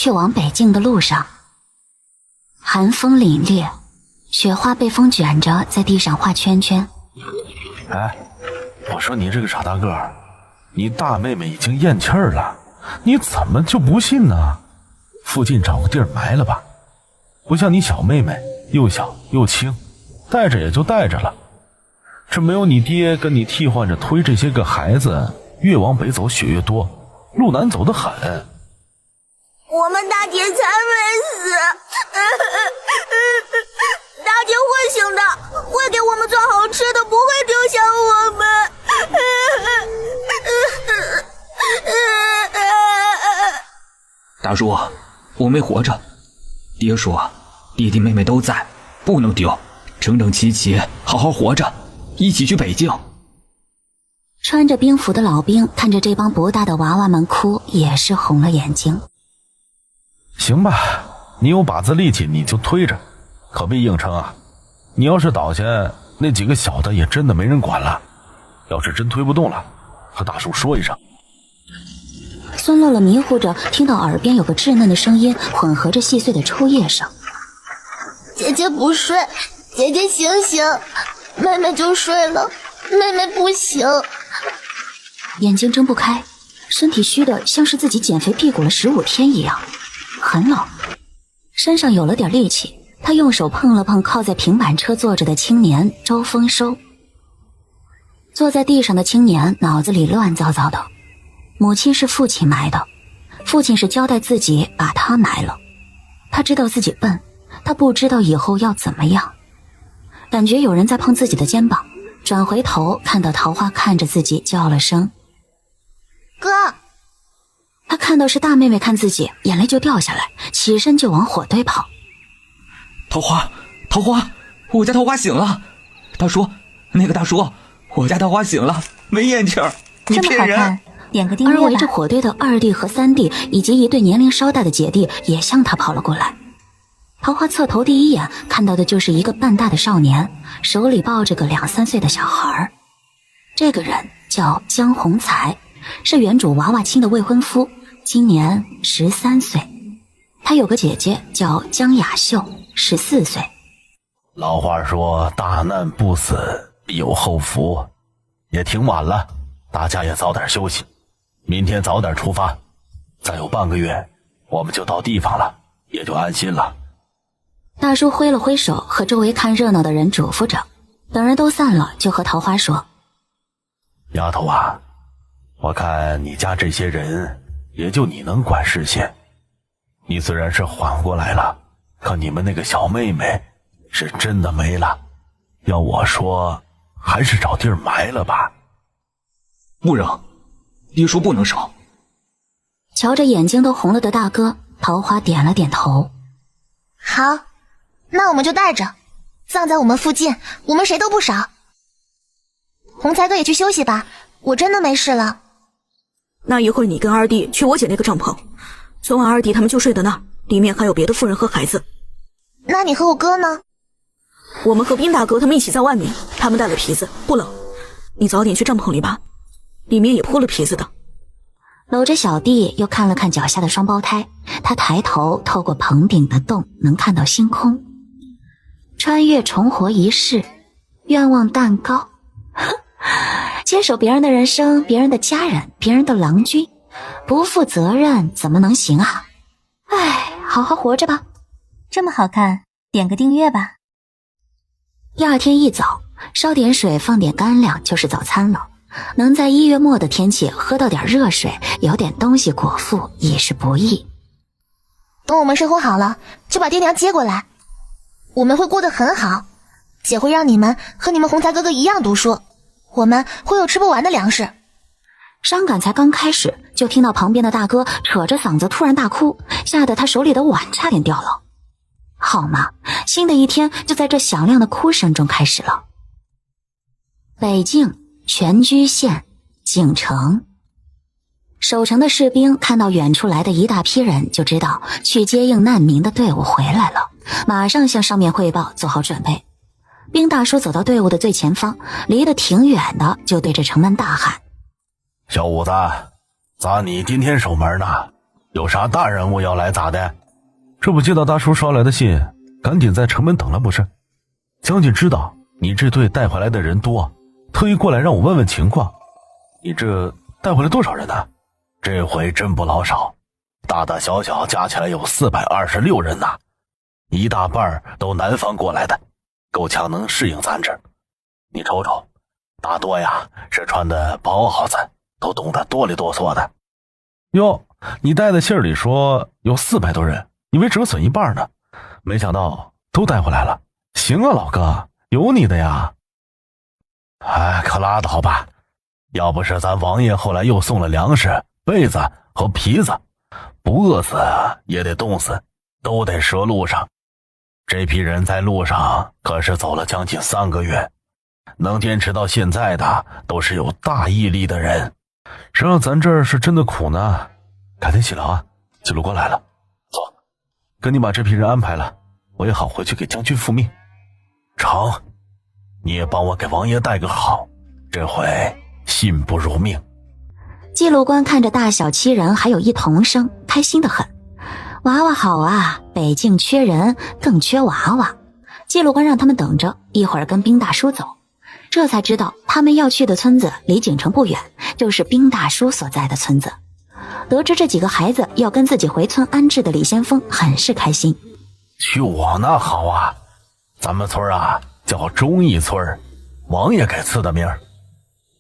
去往北境的路上。寒风凛冽，雪花被风卷着在地上画圈圈。哎，我说你这个傻大个儿，你大妹妹已经咽气儿了，你怎么就不信呢？附近找个地儿埋了吧，不像你小妹妹又小又轻，带着也就带着了。这没有你爹跟你替换着推这些个孩子，越往北走雪越多，路难走得很。我们大姐才没死，大姐会醒的，会给我们做好吃的，不会丢下我们。大叔，我没活着，爹说弟弟妹妹都在，不能丢，整整齐齐好好活着，一起去北境。穿着兵服的老兵看着这帮不大的娃娃们哭，也是红了眼睛。行吧，你有把子力气你就推着，可别硬撑啊！你要是倒下，那几个小的也真的没人管了。要是真推不动了，和大叔说一声。孙乐乐迷糊着听到耳边有个稚嫩的声音混合着细碎的抽噎声。姐姐不睡，姐姐醒醒，妹妹就睡了，妹妹不醒。眼睛睁不开，身体虚的像是自己减肥辟谷了15天一样，很冷，身上有了点力气。他用手碰了碰靠在平板车坐着的青年周丰收。坐在地上的青年脑子里乱糟糟的，母亲是父亲埋的，父亲是交代自己把他埋了。他知道自己笨，他不知道以后要怎么样。感觉有人在碰自己的肩膀，转回头看到桃花看着自己，叫了声哥。他看到是大妹妹看自己，眼泪就掉下来，起身就往火堆跑。桃花，桃花，我家桃花醒了。大叔，那个大叔，我家桃花醒了，没咽气儿，你骗人。点个订阅吧。而围着火堆的二弟和三弟以及一对年龄稍大的姐弟也向他跑了过来。桃花侧头第一眼看到的就是一个半大的少年，手里抱着个2、3岁的小孩。这个人叫江宏才，是原主娃娃亲的未婚夫，今年13岁。他有个姐姐叫江雅秀，14岁。老话说大难不死必有后福，也挺晚了，大家也早点休息，明天早点出发，再有半个月我们就到地方了，也就安心了。大叔挥了挥手，和周围看热闹的人嘱咐着。等人都散了，就和桃花说：丫头啊，我看你家这些人也就你能管事些，你虽然是缓过来了，可你们那个小妹妹是真的没了，要我说还是找地儿埋了吧。不扔，爹说不能烧。瞧着眼睛都红了的大哥，桃花点了点头。好，那我们就带着，葬在我们附近，我们谁都不少。洪才哥也去休息吧，我真的没事了。那一会儿你跟二弟去我姐那个帐篷，昨晚二弟他们就睡的那儿，里面还有别的妇人和孩子。那你和我哥呢？我们和兵大哥他们一起在外面，他们带了皮子，不冷。你早点去帐篷里吧，里面也铺了皮子的。搂着小弟又看了看脚下的双胞胎，他抬头透过棚顶的洞能看到星空。穿越重活一世，愿望蛋糕。接手别人的人生，别人的家人，别人的郎君，不负责任怎么能行啊？唉，好好活着吧。这么好看，点个订阅吧。第二天一早，烧点水放点干粮就是早餐了。能在1月末的天气喝到点热水，有点东西果腹已是不易。等我们生活好了，就把爹娘接过来，我们会过得很好。姐会让你们和你们洪才哥哥一样读书，我们会有吃不完的粮食。伤感才刚开始，就听到旁边的大哥扯着嗓子突然大哭，吓得他手里的碗差点掉了。好嘛，新的一天就在这响亮的哭声中开始了。北境全居县景城，守城的士兵看到远处来的一大批人，就知道去接应难民的队伍回来了，马上向上面汇报，做好准备。兵大叔走到队伍的最前方，离得挺远的，就对着城门大喊：小五子，咋你今天守门呢？有啥大人物要来咋的？这不接到大叔捎来的信，赶紧在城门等了不是？将军知道你这队带回来的人多，特意过来让我问问情况。你这带回来多少人呢？这回真不老少，大大小小加起来有426人呐，一大半都南方过来的，够呛能适应咱这儿。你瞅瞅，大多呀是穿的薄袄子，都冻得哆里哆嗦的。哟，你带的信里说有400多人，以为折损一半呢，没想到都带回来了。行啊，老哥，有你的呀。哎，可拉倒吧，要不是咱王爷后来又送了粮食、被子和皮子，不饿死也得冻死，都得折路上。这批人在路上可是走了将近3个月，能坚持到现在的都是有大毅力的人。谁让咱这儿是真的苦呢？改天洗了啊，记录过来了。走，跟你把这批人安排了，我也好回去给将军复命。成，你也帮我给王爷带个好，这回信不如命。记录官看着大小7人还有一童生，开心得很。娃娃好啊，北境缺人更缺娃娃。记录官让他们等着，一会儿跟兵大叔走。这才知道他们要去的村子离京城不远，就是兵大叔所在的村子。得知这几个孩子要跟自己回村安置的李先锋很是开心。去我那好啊，咱们村啊叫忠义村，王爷给赐的名儿。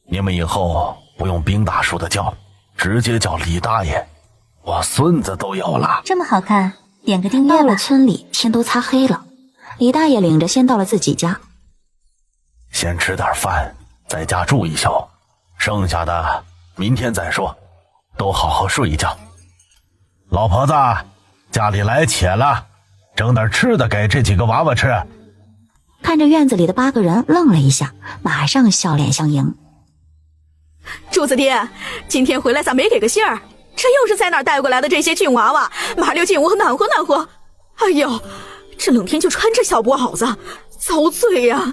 你们以后不用兵大叔的叫，直接叫李大爷，我孙子都有了。这么好看，点个订阅吧。到了村里，天都擦黑了，李大爷领着先到了自己家。先吃点饭，在家住一宿，剩下的明天再说，都好好睡一觉。老婆子，家里来且了，整点吃的给这几个娃娃吃。看着院子里的8个人愣了一下，马上笑脸相迎。柱子爹，今天回来咋没给个信儿？这又是在哪儿带过来的这些俊娃娃？麻溜劲，我暖和暖和。哎呦，这冷天就穿这小布袄子，遭罪呀！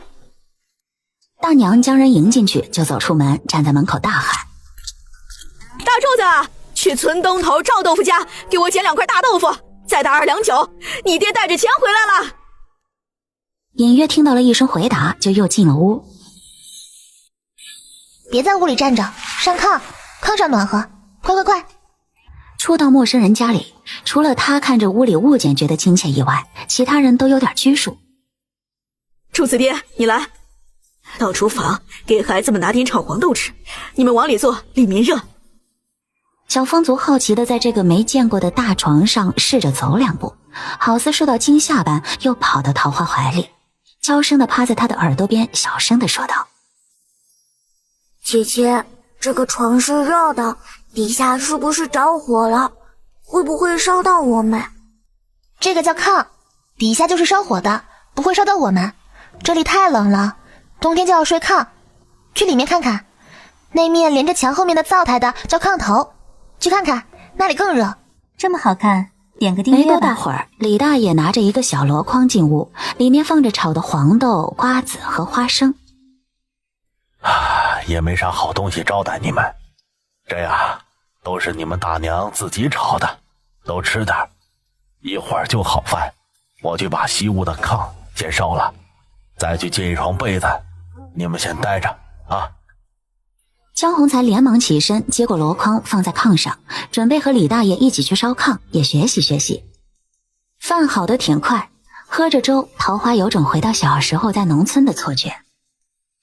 大娘将人迎进去，就走出门，站在门口大喊：大柱子，去村东头赵豆腐家给我捡2块大豆腐，再打2两酒，你爹带着钱回来了。隐约听到了一声回答，就又进了屋。别在屋里站着，上炕，炕上暖和，快快快！初到陌生人家里，除了他看着屋里物件觉得亲切以外，其他人都有点拘束。柱子爹，你来，到厨房给孩子们拿点炒黄豆吃，你们往里坐，里面热。小风族好奇的在这个没见过的大床上试着走2步，好似受到惊吓般，又跑到桃花怀里，悄声的趴在他的耳朵边，小声的说道：姐姐，这个床是热的，底下是不是着火了？会不会烧到我们？这个叫炕，底下就是烧火的，不会烧到我们。这里太冷了，冬天就要睡炕。去里面看看，那面连着墙后面的灶台的叫炕头，去看看，那里更热。这么好看，点个订阅吧。没多大会儿，李大爷拿着一个小箩筐进屋，里面放着炒的黄豆、瓜子和花生。也没啥好东西招待你们，这呀都是你们大娘自己炒的，都吃点，一会儿就好饭。我去把西屋的炕先烧了，再去借一床被子，你们先待着啊。江洪才连忙起身，接过箩筐放在炕上，准备和李大爷一起去烧炕，也学习学习。饭好得挺快，喝着粥，桃花有种回到小时候在农村的错觉。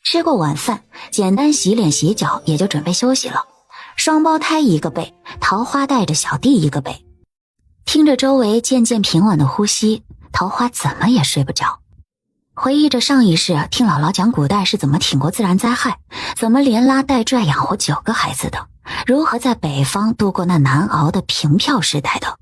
吃过晚饭，简单洗脸洗脚，也就准备休息了。双胞胎一个被，桃花带着小弟一个被。听着周围渐渐平稳的呼吸，桃花怎么也睡不着。回忆着上一世听姥姥讲古代是怎么挺过自然灾害，怎么连拉带拽养活9个孩子的，如何在北方度过那难熬的平票时代的。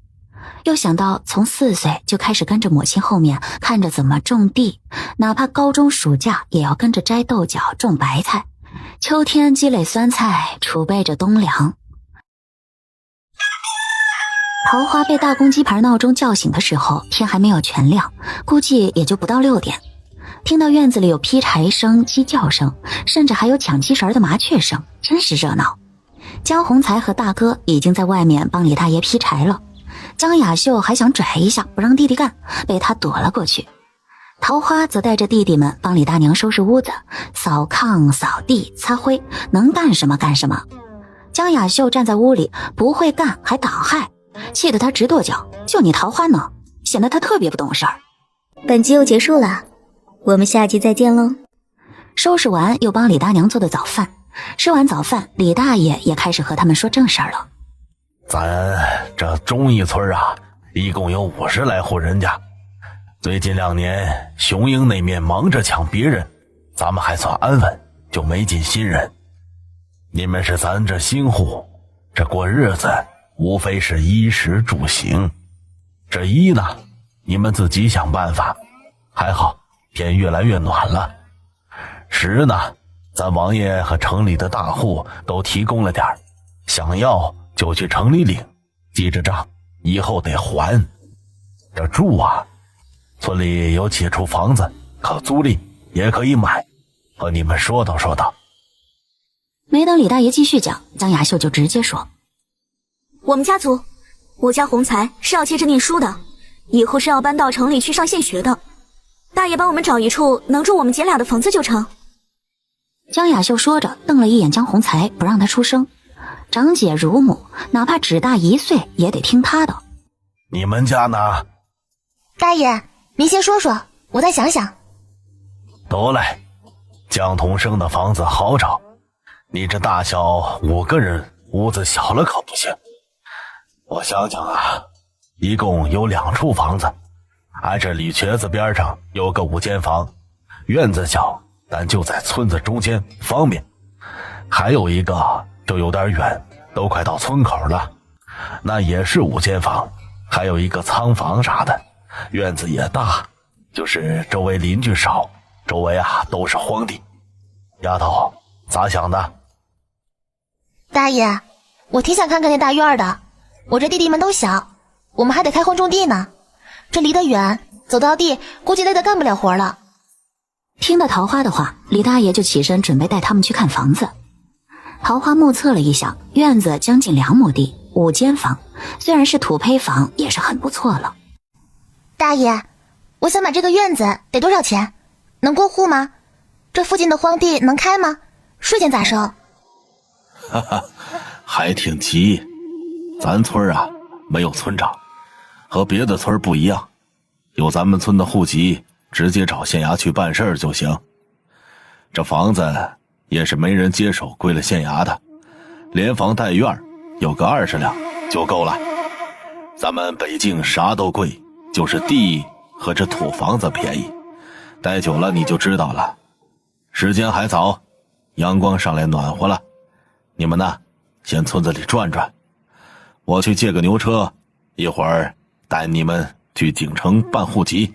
又想到从4岁就开始跟着母亲后面看着怎么种地，哪怕高中暑假也要跟着摘豆角种白菜，秋天积累酸菜，储备着冬粮。桃花被大公鸡牌闹钟叫醒的时候，天还没有全亮，估计也就不到6点。听到院子里有劈柴声、鸡叫声，甚至还有抢鸡绳的麻雀声，真是热闹。江洪才和大哥已经在外面帮李大爷劈柴了，江雅秀还想拽一下不让弟弟干，被他躲了过去。桃花则带着弟弟们帮李大娘收拾屋子，扫炕、扫地、擦灰，能干什么干什么。江雅秀站在屋里不会干还挡害，气得他直跺脚，就你桃花呢，显得他特别不懂事儿。本集又结束了，我们下集再见喽。收拾完又帮李大娘做的早饭，吃完早饭，李大爷也开始和他们说正事儿了。咱这忠义村啊，一共有50来户人家。最近2年，雄鹰那面忙着抢别人，咱们还算安稳，就没进新人。你们是咱这新户，这过日子无非是衣食住行。这衣呢，你们自己想办法。还好天越来越暖了。食呢，咱王爷和城里的大户都提供了点儿，想要就去城里领，记着账，以后得还。这住啊，村里有几处房子，可租赁也可以买，和你们说道说道。没等李大爷继续讲，江雅秀就直接说：我们家族，我家洪才是要接着念书的，以后是要搬到城里去上县学的。大爷帮我们找一处能住我们姐俩的房子就成。江雅秀说着瞪了一眼江洪才，不让他出声。长姐如母，哪怕只大1岁也得听他的。你们家呢？大爷，您先说说，我再想想。得嘞，江同生的房子好找，你这大小5个人，屋子小了可不行。我想想啊，一共有2处房子，挨着李瘸子边上有个5间房，院子小，但就在村子中间，方便。还有一个就有点远，都快到村口了，那也是5间房，还有一个仓房啥的，院子也大，就是周围邻居少，周围啊都是荒地。丫头咋想的？大爷，我挺想看看那大院的，我这弟弟们都小，我们还得开荒种地呢，这离得远，走到地估计累得干不了活了。听到桃花的话，李大爷就起身准备带他们去看房子。桃花目测了一下，院子将近2亩地，5间房，虽然是土坯房，也是很不错了。大爷，我想买这个院子，得多少钱？能过户吗？这附近的荒地能开吗？税钱咋收？哈哈，还挺急。咱村啊，没有村长，和别的村不一样，有咱们村的户籍，直接找县衙去办事就行。这房子也是没人接手，归了县衙的，连房带院有个20两就够了。咱们北境啥都贵，就是地和这土房子便宜，待久了你就知道了。时间还早，阳光上来暖和了，你们呢，先村子里转转，我去借个牛车，一会儿带你们去京城办户籍，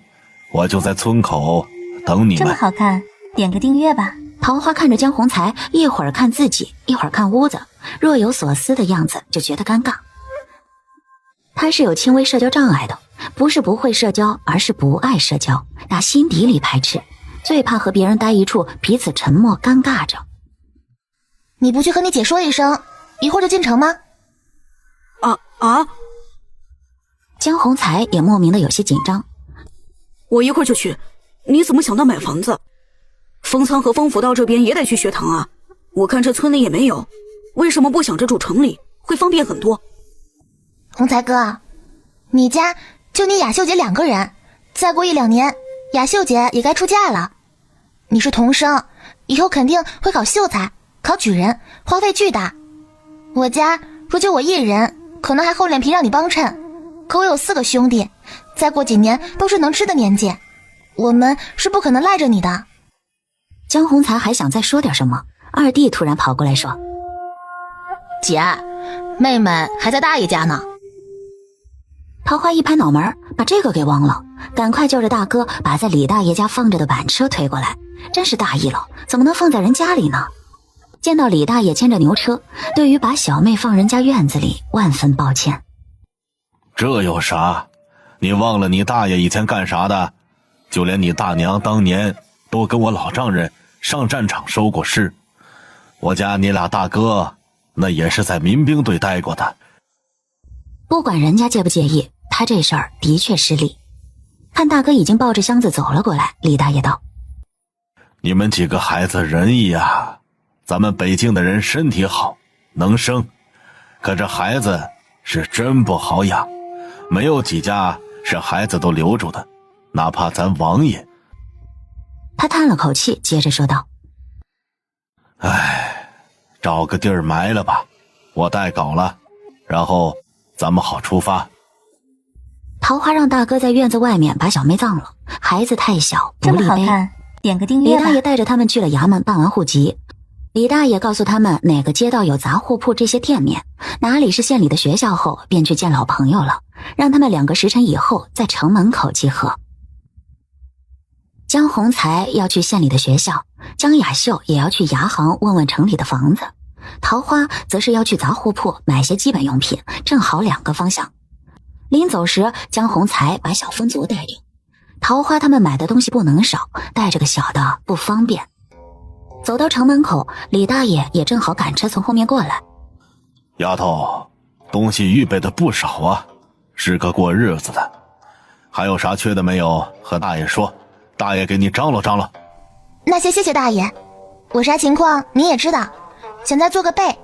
我就在村口等你们。这么好看，点个订阅吧。桃花看着江洪才，一会儿看自己，一会儿看屋子，若有所思的样子，就觉得尴尬。他是有轻微社交障碍的，不是不会社交，而是不爱社交，打心底里排斥，最怕和别人待一处，彼此沉默尴尬着。你不去和你姐说一声，一会儿就进城吗？江洪才也莫名的有些紧张。我一会儿就去。你怎么想到买房子？封仓和封府到这边也得去学堂啊，我看这村里也没有，为什么不想着住城里，会方便很多。洪才哥，你家就你雅秀姐2个人，再过1、2年，雅秀姐也该出嫁了。你是童生，以后肯定会考秀才，考举人，花费巨大。我家若就我一人，可能还厚脸皮让你帮衬，可我有4个兄弟，再过几年都是能吃的年纪，我们是不可能赖着你的。江洪才还想再说点什么，二弟突然跑过来说：姐，妹妹还在大爷家呢。桃花一拍脑门，把这个给忘了，赶快叫着大哥把在李大爷家放着的板车推过来，真是大意了，怎么能放在人家里呢？见到李大爷牵着牛车，对于把小妹放人家院子里万分抱歉。这有啥？你忘了你大爷以前干啥的？就连你大娘当年都跟我老丈人上战场收过尸，我家你俩大哥那也是在民兵队待过的。不管人家介不介意，他这事儿的确失礼。看大哥已经抱着箱子走了过来，李大爷道：你们几个孩子仁义啊，咱们北京的人身体好能生，可这孩子是真不好养，没有几家是孩子都留住的，哪怕咱王爷。他叹了口气，接着说道：唉，找个地儿埋了吧，我带稿了，然后咱们好出发。桃花让大哥在院子外面把小妹葬了，孩子太小不这么立碑。好看，点个订阅吧。李大爷带着他们去了衙门办完户籍。李大爷告诉他们哪个街道有杂货铺这些店面，哪里是县里的学校后，便去见老朋友了，让他们2个时辰以后在城门口集合。江洪才要去县里的学校，江雅秀也要去牙行问问城里的房子，桃花则是要去杂货铺买些基本用品，正好2个方向。临走时，江洪才把小风族带着，桃花他们买的东西不能少，带着个小的不方便。走到城门口，李大爷也正好赶车从后面过来。丫头，东西预备的不少啊，是个过日子的，还有啥缺的没有，和大爷说，大爷给你张罗张罗。那些谢谢大爷，我啥情况您也知道，现在做个备。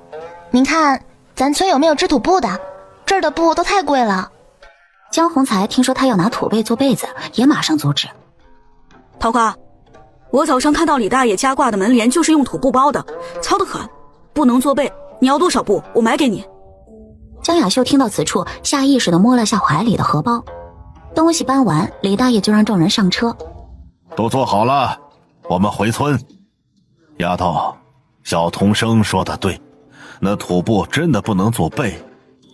您看咱村有没有织土布的，这儿的布都太贵了。江洪才听说他要拿土被做被子，也马上阻止。桃花，我早上看到李大爷家挂的门帘就是用土布包的，糙得很，不能做被。你要多少布，我买给你。江雅秀听到此处，下意识地摸了下怀里的荷包。东西搬完，李大爷就让众人上车。都做好了，我们回村。丫头，小童生说的对，那土布真的不能做被，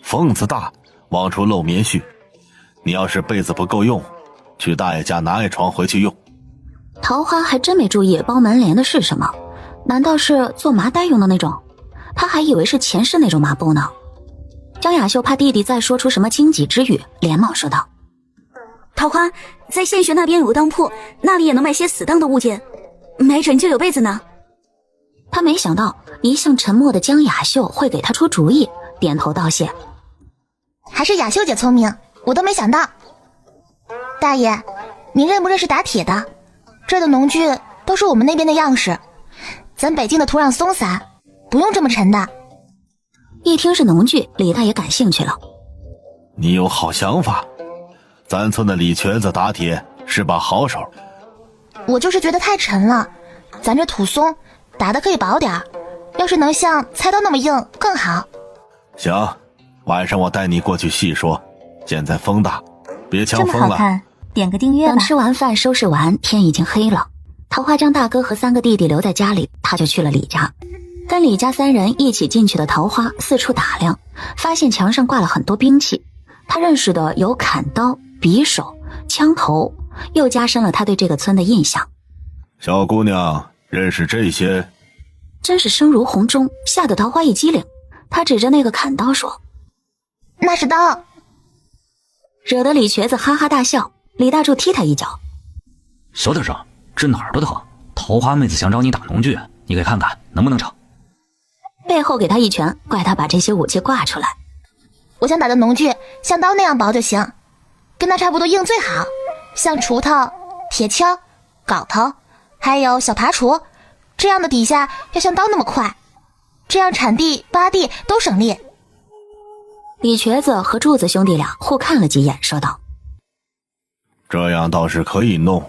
缝子大，往出漏棉絮。你要是被子不够用，去大爷家拿一床回去用。桃花还真没注意包门帘的是什么，难道是做麻袋用的那种？他还以为是前世那种麻布呢。江雅秀怕弟弟再说出什么荆棘之语，连忙说道：桃花，在县学那边有个当铺，那里也能卖些死当的物件，没准就有被子呢。他没想到一向沉默的江雅秀会给他出主意，点头道谢。还是雅秀姐聪明，我都没想到。大爷，您认不认识打铁的？这儿的农具都是我们那边的样式，咱北京的土壤松散，不用这么沉的。一听是农具，李大爷感兴趣了。你有好想法，咱村的李瘸子打铁是把好手。我就是觉得太沉了，咱这土松，打的可以薄点儿，要是能像菜刀那么硬更好。行，晚上我带你过去细说。现在风大，别呛这么风了。好看，点个订阅吧。等吃完饭收拾完，天已经黑了。桃花将大哥和3个弟弟留在家里，他就去了李家。跟李家3人一起进去的桃花四处打量，发现墙上挂了很多兵器。他认识的有砍刀、匕首、枪头，又加深了他对这个村的印象。小姑娘认识这些？真是声如洪钟，吓得桃花一激灵。他指着那个砍刀说：那是刀。惹得李瘸子哈哈大笑。李大柱踢他一脚：小点声，这哪儿都疼。桃花妹子想找你打农具，你给看看能不能成。背后给他一拳，怪他把这些武器挂出来。我想打的农具像刀那样薄就行，跟它差不多硬最好，像锄头、铁锹、镐头，还有小耙锄，这样的底下要像刀那么快，这样铲地、扒地都省力。李瘸子和柱子兄弟俩互看了几眼，说道：这样倒是可以弄，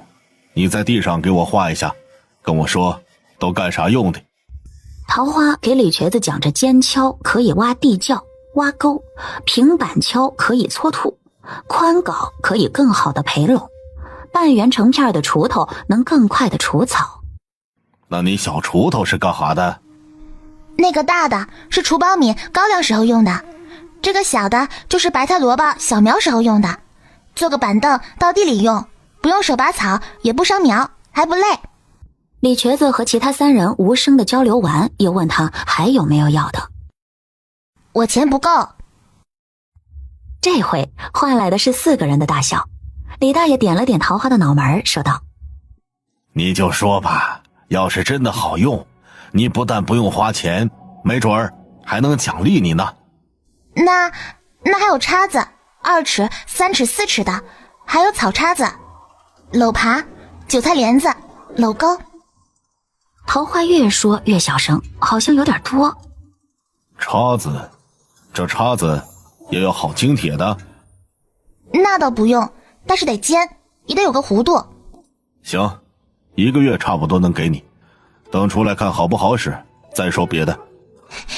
你在地上给我画一下，跟我说都干啥用的。桃花给李瘸子讲着尖锹可以挖地窖、挖沟，平板锹可以搓土，宽镐可以更好的培垄，半圆成片的锄头能更快的除草。那你小锄头是干啥的？那个大的是除苞米高粱时候用的，这个小的就是白菜萝卜小苗时候用的，做个板凳到地里用，不用手拔草，也不伤苗，还不累。李瘸子和其他3人无声的交流完，又问他还有没有要的。我钱不够。这回换来的是4个人的大笑。李大爷点了点桃花的脑门，说道：你就说吧，要是真的好用，你不但不用花钱，没准儿还能奖励你呢。那还有叉子、2尺、3尺、4尺的，还有草叉子、篓耙、韭菜帘子、篓钩。桃花越说越小声，好像有点多。叉子，这叉子也要好精铁的。那倒不用，但是得尖，也得有个弧度。行，1个月差不多能给你，等出来看好不好使，再说别的。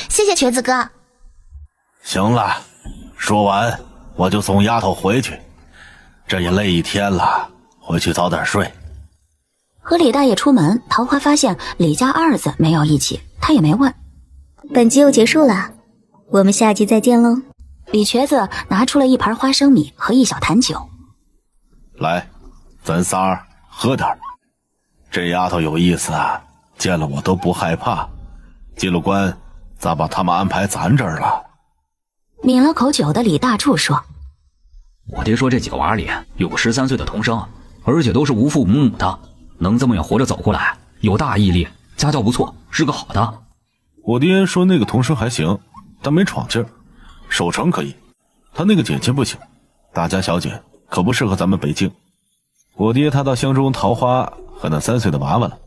谢谢瘸子哥。行了，说完我就送丫头回去，这也累一天了，回去早点睡。和李大爷出门，桃花发现李家二子没有一起，他也没问。本集又结束了，我们下集再见喽。李瘸子拿出了一盘花生米和一小坛酒。来，咱仨喝点。这丫头有意思啊，见了我都不害怕。进了关，咋把他们安排咱这儿了？抿了口酒的李大柱说：我爹说这几个娃里有个13岁的童生，而且都是无父无母的，能这么远活着走过来，有大毅力，家教不错，是个好的。我爹说那个童生还行，但没闯劲儿，守城可以，他那个姐姐不行，大家小姐可不适合咱们北境。我爹他到乡中桃花和那3岁的娃娃了，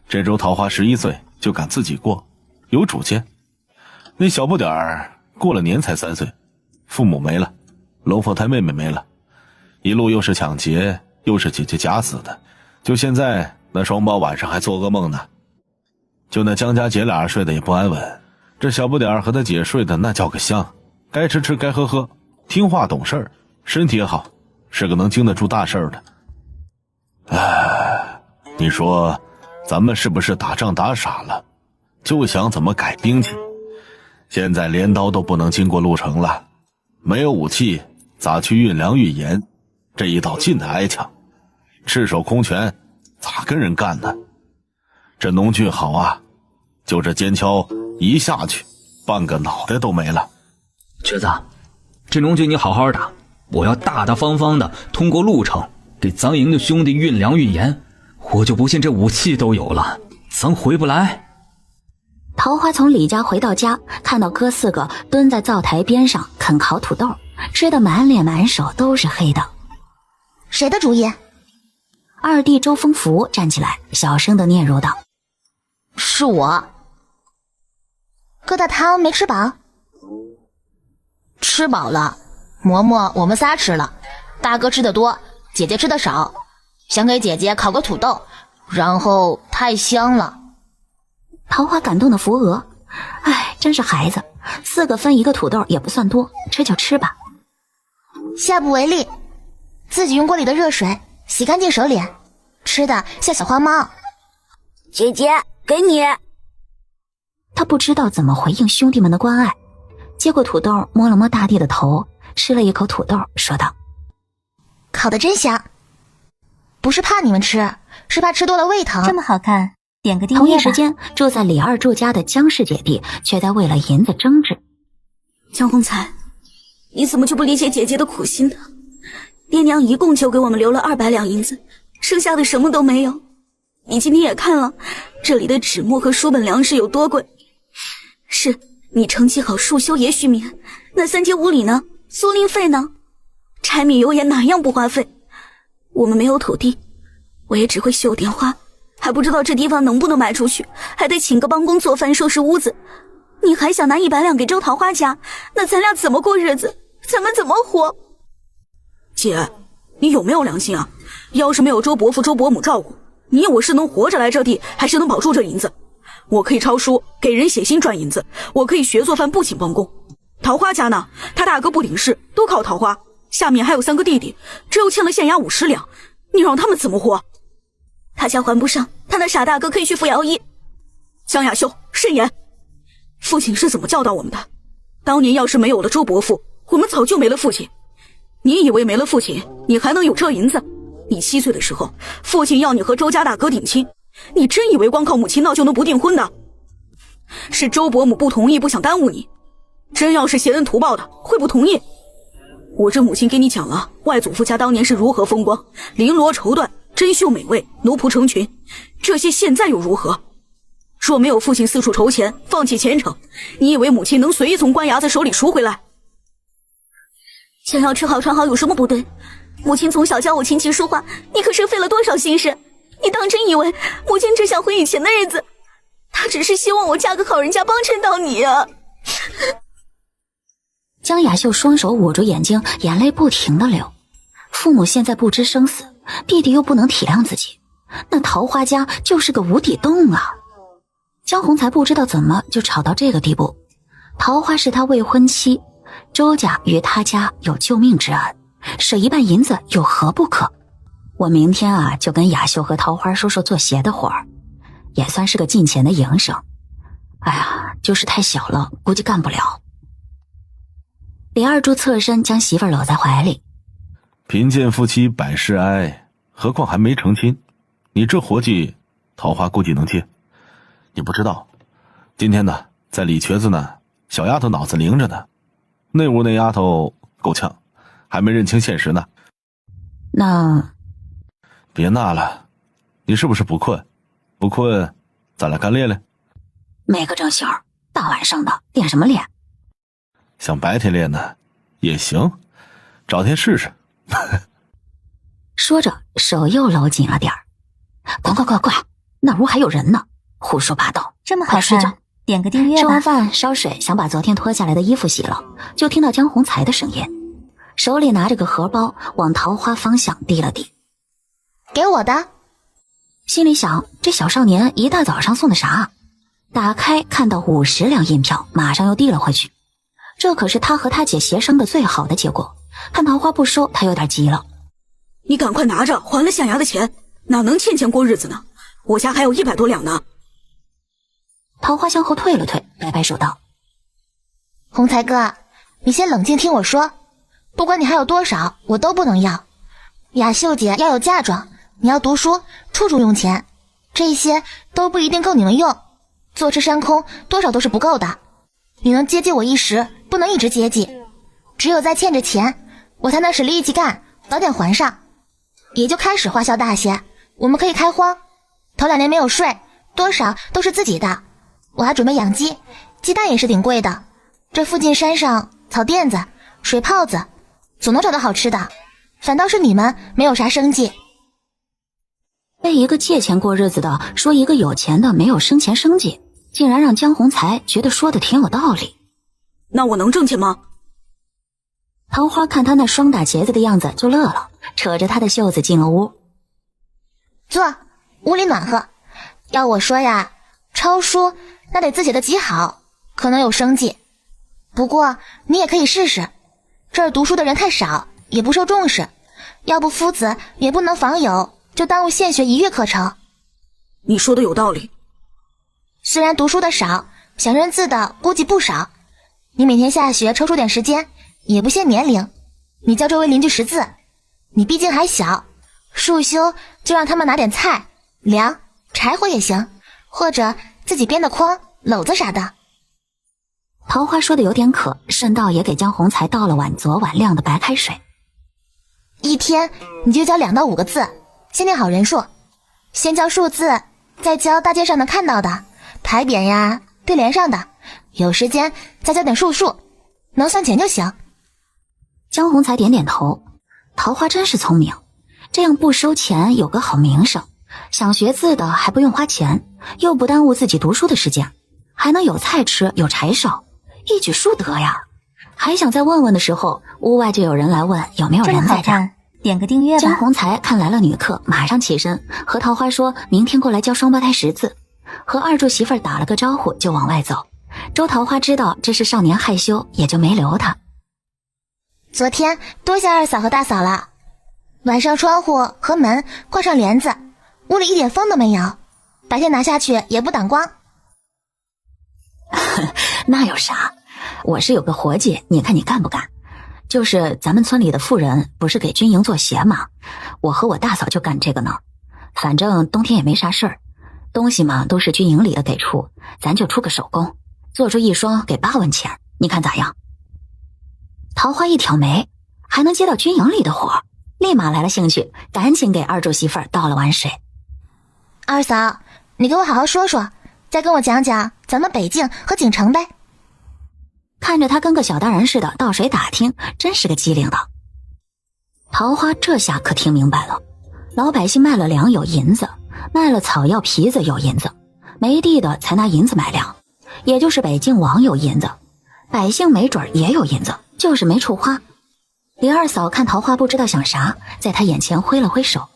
这周桃花11岁就敢自己过，有主见。那小不点儿过了年才3岁，父母没了，龙凤胎妹妹没了，一路又是抢劫，又是姐姐假死的，就现在那双胞晚上还做噩梦呢。就那江家姐俩睡得也不安稳，这小不点儿和他姐睡的那叫个香，该吃吃该喝喝，听话懂事，身体也好，是个能经得住大事的。哎，你说咱们是不是打仗打傻了，就想怎么改兵器？现在镰刀都不能经过路程了，没有武器咋去运粮运盐？这一道劲的挨抢，赤手空拳咋跟人干呢？这农具好啊，就这尖锹一下去，半个脑袋都没了。瘸子，这农具你好好打，我要大大方方的通过路程给咱营的兄弟运粮运盐，我就不信这武器都有了，咱回不来。桃花从李家回到家，看到哥4个蹲在灶台边上啃烤土豆，吃得满脸满手都是黑的。谁的主意？二弟周风福站起来，小声地嗫嚅道：是我。疙瘩汤没吃饱？吃饱了，嬷嬷我们仨吃了，大哥吃的多，姐姐吃的少，想给姐姐烤个土豆，然后太香了。桃花感动的扶额，哎，真是孩子，4个分1个土豆也不算多，吃就吃吧。下不为例，自己用锅里的热水洗干净手脸，吃的像小花猫。姐姐，给你。他不知道怎么回应兄弟们的关爱，接过土豆摸了摸大弟的头，吃了一口土豆，说道：烤得真香，不是怕你们吃，是怕吃多了胃疼。这么好看，点个订阅吧。同一时间，住在李二柱家的江氏姐弟却在为了银子争执。江宏才，你怎么就不理解姐姐的苦心呢？爹娘一共就给我们留了200两银子，剩下的什么都没有。你今天也看了，这里的纸墨和书本粮食有多贵。是你成绩好，束修也许免，那3街5里呢？租赁费呢？柴米油盐哪样不花费？我们没有土地，我也只会绣点花，还不知道这地方能不能卖出去，还得请个帮工做饭收拾屋子。你还想拿100两给周桃花家，那咱俩怎么过日子？咱们怎么活？姐，你有没有良心啊？要是没有周伯父、周伯母照顾，你我是能活着来这地，还是能保住这银子？我可以抄书，给人写信赚银子，我可以学做饭，不请帮工。桃花家呢，他大哥不顶事，都靠桃花，下面还有3个弟弟，这又欠了县衙50两，你让他们怎么活？他家还不上，他那傻大哥可以去服徭役。江雅秀，慎言！父亲是怎么教导我们的？当年要是没有了周伯父，我们早就没了父亲。你以为没了父亲，你还能有这银子？你7岁的时候，父亲要你和周家大哥定亲，你真以为光靠母亲闹就能不订婚的？是周伯母不同意，不想耽误你。真要是挟恩图报的，会不同意？我这母亲给你讲了外祖父家当年是如何风光，绫罗绸缎，珍馐美味，奴仆成群，这些现在又如何？若没有父亲四处筹钱，放弃前程，你以为母亲能随意从官衙子手里赎回来？想要吃好穿好有什么不对？母亲从小教我琴棋书画，你可是费了多少心思？你当真以为母亲只想回以前的日子？她只是希望我嫁个好人家，帮衬到你啊！江雅秀双手捂住眼睛，眼泪不停地流。父母现在不知生死，弟弟又不能体谅自己，那桃花家就是个无底洞啊！江宏才不知道怎么就吵到这个地步。桃花是他未婚妻，周家与他家有救命之恩，舍一半银子有何不可？我明天啊就跟雅秀和桃花说说做鞋的活儿，也算是个进钱的营生。哎呀，就是太小了，估计干不了。李二柱侧身将媳妇儿搂在怀里。贫贱夫妻百事哀，何况还没成亲，你这活计桃花估计能接。你不知道，今天呢在李瘸子呢，小丫头脑子灵着呢，那屋那丫头够呛，还没认清现实呢。那别纳了，你是不是不困？不困咱俩干练练。没个正形，大晚上的练什么练？想白天练呢也行，找天试试。说着手又搂紧了点儿。快，那屋还有人呢，胡说八道。这么好快睡觉看，点个订阅吧。吃完饭烧水，想把昨天脱下来的衣服洗了，就听到江宏才的声音，手里拿着个荷包往桃花方向递了递。给我的。心里想，这小少年一大早上送的啥？打开看到50两银票，马上又递了回去。这可是他和他姐协商的最好的结果，看桃花不收，他有点急了。你赶快拿着，还了象牙的钱，哪能欠钱过日子呢？我家还有100多两呢。桃花向后退了退，摆摆手道：宏才哥，你先冷静听我说，不管你还有多少，我都不能要。雅秀姐要有嫁妆，你要读书，处处用钱，这些都不一定够你们用，坐吃山空多少都是不够的。你能接济我一时，不能一直接济，只有在欠着钱，我才能使力气干，早点还上，也就开始花销大些。我们可以开荒，头2年没有税，多少都是自己的。我还准备养鸡，鸡蛋也是挺贵的。这附近山上草垫子、水泡子，总能找到好吃的。反倒是你们没有啥生计。被一个借钱过日子的说一个有钱的没有生钱生计，竟然让江宏才觉得说的挺有道理。那我能挣钱吗？桃花看他那双打茄子的样子就乐了，扯着他的袖子进了屋。坐，屋里暖和。要我说呀，抄书那得字写的极好，可能有生计。不过你也可以试试，这儿读书的人太少，也不受重视，要不夫子也不能访友，就耽误现学1月课程。你说的有道理。虽然读书的少，想认字的估计不少。你每天下学抽出点时间，也不限年龄，你教周围邻居识字。你毕竟还小，暑休就让他们拿点菜、粮、柴火也行，或者自己编的筐、篓子啥的。桃花说的有点渴，顺道也给江宏才倒了碗昨晚晾的白开水。一天你就教2到5个字，先练好人数，先教数字，再教大街上能看到的，牌匾呀、对联上的，有时间再教点数，能算钱就行。江宏才点点头，桃花真是聪明，这样不收钱有个好名声，想学字的还不用花钱，又不耽误自己读书的时间，还能有菜吃有柴烧，一举数得呀。还想再问问的时候，屋外就有人来问有没有人在这儿。点个订阅吧。江宏才看来了女客，马上起身和桃花说明天过来教双胞胎识字，和二柱媳妇儿打了个招呼就往外走。周桃花知道这是少年害羞，也就没留他。昨天多谢二嫂和大嫂了，晚上窗户和门挂上帘子，屋里一点风都没有，白天拿下去也不挡光。那有啥，我是有个活计，你看你干不干？就是咱们村里的妇人不是给军营做鞋吗？我和我大嫂就干这个呢。反正冬天也没啥事儿，东西嘛都是军营里的给出，咱就出个手工，做出一双给8文钱，你看咋样？桃花一挑眉，还能接到军营里的活，立马来了兴趣，赶紧给二柱媳妇儿倒了碗水。二嫂，你给我好好说说，再跟我讲讲咱们北境和锦城呗。看着他跟个小大人似的到水打听，真是个机灵的。桃花这下可听明白了，老百姓卖了粮有银子，卖了草药皮子有银子，没地的才拿银子买粮，也就是北静王有银子，百姓没准也有银子，就是没处花。李二嫂看桃花不知道想啥，在他眼前挥了挥手。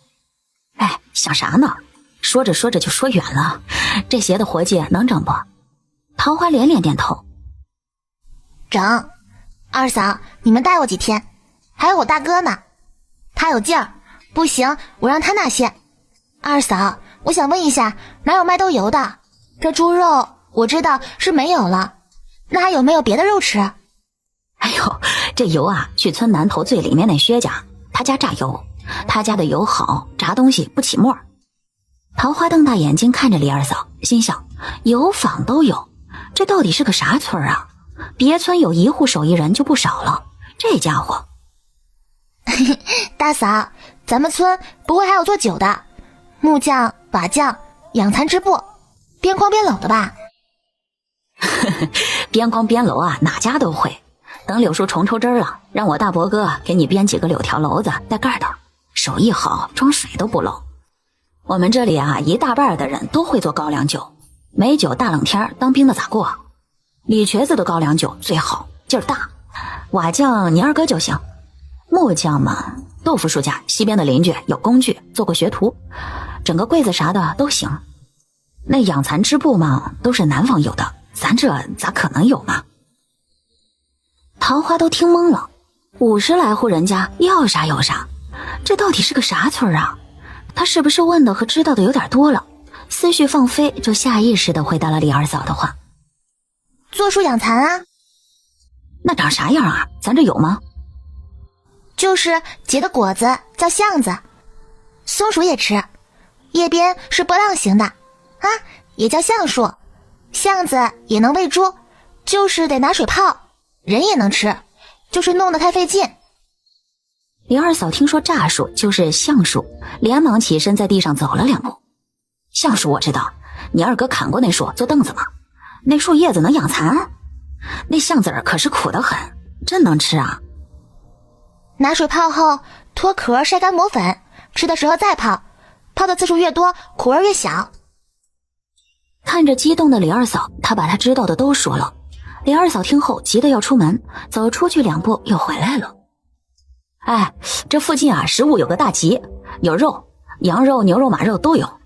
哎，想啥呢？说着说着就说远了，这邪的活计能整不？桃花连连点头。整。二嫂，你们带我几天，还有我大哥呢，他有劲儿，不行我让他拿些。二嫂，我想问一下，哪有卖豆油的？这猪肉我知道是没有了，那还有没有别的肉吃？哎呦，这油啊，去村南头最里面那薛家，他家榨油，他家的油好，炸东西不起沫。桃花瞪大眼睛看着李二嫂，心想油坊都有，这到底是个啥村啊？别村有一户手艺人就不少了，这家伙。大嫂，咱们村不会还有做酒的，木匠、瓦匠、养蚕织布，边框边篓的吧？边框边篓啊，哪家都会。等柳树重抽枝了，让我大伯哥给你编几个柳条篓子带盖的，手艺好，装水都不漏。我们这里啊，一大半的人都会做高粱酒，没酒大冷天当兵的咋过？李瘸子的高粱酒最好，劲儿大。瓦匠你二哥就行，木匠嘛，豆腐树家西边的邻居有工具，做过学徒，整个柜子啥的都行。那养蚕织布嘛，都是南方有的，咱这咋可能有嘛？桃花都听懵了，50来户人家要啥有啥，这到底是个啥村啊？他是不是问的和知道的有点多了？思绪放飞，就下意识地回答了李二嫂的话。做树养蚕啊。那长啥样啊？咱这有吗？就是结的果子叫橡子，松鼠也吃，叶边是波浪形的啊，也叫橡树。橡子也能喂猪，就是得拿水泡，人也能吃，就是弄得太费劲。李二嫂听说柞树就是橡树，连忙起身在地上走了2步。橡树我知道，你二哥砍过那树做凳子吗？那树叶子能养蚕，那橡子儿可是苦得很，真能吃啊。拿水泡后脱壳晒干磨粉，吃的时候再泡，泡的次数越多苦味越小。看着激动的李二嫂，她把她知道的都说了。李二嫂听后急得要出门，走出去2步又回来了。哎，这附近啊，食物有个大集，有肉，羊肉、牛肉、马肉都有，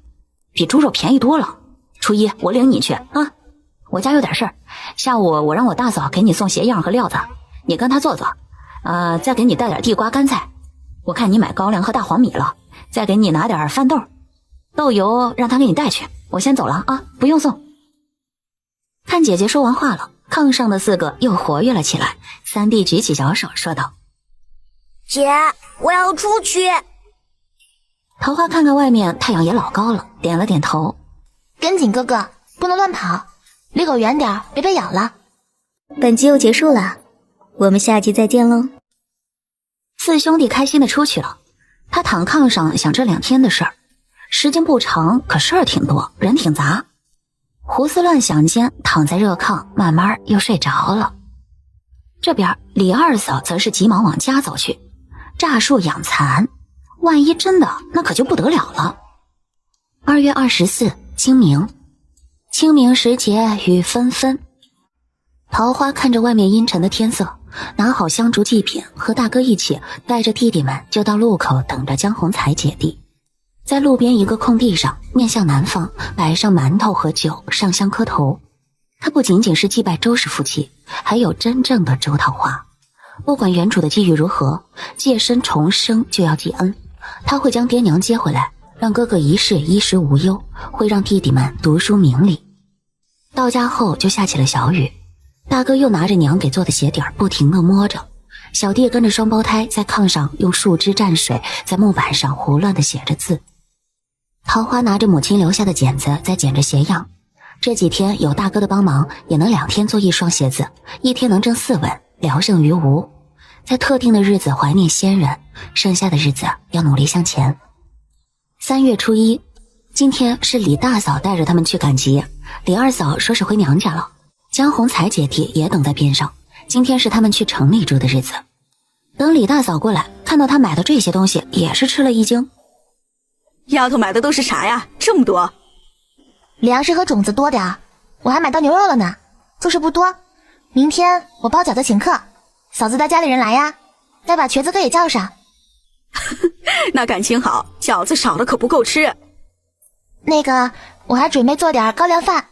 比猪肉便宜多了。初一我领你去啊，我家有点事儿，下午我让我大嫂给你送鞋样和料子，你跟她坐坐，再给你带点地瓜干菜，我看你买高粱和大黄米了，再给你拿点饭豆，豆油让她给你带去，我先走了啊，不用送。看姐姐说完话了，炕上的4个又活跃了起来，三弟举起小手说道：姐，我要出去。桃花看看外面，太阳也老高了，点了点头。跟紧哥哥，不能乱跑，离狗远点，别被咬了。本集又结束了，我们下集再见喽。4兄弟开心的出去了，他躺炕上想这2天的事儿，时间不长，可事儿挺多，人挺杂。胡思乱想间，躺在热炕，慢慢又睡着了。这边李二嫂则是急忙往家走去，柞树养蚕，万一真的，那可就不得了了。2月24，清明。清明时节雨纷纷。桃花看着外面阴沉的天色，拿好香烛祭品，和大哥一起带着弟弟们就到路口等着江红才姐弟。在路边一个空地上，面向南方，摆上馒头和酒，上香磕头。他不仅仅是祭拜周氏夫妻，还有真正的周桃花。不管原主的际遇如何，借身重生就要记恩。他会将爹娘接回来，让哥哥一世衣食无忧，会让弟弟们读书明理。到家后就下起了小雨，大哥又拿着娘给做的鞋底儿不停地摸着，小弟跟着双胞胎在炕上用树枝蘸水，在木板上胡乱地写着字。桃花拿着母亲留下的剪子在剪着鞋样，这几天有大哥的帮忙，也能2天做1双鞋子，1天能挣4文，聊胜于无。在特定的日子怀念先人，剩下的日子要努力向前。3月初1，今天是李大嫂带着他们去赶集，李二嫂说是回娘家了，江红才姐弟也等在边上，今天是他们去城里住的日子。等李大嫂过来，看到他买的这些东西，也是吃了一惊。丫头买的都是啥呀？这么多！粮食和种子多点儿，我还买到牛肉了呢，就是不多。明天我包饺子请客，嫂子带家里人来呀，要把瘸子哥也叫上。那感情好，饺子少了可不够吃。那个，我还准备做点高粱饭。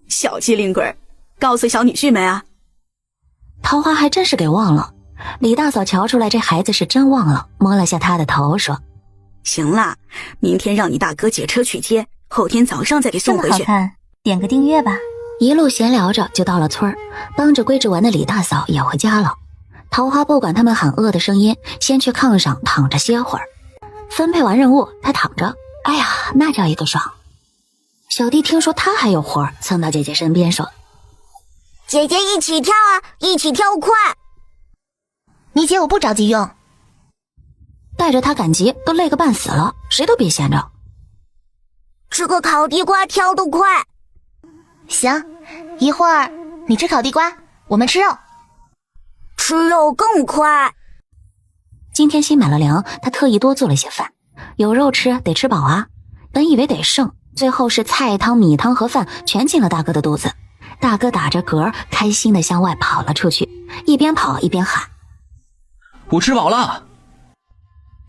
小机灵鬼，告诉小女婿们啊。桃花还真是给忘了。李大嫂瞧出来这孩子是真忘了，摸了下他的头说：行啦，明天让你大哥借车去接，后天早上再给送回去。这么好看，点个订阅吧。一路闲聊着就到了村儿，帮着归置完的李大嫂也回家了。桃花不管他们喊饿的声音，先去炕上躺着歇会儿。分配完任务，他躺着，哎呀，那叫一个爽。小弟听说他还有活儿，蹭到姐姐身边说：姐姐一起跳啊，一起跳快！你姐我不着急用，带着他赶集都累个半死了，谁都别闲着。吃个烤地瓜跳得快。行，一会儿你吃烤地瓜，我们吃肉。吃肉更快。今天新买了粮，他特意多做了些饭，有肉吃得吃饱啊。本以为得剩，最后是菜汤、米汤和饭全进了大哥的肚子。大哥打着嗝，开心地向外跑了出去，一边跑一边喊：我吃饱了。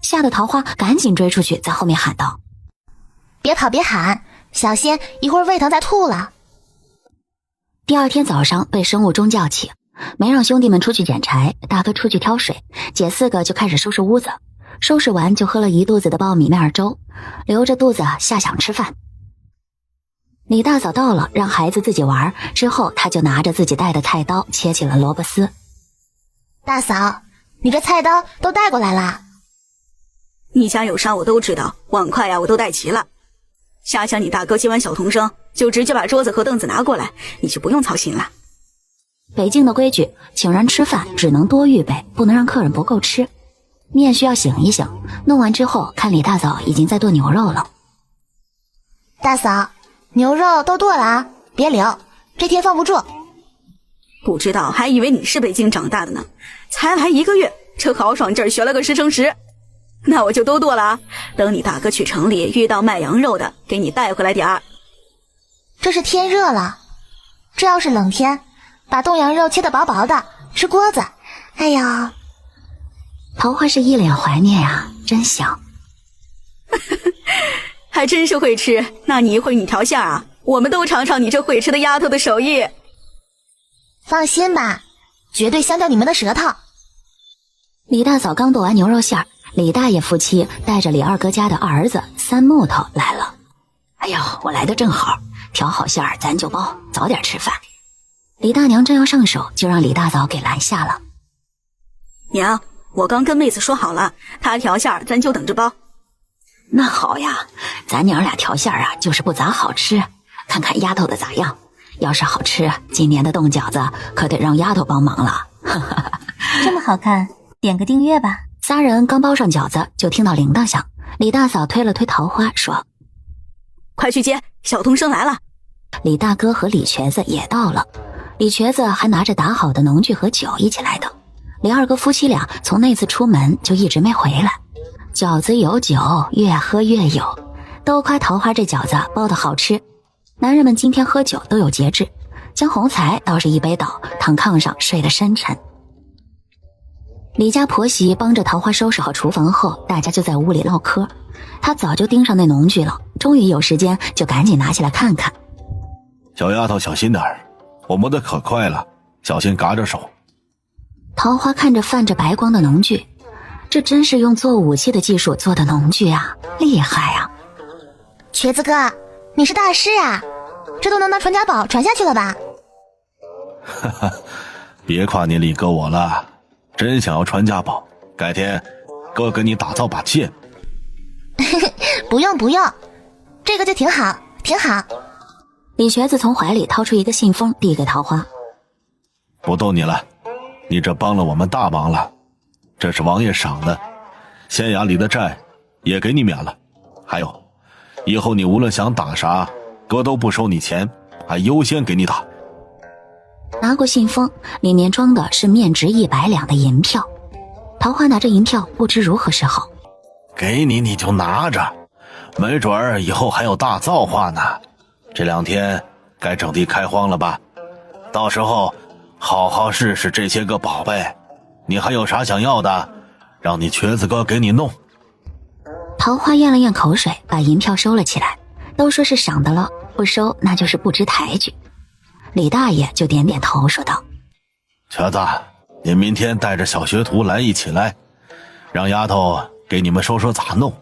吓得桃花赶紧追出去，在后面喊道：别跑别喊，小心一会儿胃疼再吐了。第二天早上被生物钟叫起，没让兄弟们出去捡柴，大哥出去挑水，姐4个就开始收拾屋子。收拾完就喝了一肚子的苞米面粥，留着肚子下想吃饭。李大嫂到了，让孩子自己玩，之后他就拿着自己带的菜刀切起了萝卜丝。大嫂，你这菜刀都带过来啦？你家有啥我都知道，碗筷呀我都带齐了。下下你大哥接完小童生，就直接把桌子和凳子拿过来，你就不用操心了。北京的规矩，请人吃饭只能多预备，不能让客人不够吃。面需要醒一醒，弄完之后看李大嫂已经在剁牛肉了。大嫂，牛肉都剁了啊，别留，这天放不住。不知道还以为你是北京长大的呢，才来1个月，这豪爽劲儿学了个10成10。那我就都剁了啊，等你大哥去城里遇到卖羊肉的，给你带回来点儿。这是天热了，这要是冷天，把冻羊肉切得薄薄的，吃锅子。哎呀，桃花是一脸怀念啊，真香。还真是会吃，那你一会儿你调馅啊，我们都尝尝你这会吃的丫头的手艺。放心吧，绝对香掉你们的舌头。李大嫂刚剁完牛肉馅儿，李大爷夫妻带着李二哥家的二儿子3木头来了。哎呦，我来的正好，调好馅儿咱就包，早点吃饭。李大娘正要上手，就让李大嫂给拦下了。娘，我刚跟妹子说好了，她调馅儿咱就等着包。那好呀，咱娘俩调馅儿啊，就是不咋好吃，看看丫头的咋样。要是好吃，今年的冻饺子可得让丫头帮忙了。这么好看，点个订阅吧。仨人刚包上饺子，就听到铃铛响。李大嫂推了推桃花，说：快去接，小童生来了。李大哥和李瘸子也到了，李瘸子还拿着打好的农具和酒一起来的。李二哥夫妻俩从那次出门就一直没回来，饺子有酒，越喝越有，都夸桃花这饺子包得好吃。男人们今天喝酒都有节制，将红财倒是一杯倒，躺炕上睡得深沉。李家婆媳帮着桃花收拾好厨房后，大家就在屋里唠嗑。她早就盯上那农具了，终于有时间就赶紧拿起来看看。小丫头小心点儿，我磨得可快了，小心嘎着手。桃花看着泛着白光的农具，这真是用做武器的技术做的农具啊，厉害啊！瘸子哥，你是大师啊，这都能当传家宝传下去了吧？哈哈，别夸你李哥我了，真想要传家宝，改天哥给你打造把剑。不用不用，这个就挺好挺好。李瘸子从怀里掏出一个信封递给桃花。不逗你了，你这帮了我们大忙了，这是王爷赏的，县衙里的债也给你免了。还有，以后你无论想打啥，哥都不收你钱，还优先给你打。拿过信封，里面装的是面值100两的银票。桃花拿着银票不知如何是好。给你你就拿着，没准儿以后还有大造化呢。这2天该整地开荒了吧？到时候好好试试这些个宝贝，你还有啥想要的，让你瘸子哥给你弄。桃花咽了咽口水，把银票收了起来。都说是赏的了，不收那就是不知抬举。李大爷就点点头说道：瘸子，你明天带着小学徒来一起来，让丫头给你们说说咋弄。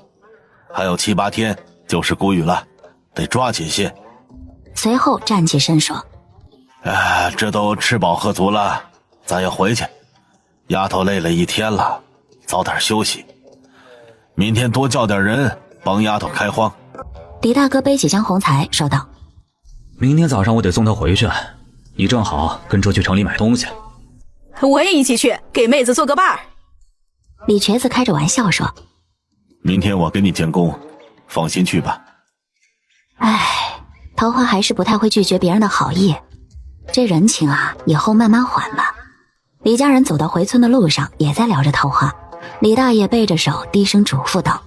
还有7、8天就是谷雨了，得抓紧些。随后站起身说：这都吃饱喝足了，咱要回去。丫头累了一天了，早点休息。明天多叫点人帮丫头开荒。李大哥背起江洪才说道：明天早上我得送她回去，你正好跟着去城里买东西。我也一起去，给妹子做个伴儿。李瘸子开着玩笑说：明天我给你监工，放心去吧。桃花还是不太会拒绝别人的好意，这人情啊，以后慢慢还吧。李家人走到回村的路上，也在聊着桃花。李大爷背着手低声嘱咐道：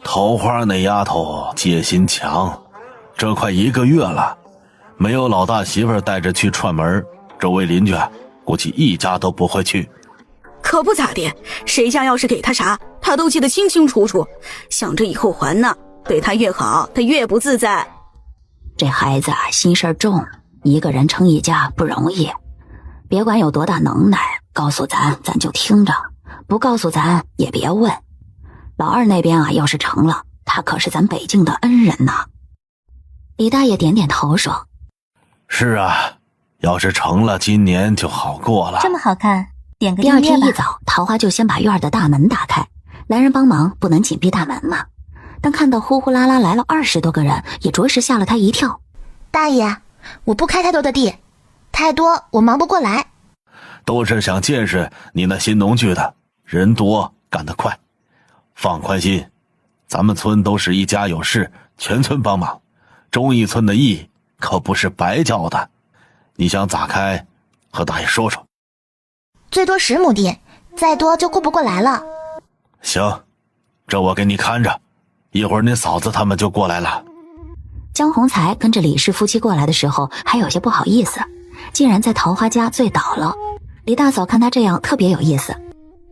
桃花那丫头戒心强，这快1个月了，没有老大媳妇带着去串门，周围邻居估计一家都不会去。可不咋的，谁家要是给他啥，他都记得清清楚楚，想着以后还呢。对他越好，他越不自在。这孩子啊，心事重，一个人撑一家不容易。别管有多大能耐，告诉咱就听着，不告诉咱也别问。老二那边啊，要是成了，他可是咱北境的恩人呐。李大爷点点头说：是啊，要是成了，今年就好过了。这么好看，点个第2订阅吧。天一早，桃花就先把院的大门打开，来人帮忙不能紧闭大门嘛。但看到呼呼啦啦来了20多个人，也着实吓了他一跳。大爷，我不开太多的地，太多我忙不过来。都是想见识你那新农具的，人多干得快。放宽心，咱们村都是一家有事，全村帮忙。忠义村的义可不是白叫的，你想咋开，和大爷说说。最多10亩地，再多就顾不过来了。行，这我给你看着，一会儿你嫂子他们就过来了。江洪才跟着李氏夫妻过来的时候还有些不好意思，竟然在桃花家醉倒了。李大嫂看他这样特别有意思。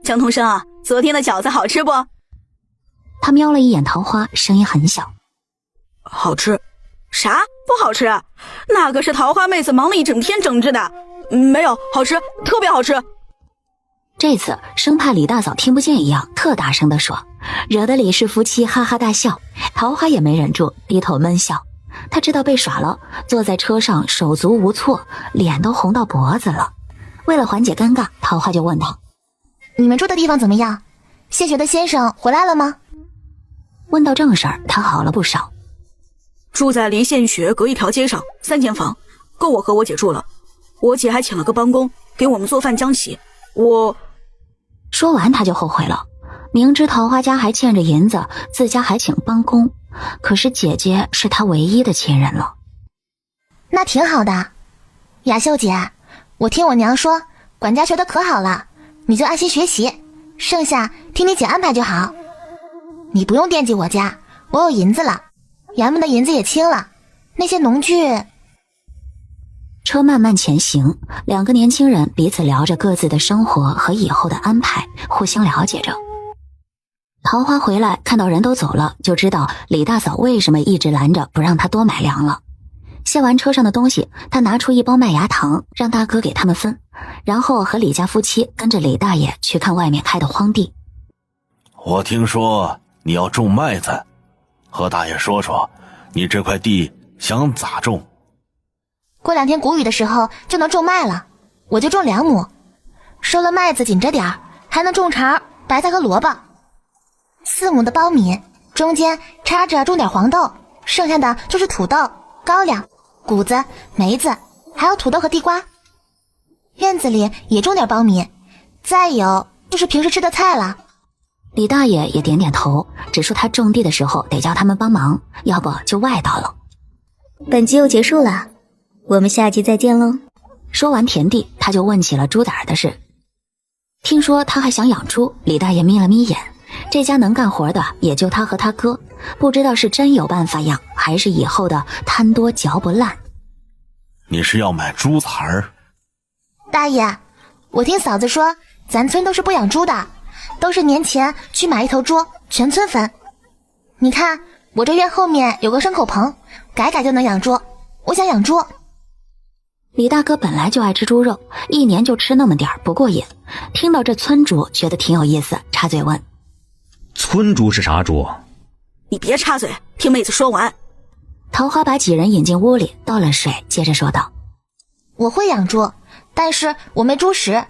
江同生啊，昨天的饺子好吃不？他瞄了一眼桃花，声音很小：好吃。啥不好吃？那个是桃花妹子忙了一整天整制的。没有，好吃，特别好吃。这次生怕李大嫂听不见一样，特大声地说，惹得李氏夫妻哈哈大笑。桃花也没忍住，低头闷笑。他知道被耍了，坐在车上手足无措，脸都红到脖子了。为了缓解尴尬，桃花就问他：你们住的地方怎么样？谢学的先生回来了吗？问到正事儿，他好了不少。住在离献学隔一条街上，3间房，够我和我姐住了。我姐还请了个帮工给我们做饭浆洗。说完他就后悔了，明知桃花家还欠着银子，自家还请帮工，可是姐姐是他唯一的亲人了。那挺好的。雅秀姐，我听我娘说管家学得可好了，你就安心学习，剩下听你姐安排就好。你不用惦记我家，我有银子了，衙门的银子也清了，那些农具。车慢慢前行，2个年轻人彼此聊着各自的生活和以后的安排，互相了解着。桃花回来看到人都走了，就知道李大嫂为什么一直拦着不让他多买粮了。卸完车上的东西，他拿出1包麦芽糖让大哥给他们分，然后和李家夫妻跟着李大爷去看外面开的荒地。我听说你要种麦子，和大爷说说你这块地想咋种。过2天谷雨的时候就能种麦了，我就种2亩，收了麦子紧着点儿，还能种茬白菜和萝卜。4亩的苞米，中间插着种点黄豆，剩下的就是土豆、高粱、谷子、梅子，还有土豆和地瓜。院子里也种点苞米，再有就是平时吃的菜了。李大爷也点点头，只说他种地的时候得叫他们帮忙，要不就外道了。本集又结束了，我们下集再见喽。说完田地，他就问起了猪崽儿的事。听说他还想养猪，李大爷眯了眯眼。这家能干活的也就他和他哥，不知道是真有办法养，还是以后的贪多嚼不烂。你是要买猪崽儿？大爷，我听嫂子说，咱村都是不养猪的，都是年前去买一头猪，全村分。你看我这院后面有个牲口棚，改改就能养猪，我想养猪。李大哥本来就爱吃猪肉，一年就吃那么点儿不过瘾，听到这村猪觉得挺有意思，插嘴问：村猪是啥猪？你别插嘴，听妹子说完。桃花把几人引进屋里，倒了水，接着说道：我会养猪，但是我没猪食。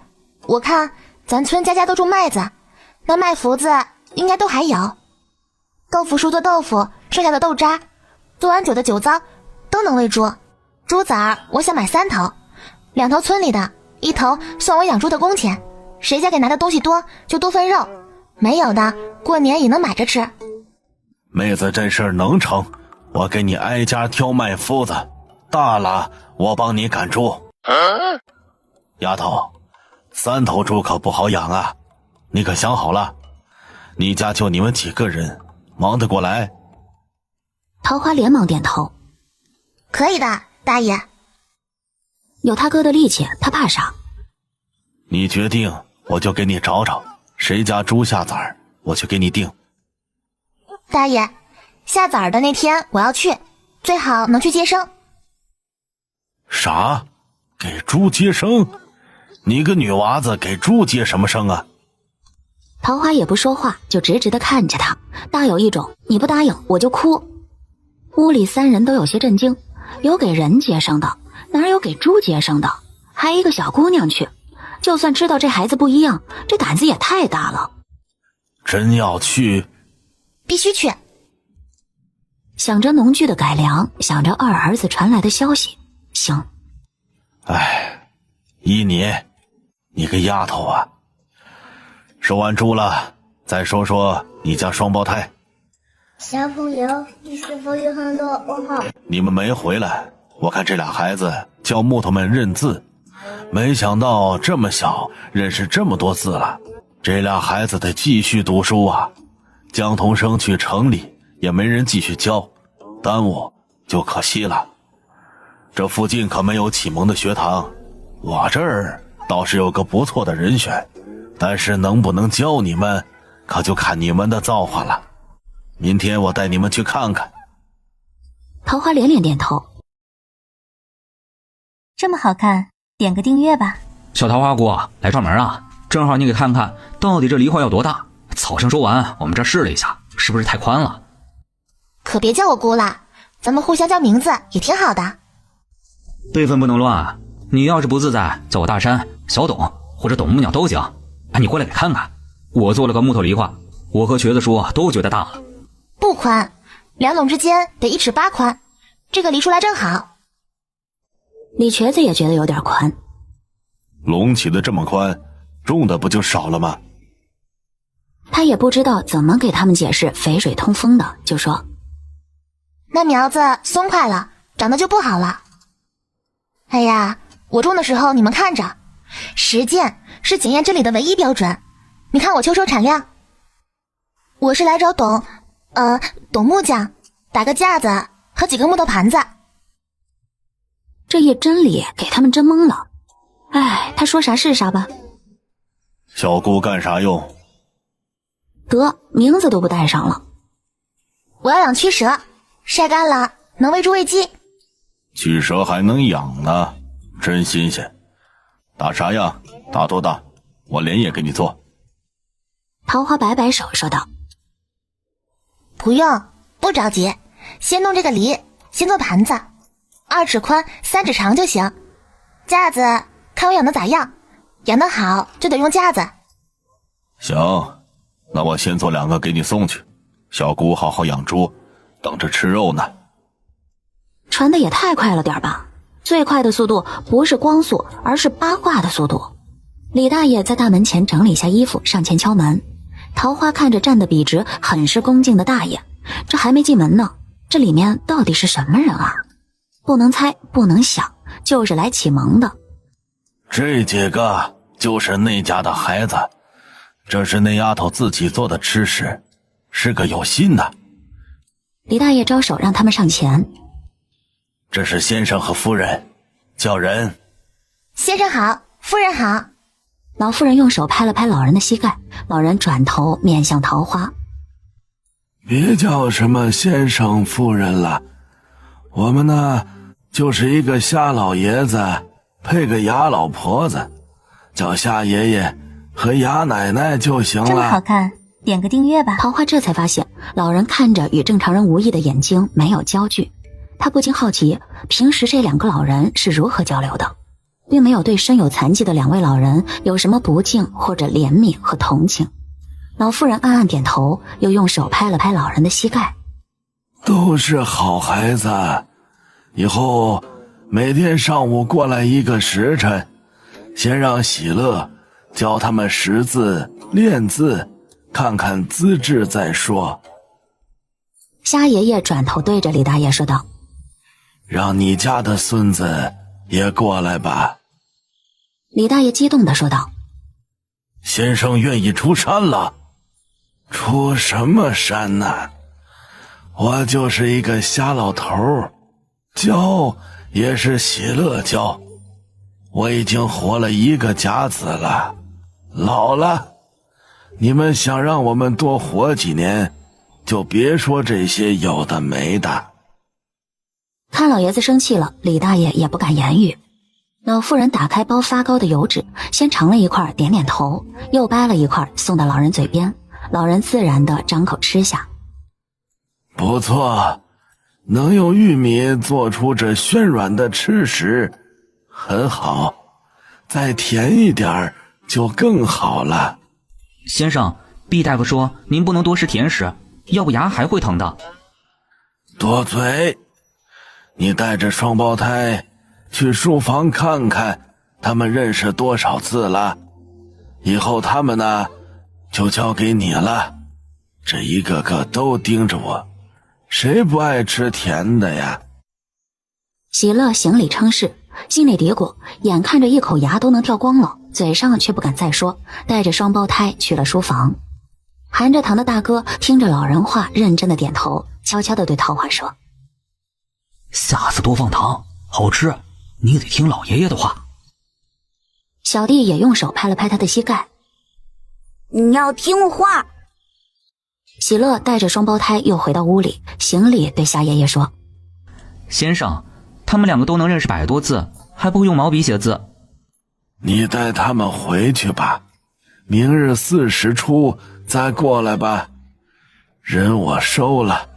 我看咱村家家都种麦子，那麦麸子应该都还有。豆腐树做豆腐，剩下的豆渣，做完酒的酒糟，都能喂猪。猪崽儿我想买3头，2头村里的，1头算我养猪的工钱，谁家给拿的东西多就多分肉，没有的过年也能买着吃。妹子这事儿能成，我给你挨家挑麦麸子，大了我帮你赶猪。丫头，3头猪可不好养啊，你可想好了？你家就你们几个人，忙得过来？桃花连忙点头：可以的，大爷。有他哥的力气，他怕啥？你决定，我就给你找找谁家猪下崽儿，我去给你定。大爷，下崽儿的那天我要去，最好能去接生。啥？给猪接生？你个女娃子给猪接什么生啊？桃花也不说话，就直直地看着他，大有一种你不答应我就哭。屋里3人都有些震惊，有给人接生的，哪有给猪接生的？还一个小姑娘去，就算知道这孩子不一样，这胆子也太大了。真要去？必须去。想着农具的改良，想着二儿子传来的消息，行。哎，依你个丫头啊！收完猪了，再说说你家双胞胎。小朋友，你是否有很多问号？你们没回来，我看这俩孩子教木头们认字，没想到这么小认识这么多字了。这俩孩子得继续读书啊！江童生去城里也没人继续教，耽误就可惜了。这附近可没有启蒙的学堂，我这儿倒是有个不错的人选，但是能不能教你们，可就看你们的造化了。明天我带你们去看看。桃花连连点头。这么好看，点个订阅吧。小桃花姑来串门啊，正好你给看看到底这梨花有多大。草生说完，我们这试了一下，是不是太宽了？可别叫我姑了，咱们互相叫名字也挺好的。辈分不能乱，你要是不自在，叫我大山、小董或者董母娘都行。你过来给看看，我做了个木头梨花，我和瘸子叔都觉得大了。不宽，2垄之间得1尺8宽，这个梨出来正好。李瘸子也觉得有点宽。隆起的这么宽，种的不就少了吗？他也不知道怎么给他们解释肥水通风的，就说：那苗子松快了，长得就不好了。哎呀，我种的时候你们看着，实践是检验这里的唯一标准。你看我秋收产量。我是来找董木匠打个架子和几个木头盘子。这一真理给他们真懵了。哎，他说啥是啥吧。小姑干啥用？得，名字都不带上了。我要养驱蛇，晒干了能喂猪喂鸡。驱蛇还能养呢，真新鲜。打啥样？打多大？我连夜给你做。桃花摆摆手说道：不用，不着急，先弄这个梨，先做盘子，2尺宽3尺长就行。架子看我养的咋样，养得好就得用架子。行，那我先做2个给你送去。小姑好好养猪，等着吃肉呢。传的也太快了点吧，最快的速度不是光速，而是八卦的速度。李大爷在大门前整理下衣服，上前敲门。桃花看着站得笔直很是恭敬的大爷，这还没进门呢，这里面到底是什么人啊？不能猜，不能想，就是来启蒙的。这几个就是那家的孩子，这是那丫头自己做的吃食，是个有心的。李大爷招手让他们上前。这是先生和夫人，叫人。先生好，夫人好。老妇人用手拍了拍老人的膝盖，老人转头面向桃花。别叫什么先生夫人了，我们呢就是一个瞎老爷子配个哑老婆子，叫瞎爷爷和哑奶奶就行了。这么好看，点个订阅吧。桃花这才发现，老人看着与正常人无异的眼睛没有焦距，他不禁好奇，平时这两个老人是如何交流的，并没有对身有残疾的两位老人有什么不敬或者怜悯和同情。老妇人暗暗点头，又用手拍了拍老人的膝盖。都是好孩子，以后每天上午过来一个时辰，先让喜乐教他们识字练字，看看资质再说。瞎爷爷转头对着李大爷说道：让你家的孙子也过来吧。李大爷激动地说道：先生愿意出山了？出什么山呢？我就是一个瞎老头，教也是喜乐教。我已经活了一个甲子了，老了。你们想让我们多活几年，就别说这些有的没的。看老爷子生气了，李大爷也不敢言语。老妇人打开包发糕的油纸，先尝了一块，点点头，又掰了一块送到老人嘴边，老人自然地张口吃下。不错，能用玉米做出这暄软的吃食，很好，再甜一点就更好了。先生，毕大夫说您不能多吃甜食，要不牙还会疼的。多嘴！你带着双胞胎去书房看看，他们认识多少字了？以后他们呢，就交给你了。这一个个都盯着我，谁不爱吃甜的呀？喜乐行礼称是，心里嘀咕，眼看着一口牙都能掉光了，嘴上却不敢再说，带着双胞胎去了书房。含着糖的大哥听着老人话，认真的点头，悄悄地对桃花说：下次多放糖，好吃，你得听老爷爷的话。小弟也用手拍了拍他的膝盖。你要听话。喜乐带着双胞胎又回到屋里，行礼对瞎爷爷说：先生，他们两个都能认识100多字，还不会用毛笔写字。你带他们回去吧，明日40出再过来吧。人我收了，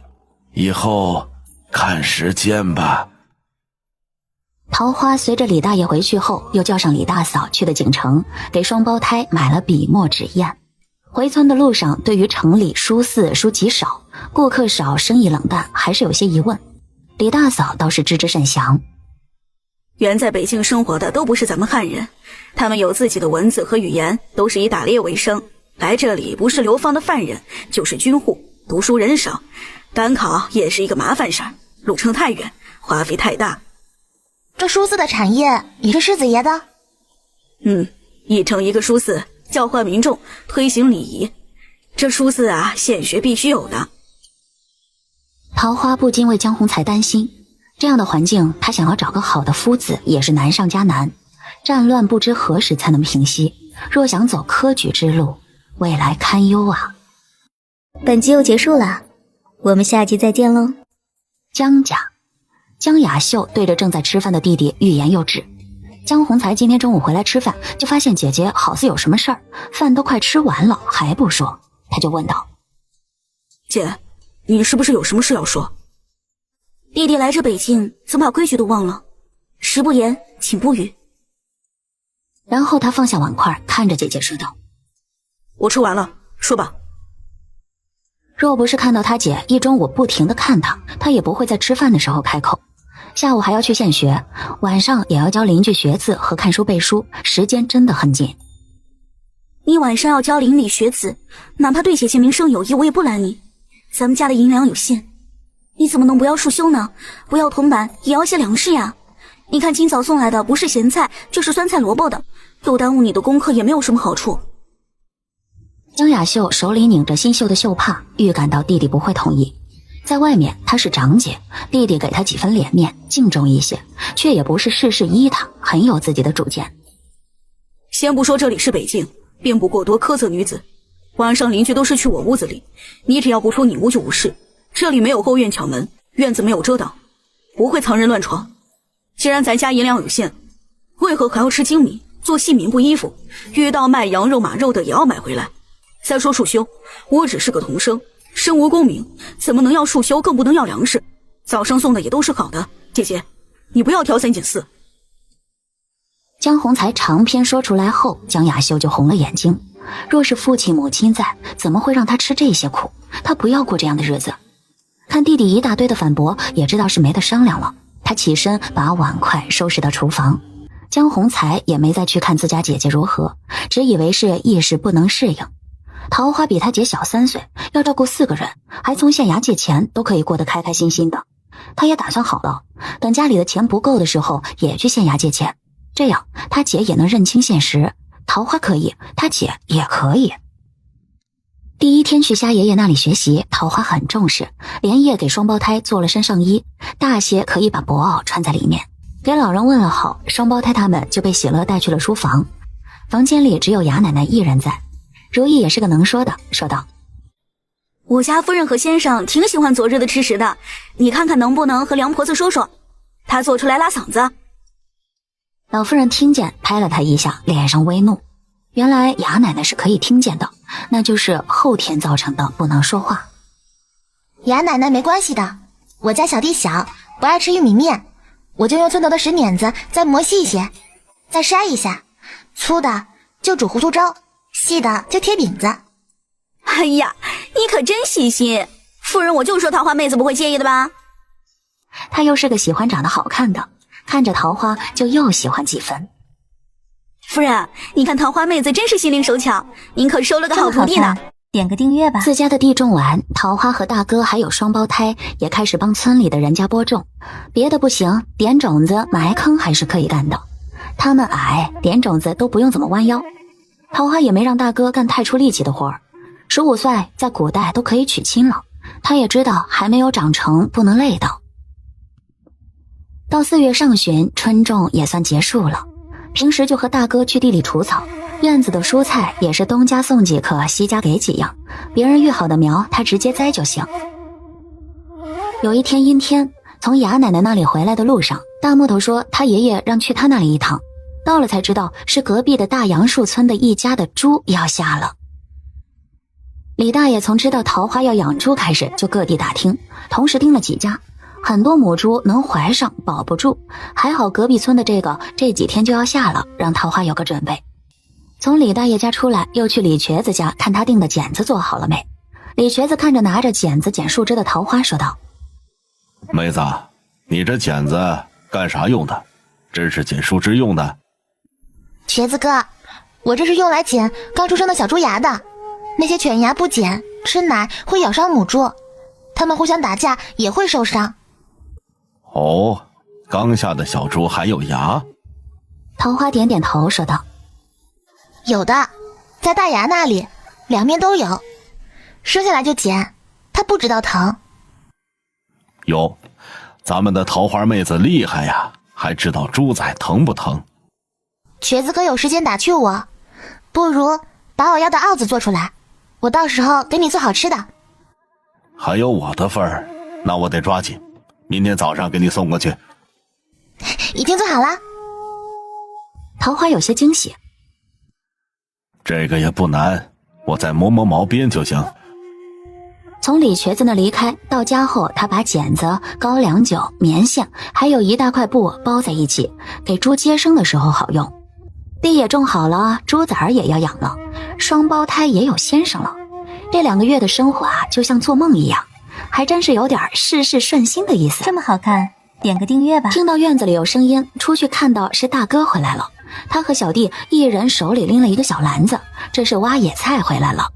以后看时间吧。桃花随着李大爷回去后，又叫上李大嫂去的锦城，给双胞胎买了笔墨纸砚。回村的路上，对于城里书肆书籍少，顾客少，生意冷淡，还是有些疑问。李大嫂倒是知之甚详。原在北京生活的都不是咱们汉人，他们有自己的文字和语言，都是以打猎为生。来这里不是流放的犯人，就是军户，读书人少，赶考也是一个麻烦事儿，路程太远，花费太大。这书肆的产业也是狮子爷的？一城一个书肆，教化民众，推行礼仪。这书肆啊，献学必须有的。桃花不禁为江宏才担心，这样的环境，他想要找个好的夫子也是难上加难。战乱不知何时才能平息，若想走科举之路，未来堪忧啊。本集又结束了，我们下集再见喽。江家，江雅秀对着正在吃饭的弟弟欲言又止。江宏才今天中午回来吃饭，就发现姐姐好似有什么事儿，饭都快吃完了还不说，他就问道：姐，你是不是有什么事要说？弟弟来这北京，怎么把规矩都忘了？食不言，寝不语。然后他放下碗筷，看着姐姐说道：我吃完了，说吧。若不是看到他姐一中午不停地看他，他也不会在吃饭的时候开口。下午还要去献学，晚上也要教邻居学字和看书背书，时间真的很紧。你晚上要教邻里学子，哪怕对姐姐名声有益，我也不拦你。咱们家的银两有限，你怎么能不要束修呢？不要铜板，也要些粮食呀。你看今早送来的不是咸菜就是酸菜萝卜的，又耽误你的功课，也没有什么好处。江雅秀手里拧着新绣的绣帕，预感到弟弟不会同意。在外面她是长姐，弟弟给她几分脸面，敬重一些，却也不是事事依她，很有自己的主见。先不说这里是北境，并不过多苛责女子，晚上邻居都是去我屋子里，你只要不出你屋就无事。这里没有后院墙门，院子没有遮挡，不会藏人乱闯。既然咱家银两有限，为何还要吃精米，做细民不依附？遇到卖羊肉马肉的也要买回来。再说束修，我只是个童生，身无功名，怎么能要束修，更不能要粮食。早上送的也都是好的，姐姐，你不要挑三拣四。江洪才长篇说出来后，江雅秀就红了眼睛。若是父亲母亲在，怎么会让他吃这些苦？他不要过这样的日子。看弟弟一大堆的反驳，也知道是没得商量了。他起身把碗筷收拾到厨房。江洪才也没再去看自家姐姐如何，只以为是一时不能适应。桃花比他姐小3岁，要照顾4个人，还从县衙借钱，都可以过得开开心心的。他也打算好了，等家里的钱不够的时候，也去县衙借钱，这样他姐也能认清现实。桃花可以，他姐也可以。第一天去虾爷爷那里学习，桃花很重视，连夜给双胞胎做了身上衣，大些可以把薄袄穿在里面。给老人问了好，双胞胎他们就被喜乐带去了书房。房间里只有雅奶奶一人在。如意也是个能说的，说道：我家夫人和先生挺喜欢昨日的吃食的，你看看能不能和梁婆子说说，她做出来拉嗓子。老夫人听见，拍了他一下，脸上微怒。原来雅奶奶是可以听见的，那就是后天造成的不能说话。雅奶奶没关系的，我家小弟小，不爱吃玉米面，我就用村头的石碾子再磨细一些，再筛一下，粗的就煮糊涂粥，细的就贴饼子。哎呀，你可真细心，夫人我就说桃花妹子不会介意的吧。她又是个喜欢长得好看的，看着桃花就又喜欢几分。夫人，你看桃花妹子真是心灵手巧，您可收了个好徒弟呢。点个订阅吧。自家的地种完，桃花和大哥还有双胞胎也开始帮村里的人家播种，别的不行，点种子埋坑还是可以干的。他们矮，点种子都不用怎么弯腰。桃花也没让大哥干太出力气的活儿。15岁在古代都可以娶亲了，他也知道还没有长成，不能累到。到4月上旬，春种也算结束了。平时就和大哥去地里除草，院子的蔬菜也是东家送几颗，西家给几样，别人育好的苗他直接栽就行。有一天阴天，从雅奶奶那里回来的路上，大木头说他爷爷让去他那里一趟，到了才知道是隔壁的大杨树村的一家的猪要下了。李大爷从知道桃花要养猪开始，就各地打听，同时盯了几家，很多母猪能怀上保不住，还好隔壁村的这几天就要下了，让桃花有个准备。从李大爷家出来，又去李瘸子家看他订的剪子做好了没。李瘸子看着拿着剪子剪树枝的桃花说道：妹子，你这剪子干啥用的？真是剪树枝用的？瘸子哥，我这是用来剪刚出生的小猪牙的，那些犬牙不剪，吃奶会咬伤母猪，它们互相打架也会受伤。哦，刚下的小猪还有牙？桃花点点头说道：有的，在大牙那里，两面都有，生下来就剪，它不知道疼。哟，咱们的桃花妹子厉害呀，还知道猪仔疼不疼。瘸子哥有时间打趣我，不如把我要的奥子做出来，我到时候给你做好吃的。还有我的份儿，那我得抓紧，明天早上给你送过去。已经做好了。桃花有些惊喜。这个也不难，我再磨毛边就行。从李瘸子那离开，到家后他把剪子、高粱酒、棉线还有一大块布包在一起，给猪接生的时候好用。地也种好了，猪崽儿也要养了，双胞胎也有先生了。这2个月的生活啊，就像做梦一样，还真是有点事事顺心的意思。这么好看，点个订阅吧。听到院子里有声音，出去看到是大哥回来了，他和小弟一人手里拎了一个小篮子，这是挖野菜回来了。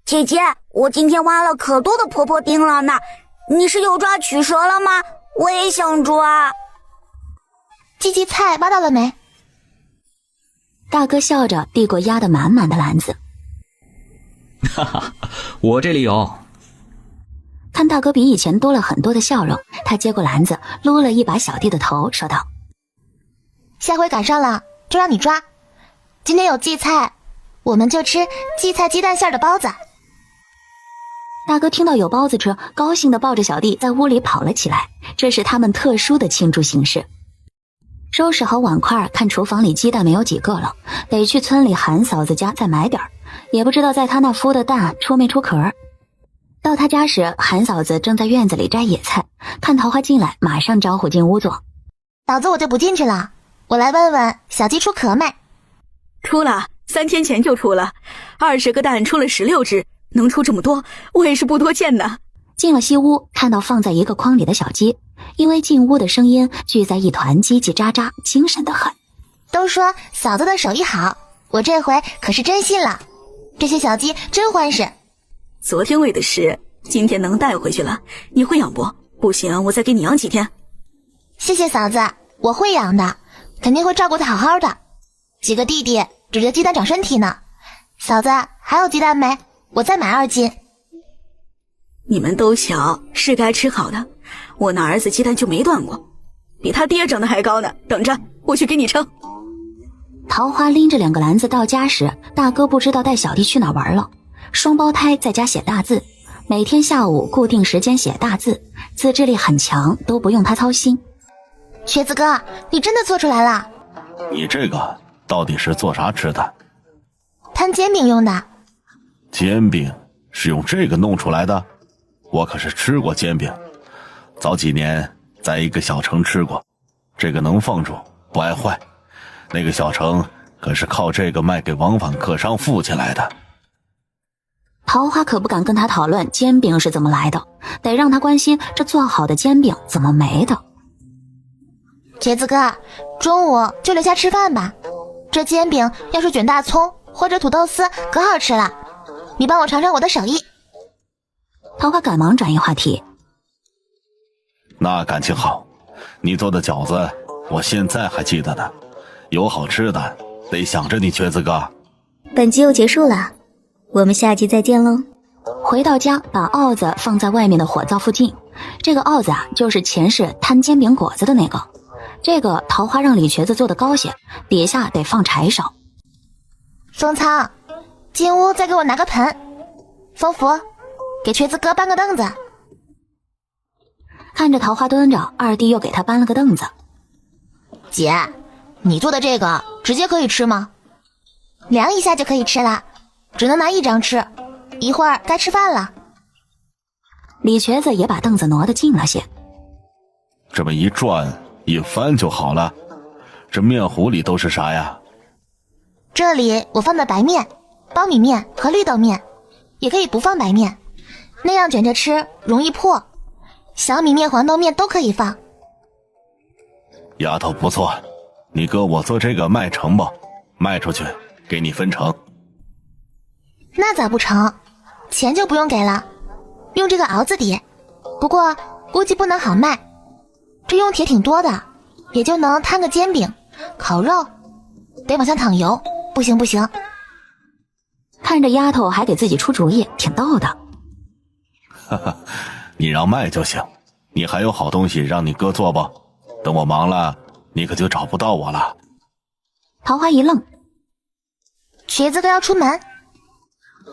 姐姐，我今天挖了可多的婆婆丁了呢，你是有抓取蛇了吗？我也想抓。荠菜挖到了没？大哥笑着递过压得满满的篮子。哈哈，我这里有。看大哥比以前多了很多的笑容，他接过篮子，撸了一把小弟的头，说道：下回赶上了就让你抓，今天有荠菜，我们就吃荠菜鸡蛋馅的包子。大哥听到有包子吃，高兴地抱着小弟在屋里跑了起来，这是他们特殊的庆祝形式。收拾好碗筷，看厨房里鸡蛋没有几个了，得去村里韩嫂子家再买点儿，也不知道在他那孵的蛋出没出壳。到他家时，韩嫂子正在院子里摘野菜，看桃花进来，马上招呼进屋坐。嫂子，我就不进去了，我来问问小鸡出壳没？出了，3天前就出了，20个蛋出了16只，能出这么多，我也是不多见的。进了西屋，看到放在一个筐里的小鸡，因为进屋的声音聚在一团，叽叽喳喳，精神得很。都说嫂子的手艺好，我这回可是真信了，这些小鸡真欢实。昨天喂的食，今天能带回去了，你会养不？不行，我再给你养几天。谢谢嫂子，我会养的，肯定会照顾得好好的。几个弟弟指着鸡蛋长身体呢。嫂子，还有鸡蛋没？我再买2斤。你们都小，是该吃好的。我那儿子鸡蛋就没断过，比他爹长得还高呢。等着，我去给你称。桃花拎着2个篮子到家时，大哥不知道带小弟去哪玩了。双胞胎在家写大字，每天下午固定时间写大字，自制力很强，都不用他操心。瘸子哥，你真的做出来了？你这个到底是做啥吃的？摊煎饼用的。煎饼是用这个弄出来的？我可是吃过煎饼，早几年在一个小城吃过，这个能放住，不爱坏。那个小城可是靠这个卖给往返客商富起来的。桃花可不敢跟他讨论煎饼是怎么来的，得让他关心这做好的煎饼怎么没的。瘸子哥，中午就留下吃饭吧，这煎饼要是卷大葱或者土豆丝可好吃了，你帮我尝尝我的手艺。桃花赶忙转移话题。那感情好，你做的饺子我现在还记得呢，有好吃的得想着你瘸子哥。本集又结束了，我们下集再见喽。回到家，把鏊子放在外面的火灶附近。这个鏊子啊，就是前世摊煎饼果子的那个。这个桃花让李瘸子做的高些，底下得放柴烧。封仓，进屋再给我拿个盆。风福，给瘸子哥搬个凳子。看着桃花蹲着，二弟又给他搬了个凳子。姐，你做的这个直接可以吃吗？量一下就可以吃了，只能拿1张吃，一会儿该吃饭了。李瘸子也把凳子挪得近了些。这么一转一翻就好了。这面糊里都是啥呀？这里我放的白面、苞米面和绿豆面，也可以不放白面，那样卷着吃容易破。小米面、黄豆面都可以放。丫头不错，你哥我做这个卖成不？卖出去给你分成。那咋不成？钱就不用给了，用这个熬子底，不过估计不能好卖，这用铁挺多的，也就能摊个煎饼、烤肉，得往下淌油，不行不行。看着丫头还给自己出主意，挺逗的。哈哈，你让卖就行，你还有好东西让你哥做不？等我忙了，你可就找不到我了。桃花一愣，瘸子哥要出门，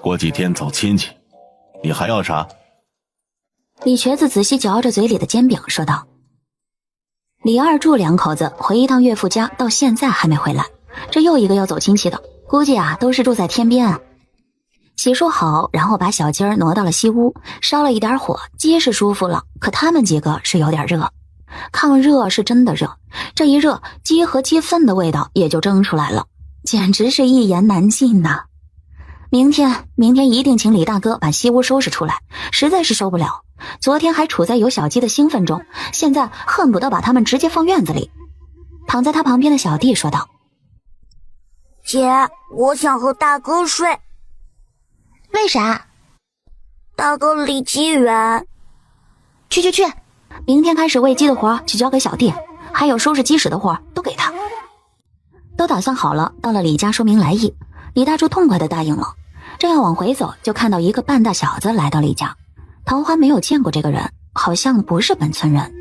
过几天走亲戚，你还要啥？李瘸子仔细嚼着嘴里的煎饼，说道。李二柱2口子回一趟岳父家，到现在还没回来，这又一个要走亲戚的，估计啊都是住在天边。洗漱好，然后把小鸡儿挪到了西屋，烧了一点火，鸡是舒服了，可他们几个是有点热。抗热是真的热，这一热，鸡和鸡粪的味道也就蒸出来了，简直是一言难尽呐。明天一定请李大哥把西屋收拾出来，实在是受不了。昨天还处在有小鸡的兴奋中，现在恨不得把它们直接放院子里。躺在他旁边的小弟说道：姐，我想和大哥睡。为啥？大哥离鸡远。去，明天开始喂鸡的活就交给小弟，还有收拾鸡屎的活都给他。都打算好了，到了李家说明来意，李大柱痛快地答应了。正要往回走，就看到一个半大小子来到李家。桃花没有见过这个人，好像不是本村人。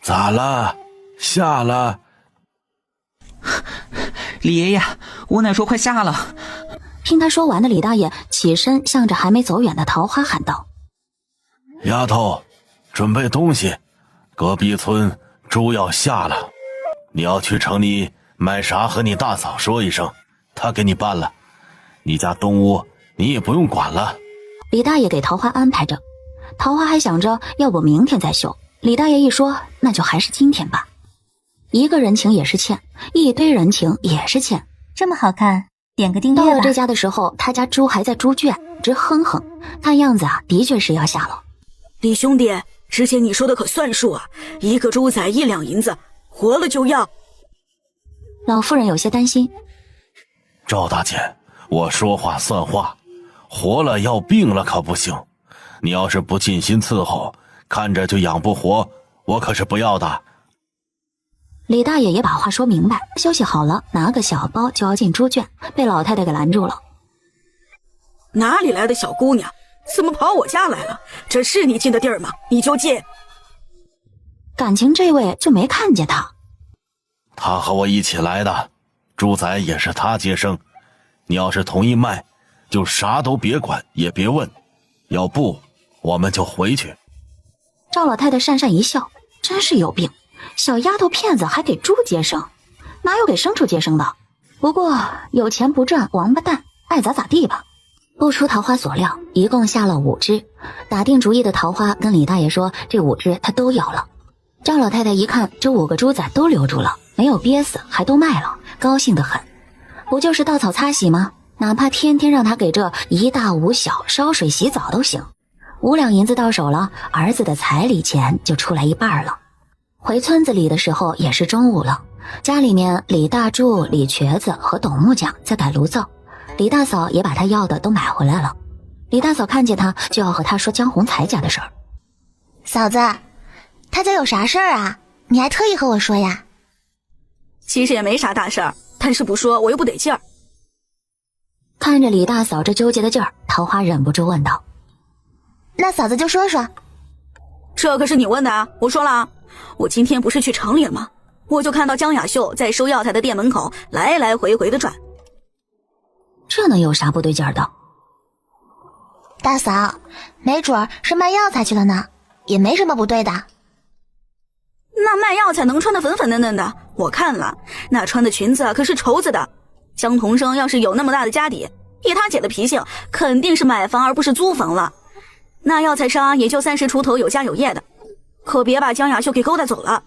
咋了？下了？李爷爷，我奶说快下了。听他说完的李大爷起身，向着还没走远的桃花喊道：丫头，准备东西，隔壁村猪要下了，你要去城里买啥和你大嫂说一声，她给你办了。你家东屋你也不用管了。李大爷给桃花安排着，桃花还想着要不明天再绣，李大爷一说那就还是今天吧。一个人情也是欠，一堆人情也是欠。这么好看，点个订阅吧。到了这家的时候，他家猪还在猪圈直哼哼，看样子啊，的确是要下了。李兄弟，之前你说的可算数啊，一个猪仔1两银子，活了就要。老妇人有些担心。赵大姐，我说话算话，活了要，病了可不行。你要是不尽心伺候，看着就养不活，我可是不要的。李大爷也把话说明白，休息好了，拿个小包就要进猪圈，被老太太给拦住了。哪里来的小姑娘，怎么跑我家来了？这是你进的地儿吗？你就进。感情这位就没看见他。他和我一起来的，猪仔也是他接生。你要是同意卖，就啥都别管也别问，要不我们就回去。赵老太太讪讪一笑，真是有病，小丫头片子还给猪接生，哪有给牲畜接生的？不过有钱不赚王八蛋，爱咋咋地吧。不出桃花所料，一共下了5只。打定主意的桃花跟李大爷说，这5只他都要了。赵老太太一看这5个猪仔都留住了，没有憋死，还都卖了，高兴得很。不就是稻草擦洗吗？哪怕天天让他给这1大5小烧水洗澡都行。5两银子到手了，儿子的彩礼钱就出来一半了。回村子里的时候也是中午了，家里面李大柱、李瘸子和董木匠在改炉灶，李大嫂也把他要的都买回来了。李大嫂看见他就要和他说江洪才家的事儿。嫂子，他家有啥事儿啊？你还特意和我说呀？其实也没啥大事儿，但是不说我又不得劲儿。看着李大嫂这纠结的劲儿，桃花忍不住问道：那嫂子就说说。这可是你问的啊，我说了，我今天不是去城里了吗？我就看到江雅秀在收药材的店门口来来回回的转。这能有啥不对劲儿的？大嫂，没准是卖药材去了呢，也没什么不对的。那卖药材能穿得粉粉嫩嫩的，我看了，那穿的裙子可是绸子的。江童生要是有那么大的家底，以他姐的脾性，肯定是买房而不是租房了。那药材商也就30出头，有家有业的，可别把江雅秀给勾搭走了。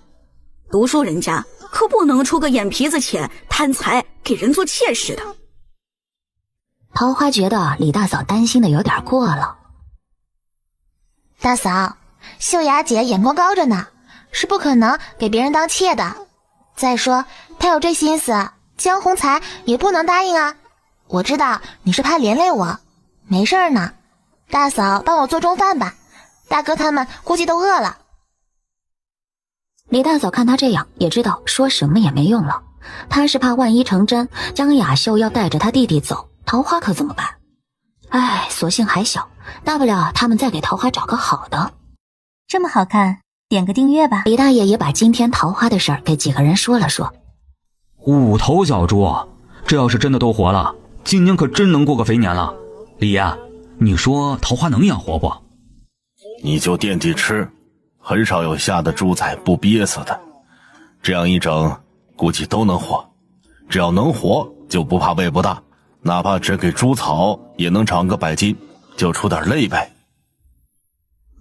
读书人家可不能出个眼皮子浅、贪财、给人做妾室的。桃花觉得李大嫂担心的有点过了。大嫂，秀雅姐眼光高着呢，是不可能给别人当妾的。再说她有这心思，江洪才也不能答应啊。我知道你是怕连累我，没事呢。大嫂帮我做中饭吧，大哥他们估计都饿了。李大嫂看他这样，也知道说什么也没用了。她是怕万一成真，江雅秀要带着他弟弟走，桃花可怎么办？唉，索性还小，大不了他们再给桃花找个好的。这么好看，点个订阅吧。李大爷也把今天桃花的事儿给几个人说了说。5头小猪，这要是真的都活了，今年可真能过个肥年了。李爷，你说桃花能养活不？你就惦记吃，很少有下的猪仔不憋死的。这样一整，估计都能活。只要能活，就不怕胃不大，哪怕只给猪草也能长个100斤，就出点累呗。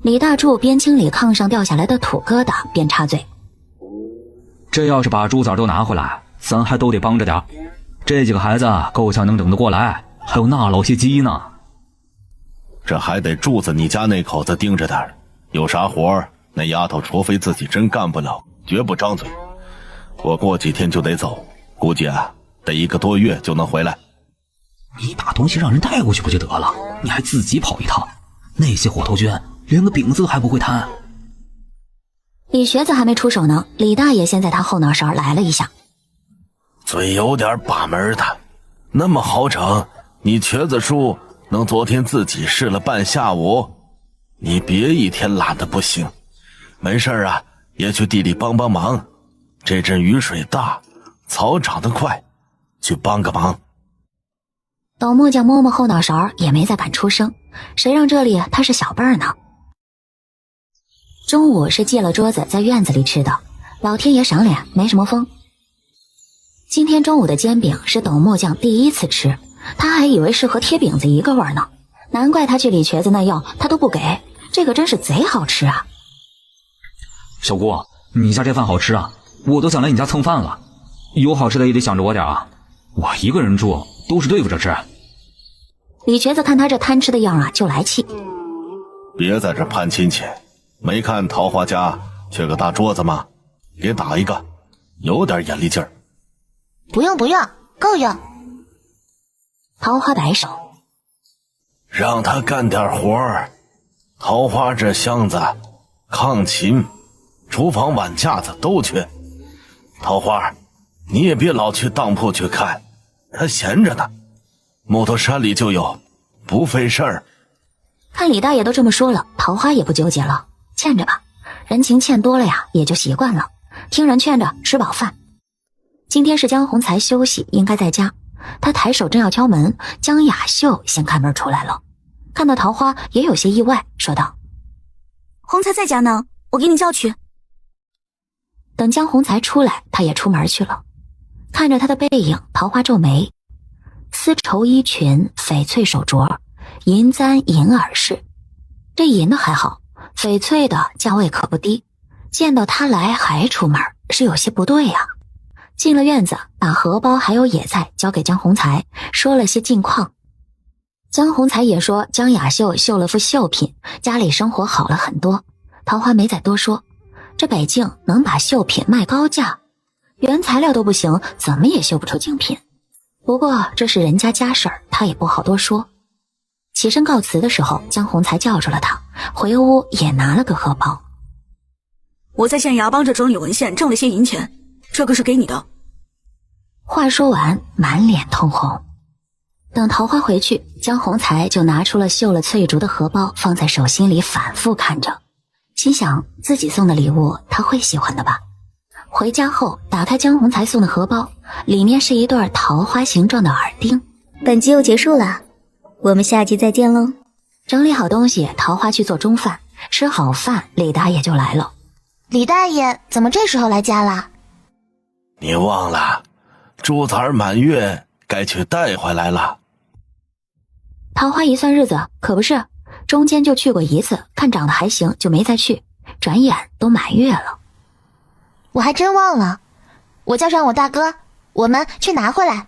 李大柱边清理炕上掉下来的土疙瘩，边插嘴：这要是把猪崽都拿回来，咱还都得帮着点。这几个孩子够呛能整得过来，还有那老些鸡呢。这还得柱子你家那口子盯着点，有啥活那丫头除非自己真干不了，绝不张嘴。我过几天就得走，估计得1个多月就能回来。你把东西让人带过去不就得了，你还自己跑一趟，那些火头军连个饼子还不会摊。李瘸子还没出手呢，李大爷先在他后脑勺来了一下。嘴有点把门的，那么好整，你瘸子叔能昨天自己试了半下午，你别一天懒得不行。没事啊，也去地里帮帮忙，这阵雨水大，草长得快，去帮个忙。斗木匠摸摸后脑勺，也没再敢出声，谁让这里他是小辈儿呢。中午是借了桌子在院子里吃的，老天爷赏脸，没什么风。今天中午的煎饼是斗木匠第一次吃，他还以为是和贴饼子一个味呢，难怪他去李瘸子那要他都不给，这个真是贼好吃啊。小姑，你家这饭好吃啊，我都想来你家蹭饭了。有好吃的也得想着我点啊，我一个人住都是对付着吃。李瘸子看他这贪吃的样啊，就来气。别在这攀亲戚，没看桃花家缺个大桌子吗？给打一个，有点眼力劲儿。不用不用，够用。桃花摆手，让他干点活儿。桃花这箱子、炕琴、厨房碗架子都缺。桃花，你也别老去当铺去看，他闲着呢，木头山里就有，不费事儿。看李大爷都这么说了，桃花也不纠结了，欠着吧，人情欠多了呀，也就习惯了，听人劝着吃饱饭。今天是江洪才休息，应该在家。他抬手正要敲门，江雅秀先开门出来了，看到桃花也有些意外，说道：洪才在家呢，我给你叫去。等江洪才出来，他也出门去了。看着他的背影，桃花皱眉。丝绸衣裙，翡翠手镯，银簪银耳饰。这银的还好，翡翠的价位可不低，见到他来还出门，是有些不对呀。进了院子，把荷包还有野菜交给江洪才，说了些近况。江洪才也说江雅秀绣了副绣品，家里生活好了很多。桃花没再多说，这北境能把绣品卖高价，原材料都不行，怎么也绣不出精品。不过这是人家家事儿，他也不好多说。起身告辞的时候，江洪才叫住了他，回屋也拿了个荷包。我在县衙帮着整理文献，挣了些银钱，这个是给你的。话说完，满脸通红。等桃花回去，江洪才就拿出了绣了翠竹的荷包，放在手心里反复看着，心想自己送的礼物他会喜欢的吧。回家后打开江洪才送的荷包，里面是一对桃花形状的耳钉。本集又结束了，我们下集再见喽。整理好东西，桃花去做中饭，吃好饭，李大爷就来了。李大爷怎么这时候来家了？你忘了，猪崽满月该去带回来了。桃花一算日子，可不是，中间就去过一次，看长得还行，就没再去，转眼都满月了。我还真忘了，我叫上我大哥，我们去拿回来。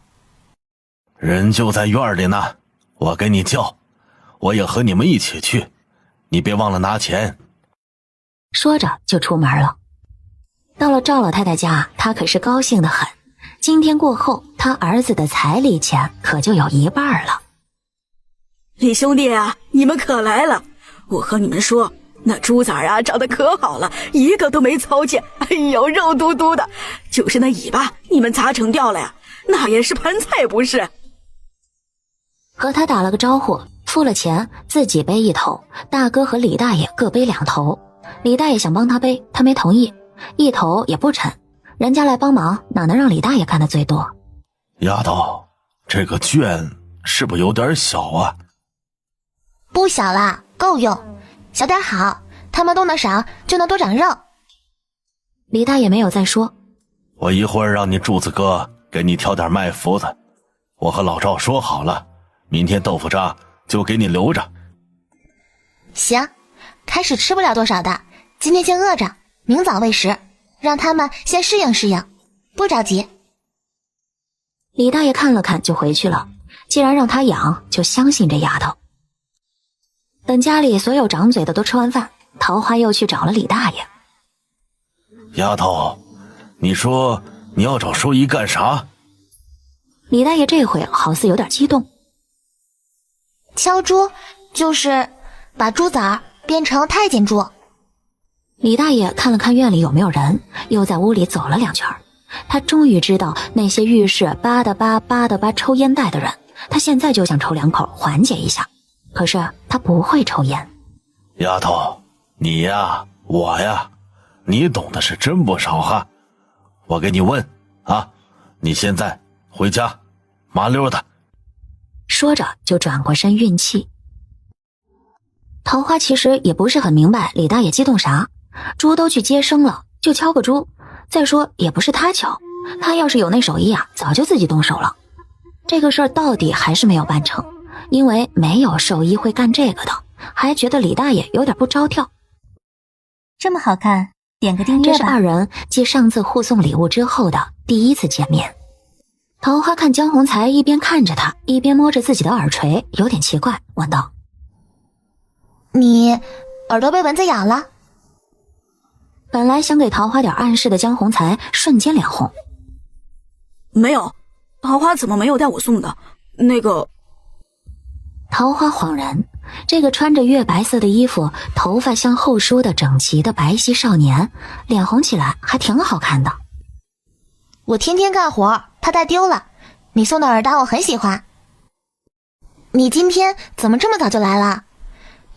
人就在院里呢，我给你叫，我也和你们一起去，你别忘了拿钱。说着就出门了。到了赵老太太家，她可是高兴得很，今天过后，他儿子的彩礼钱可就有一半了。李兄弟啊，你们可来了！我和你们说，那猪崽啊长得可好了，一个都没糟践，哎呦，肉嘟嘟的，就是那尾巴你们咋整掉了呀？那也是盘菜不是？和他打了个招呼，付了钱，自己背一头，大哥和李大爷各背两头。李大爷想帮他背，他没同意，一头也不沉，人家来帮忙，哪能让李大爷干的最多？丫头，这个圈是不是有点小啊？不小啦，够用，小点好，他们动的少就能多长肉。李大爷没有再说。我一会儿让你柱子哥给你挑点麦麸子，我和老赵说好了，明天豆腐渣就给你留着。行，开始吃不了多少的，今天先饿着，明早喂食，让他们先适应适应，不着急。李大爷看了看就回去了，既然让他养，就相信这丫头。等家里所有长嘴的都吃完饭，桃花又去找了李大爷。丫头，你说你要找收姨干啥？李大爷这回好似有点激动。敲猪，就是把猪崽变成太监猪。李大爷看了看院里有没有人，又在屋里走了2圈。他终于知道那些浴室吧嗒吧吧嗒吧抽烟袋的人，他现在就想抽2口缓解一下。可是他不会抽烟。丫头，你呀，我呀，你懂的是真不少哈。我给你问啊，你现在回家，麻溜的。说着就转过身运气。桃花其实也不是很明白李大爷激动啥，猪都去接生了，就敲个猪。再说也不是他敲，他要是有那手艺啊，早就自己动手了。这个事儿到底还是没有办成，因为没有兽医会干这个的，还觉得李大爷有点不着调。这么好看，点个订阅吧。这是2人继上次互送礼物之后的第1次见面。桃花看江宏才一边看着他，一边摸着自己的耳垂，有点奇怪，问道：你耳朵被蚊子咬了？本来想给桃花点暗示的江宏才瞬间脸红。没有，桃花怎么没有带我送的？那个……桃花恍然，这个穿着月白色的衣服，头发向后梳的整齐的白皙少年，脸红起来还挺好看的。我天天干活，他带丢了。你送的耳搭我很喜欢。你今天怎么这么早就来了？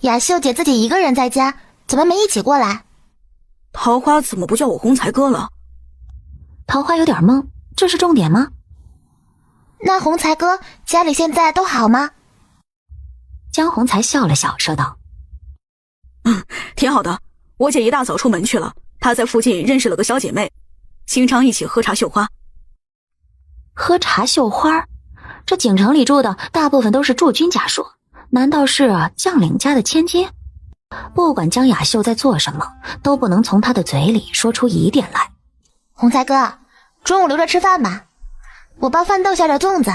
雅秀姐自己一个人在家，怎么没一起过来？桃花怎么不叫我宏才哥了？桃花有点懵，这是重点吗？那宏才哥家里现在都好吗？江宏才笑了笑说道：挺好的，我姐一大早出门去了，她在附近认识了个小姐妹，经常一起喝茶绣花。喝茶绣花？这景城里住的大部分都是驻军家属，难道是将领家的千金？不管江雅秀在做什么，都不能从她的嘴里说出疑点来。宏才哥，中午留着吃饭吧，我帮饭豆下点粽子。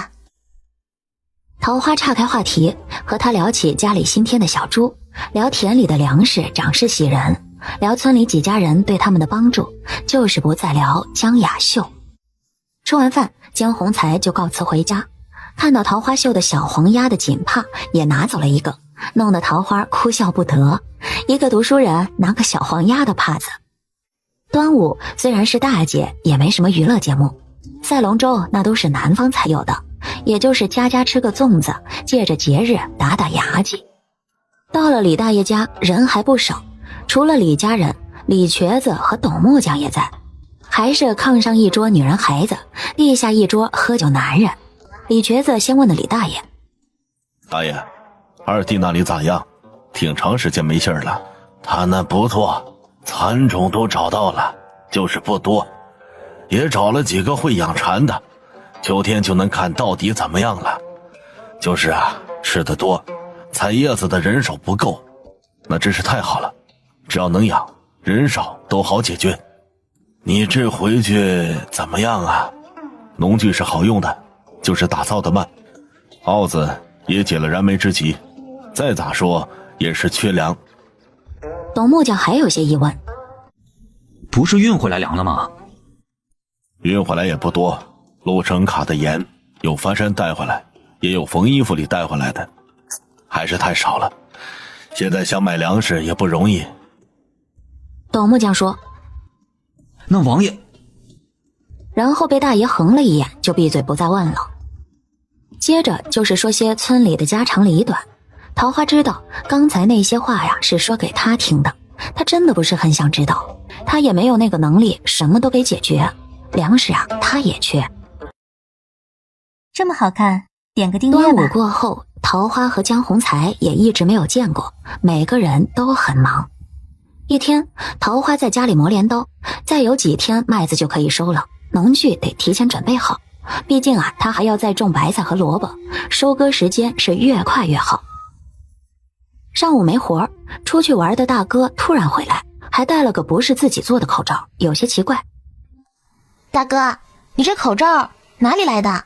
桃花岔开话题，和他聊起家里新添的小猪，聊田里的粮食长势喜人，聊村里几家人对他们的帮助，就是不再聊江雅秀。吃完饭，江宏才就告辞回家，看到桃花绣的小黄鸭的锦帕，也拿走了一个，弄得桃花哭笑不得。一个读书人拿个小黄鸭的帕子。端午虽然是大节，也没什么娱乐节目，赛龙舟那都是南方才有的，也就是家家吃个粽子，借着节日打打牙祭。到了李大爷家，人还不少，除了李家人，李瘸子和董木匠也在，还是炕上一桌女人孩子，地下一桌喝酒男人。李瘸子先问的李大爷：大爷，二弟那里咋样？挺长时间没信儿了。他那不错，蚕种都找到了，就是不多，也找了几个会养蚕的，秋天就能看到底怎么样了。就是啊，吃得多，采叶子的人手不够，那真是太好了，只要能养，人少都好解决。你这回去怎么样啊？农具是好用的，就是打造的慢，耗子也解了燃眉之急，再咋说也是缺粮。董木匠还有些疑问：不是运回来粮了吗？运回来也不多，路程卡的严，有翻山带回来，也有缝衣服里带回来的，还是太少了。现在想买粮食也不容易。董木匠说：那王爷……然后被大爷横了一眼，就闭嘴不再问了。接着就是说些村里的家长里短。桃花知道刚才那些话呀是说给他听的，他真的不是很想知道，他也没有那个能力什么都给解决，粮食啊他也缺。这么好看，点个订阅吧。端午过后，桃花和江宏才也一直没有见过，每个人都很忙。一天，桃花在家里磨镰刀，再有几天麦子就可以收了，农具得提前准备好，毕竟啊他还要再种白菜和萝卜，收割时间是越快越好。上午没活，出去玩的大哥突然回来，还戴了个不是自己做的口罩，有些奇怪。大哥，你这口罩哪里来的？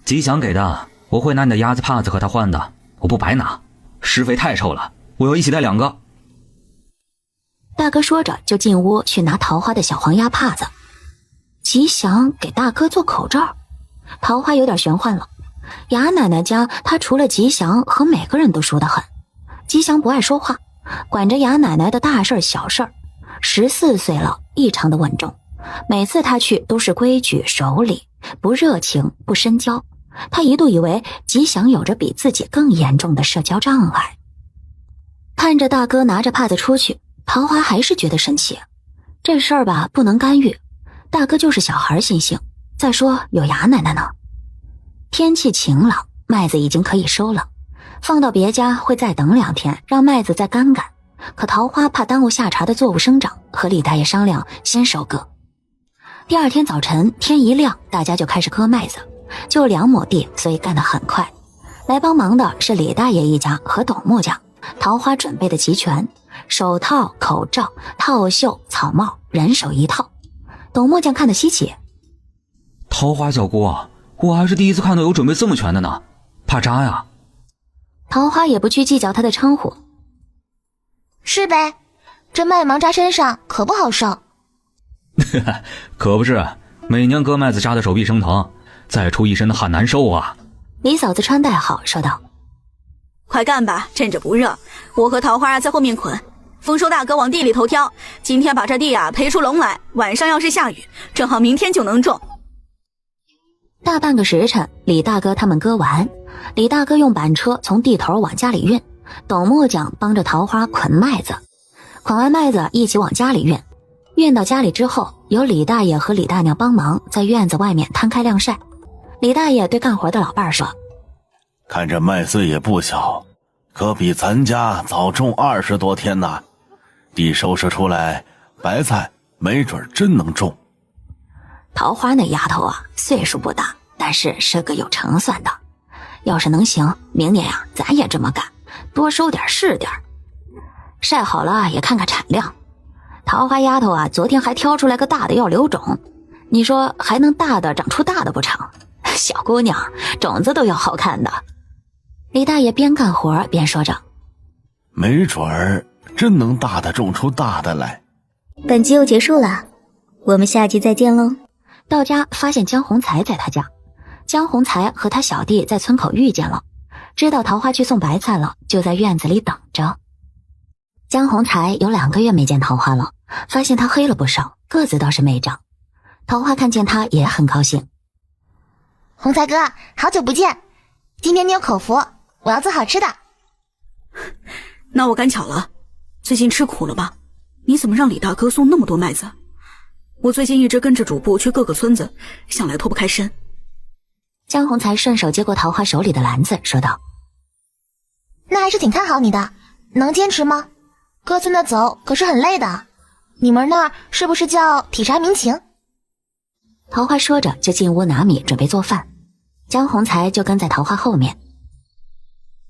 吉祥给的，我会拿你的鸭子帕子和他换的，我不白拿，施肥太臭了，我要一起带2个。大哥说着就进屋去拿桃花的小黄鸭帕子。吉祥给大哥做口罩，桃花有点玄幻了。雅奶奶家他除了吉祥和每个人都熟得很，吉祥不爱说话，管着雅奶奶的大事小事，14岁了，异常的稳重。每次他去都是规矩守礼，不热情不深交。他一度以为吉祥有着比自己更严重的社交障碍。看着大哥拿着帕子出去，桃花还是觉得生气。这事儿吧，不能干预，大哥就是小孩心性，再说有雅奶奶呢。天气晴朗，麦子已经可以收了，放到别家会再等2天，让麦子再干干。可桃花怕耽误下茬的作物生长，和李大爷商量先收割。第2天早晨，天一亮，大家就开始割麦子，就2亩地，所以干得很快。来帮忙的是李大爷一家和董木匠，桃花准备的齐全，手套、口罩、套袖、草帽，人手一套。董木匠看得稀奇，桃花小姑，我还是第一次看到有准备这么全的呢，怕扎呀。桃花也不去计较他的称呼，是呗，这麦芒扎身上可不好受。可不是，每年割麦子扎的手臂生疼，再出一身的汗难受啊。李嫂子穿戴好说道，快干吧，趁着不热，我和桃花在后面捆，丰收大哥往地里头挑，今天把这地培出龙来，晚上要是下雨，正好明天就能种。大半个时辰，李大哥他们割完，李大哥用板车从地头往家里运，董木匠帮着桃花捆麦子，捆完麦子一起往家里运。运到家里之后，由李大爷和李大娘帮忙在院子外面摊开晾晒。李大爷对干活的老伴说，看这麦穗也不小，可比咱家早种20多天呢。地收拾出来，白菜没准真能种。桃花那丫头啊，岁数不大，但是个有成算的。要是能行，明年呀，咱也这么干，多收点是点。晒好了也看看产量。桃花丫头啊，昨天还挑出来个大的要留种，你说还能大的长出大的不成？小姑娘，种子都要好看的。李大爷边干活边说着，没准儿真能大的种出大的来。本集又结束了，我们下集再见喽。到家发现江洪才在他家，江洪才和他小弟在村口遇见了，知道桃花去送白菜了，就在院子里等着。江洪才有2个月没见桃花了，发现他黑了不少，个子倒是没长。桃花看见他也很高兴，洪才哥，好久不见，今天你有口福，我要做好吃的。那我赶巧了，最近吃苦了吧？你怎么让李大哥送那么多麦子？我最近一直跟着主簿去各个村子，想来脱不开身。江洪才顺手接过桃花手里的篮子，说道，那还是挺看好你的，能坚持吗？各村的走可是很累的，你们那儿是不是叫体察民情？桃花说着就进屋拿米准备做饭，江洪才就跟在桃花后面。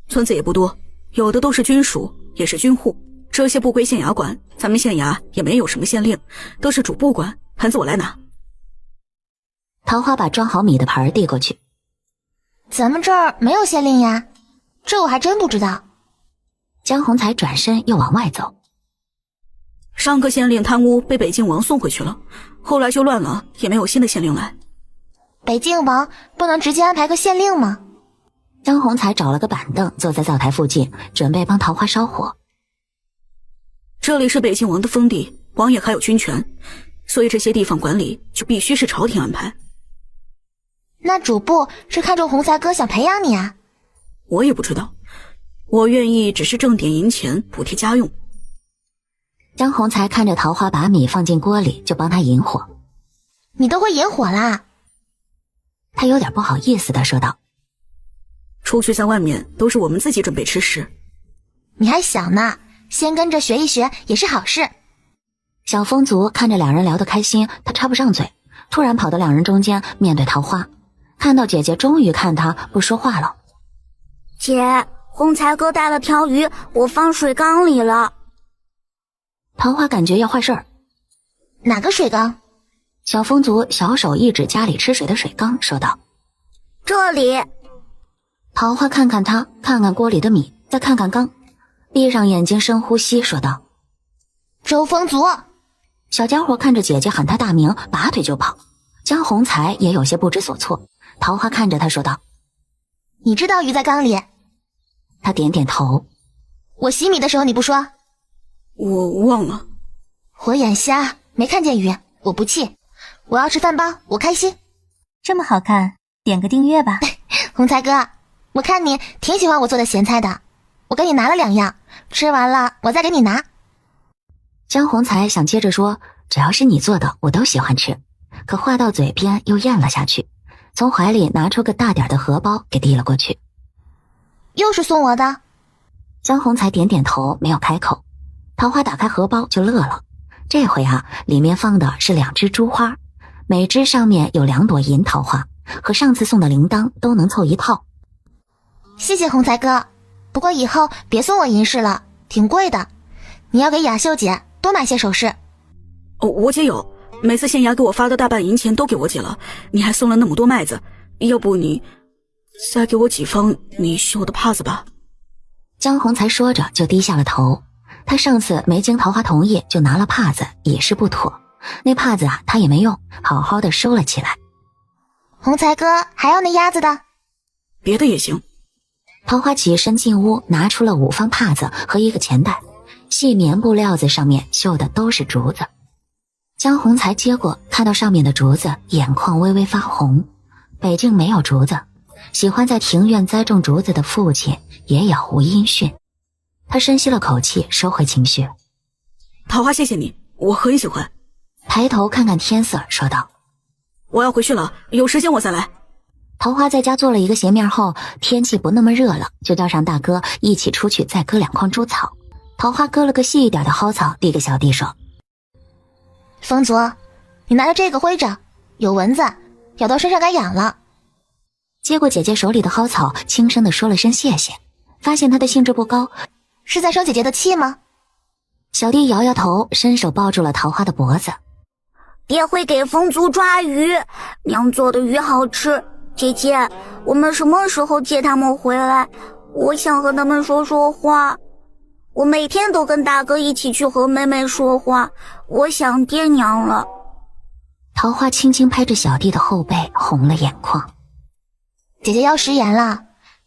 村子也不多，有的都是军属，也是军户，这些不归县衙管，咱们县衙也没有什么县令，都是主簿管，盘子我来拿。桃花把装好米的盘递过去，咱们这儿没有县令呀，这我还真不知道。江洪才转身又往外走，上个县令贪污被北静王送回去了，后来就乱了，也没有新的县令来。北静王不能直接安排个县令吗？江洪才找了个板凳坐在灶台附近，准备帮桃花烧火。这里是北静王的封地，王爷还有军权，所以这些地方管理就必须是朝廷安排。那主簿是看中洪才哥想培养你啊？我也不知道，我愿意只是挣点银钱补贴家用。江洪才看着桃花把米放进锅里，就帮他引火。你都会引火啦？他有点不好意思地说道，出去在外面都是我们自己准备吃食。你还小呢，先跟着学一学也是好事。小风族看着两人聊得开心，他插不上嘴，突然跑到两人中间，面对桃花，看到姐姐终于看他不说话了。姐，洪才哥带了条鱼，我放水缸里了。桃花感觉要坏事儿。哪个水缸？小风族小手一指家里吃水的水缸，说道：这里。桃花看看他，看看锅里的米，再看看缸，闭上眼睛深呼吸，说道：周风族。小家伙看着姐姐喊他大名，拔腿就跑。江洪才也有些不知所措。桃花看着他说道：你知道鱼在缸里？他点点头。我洗米的时候你不说，我忘了。我眼瞎，没看见鱼，我不气。我要吃饭包，我开心。这么好看，点个订阅吧。红才哥，我看你挺喜欢我做的咸菜的，我给你拿了2样，吃完了我再给你拿。江宏才想接着说，只要是你做的我都喜欢吃，可话到嘴边又咽了下去，从怀里拿出个大点的荷包给递了过去。又是送我的？江宏才点点头，没有开口。桃花打开荷包就乐了，这回里面放的是2只珠花，每只上面有2朵银桃花，和上次送的铃铛都能凑一套。谢谢红才哥，不过以后别送我银饰了，挺贵的。你要给雅秀姐多买些首饰。我姐有，每次县衙给我发的大半银钱都给我姐了，你还送了那么多麦子，要不你再给我几方你绣的帕子吧。江宏才说着就低下了头，他上次没经桃花同意就拿了帕子也是不妥，那帕子他也没用，好好的收了起来。红才哥还要那鸭子的？别的也行。桃花起身进屋，拿出了5方帕子和一个钱袋，细棉布料子上面绣的都是竹子。江宏才接过，看到上面的竹子，眼眶微微发红。北境没有竹子，喜欢在庭院栽种竹子的父亲也杳无音讯。他深吸了口气，收回情绪。桃花，谢谢你，我很喜欢。抬头看看天色，说道：我要回去了，有时间我再来。桃花在家做了一个鞋面后，天气不那么热了，就叫上大哥一起出去再割2筐猪草。桃花割了个细一点的蒿草，递给小弟说：风族，你拿着这个挥着，有蚊子咬到身上该痒了。接过姐姐手里的蒿草，轻声地说了声谢谢，发现她的兴致不高，是在生姐姐的气吗？小弟摇摇头，伸手抱住了桃花的脖子。爹会给风族抓鱼，娘做的鱼好吃。姐姐，我们什么时候接他们回来？我想和他们说说话。我每天都跟大哥一起去和妹妹说话，我想爹娘了。桃花轻轻拍着小弟的后背，红了眼眶。姐姐要食言了，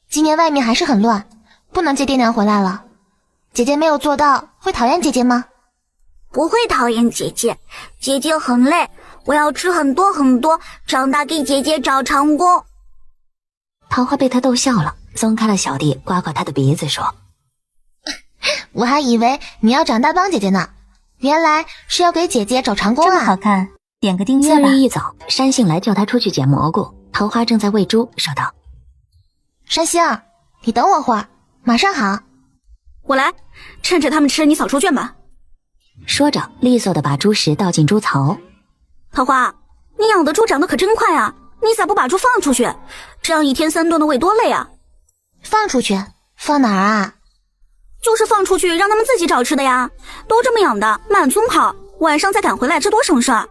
今年外面还是很乱，不能接爹娘回来了。姐姐没有做到，会讨厌姐姐吗？不会讨厌姐姐，姐姐很累，我要吃很多很多，长大给姐姐找长工。桃花被他逗笑了，松开了小弟，刮刮他的鼻子说：我还以为你要长大帮姐姐呢，原来是要给姐姐找长工啊。这么好看，点个订阅吧。次日一早，山杏来叫他出去捡蘑菇，桃花正在喂猪，说道：山杏，你等我会儿，马上好。我来，趁着他们吃，你扫出圈吧。说着，利索地把猪食倒进猪槽。桃花，你养的猪长得可真快啊，你咋不把猪放出去？这样1天3顿的喂多累啊。放出去？放哪儿啊？就是放出去让他们自己找吃的呀，都这么养的，满村跑，晚上再赶回来，这多省事儿。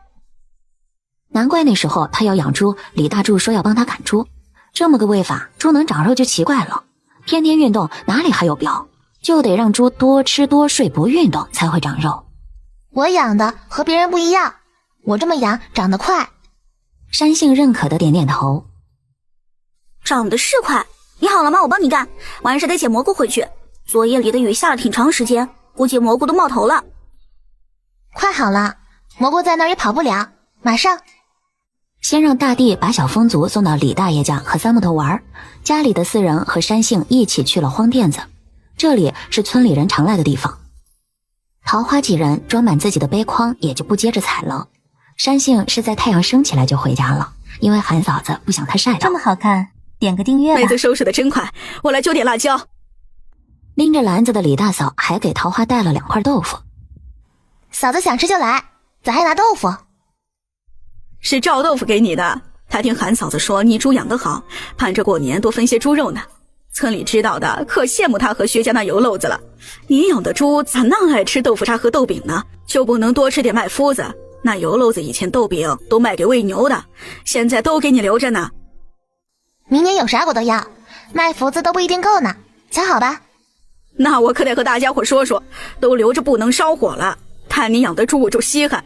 难怪那时候他要养猪，李大柱说要帮他赶猪，这么个喂法，猪能长肉就奇怪了。天天运动哪里还有膘？就得让猪多吃多睡不运动才会长肉。我养的和别人不一样，我这么养长得快。山杏认可的点点头。长得是快，你好了吗？我帮你干，晚上得捡蘑菇回去。昨夜里的雨下了挺长时间，估计蘑菇都冒头了。快好了，蘑菇在那儿也跑不了，马上。先让大弟把小风族送到李大爷家和三木头玩，家里的4人和山杏一起去了荒甸子，这里是村里人常来的地方。桃花几人装满自己的背筐，也就不接着采了。山杏是在太阳升起来就回家了，因为韩嫂子不想他晒到。这么好看，点个订阅吧。妹子收拾的真快，我来揪点辣椒。拎着篮子的李大嫂还给桃花带了2块豆腐。嫂子想吃就来，咋还拿豆腐？是赵豆腐给你的，他听韩嫂子说你猪养得好，盼着过年多分些猪肉呢。村里知道的可羡慕他和薛家那油漏子了。你养的猪咋那爱吃豆腐渣和豆饼呢？就不能多吃点麦麸子？那油漏子以前豆饼都卖给喂牛的，现在都给你留着呢。明年有啥我都要，麦麸子都不一定够呢，瞧好吧。那我可得和大家伙说说，都留着不能烧火了。看你养的猪我就稀罕，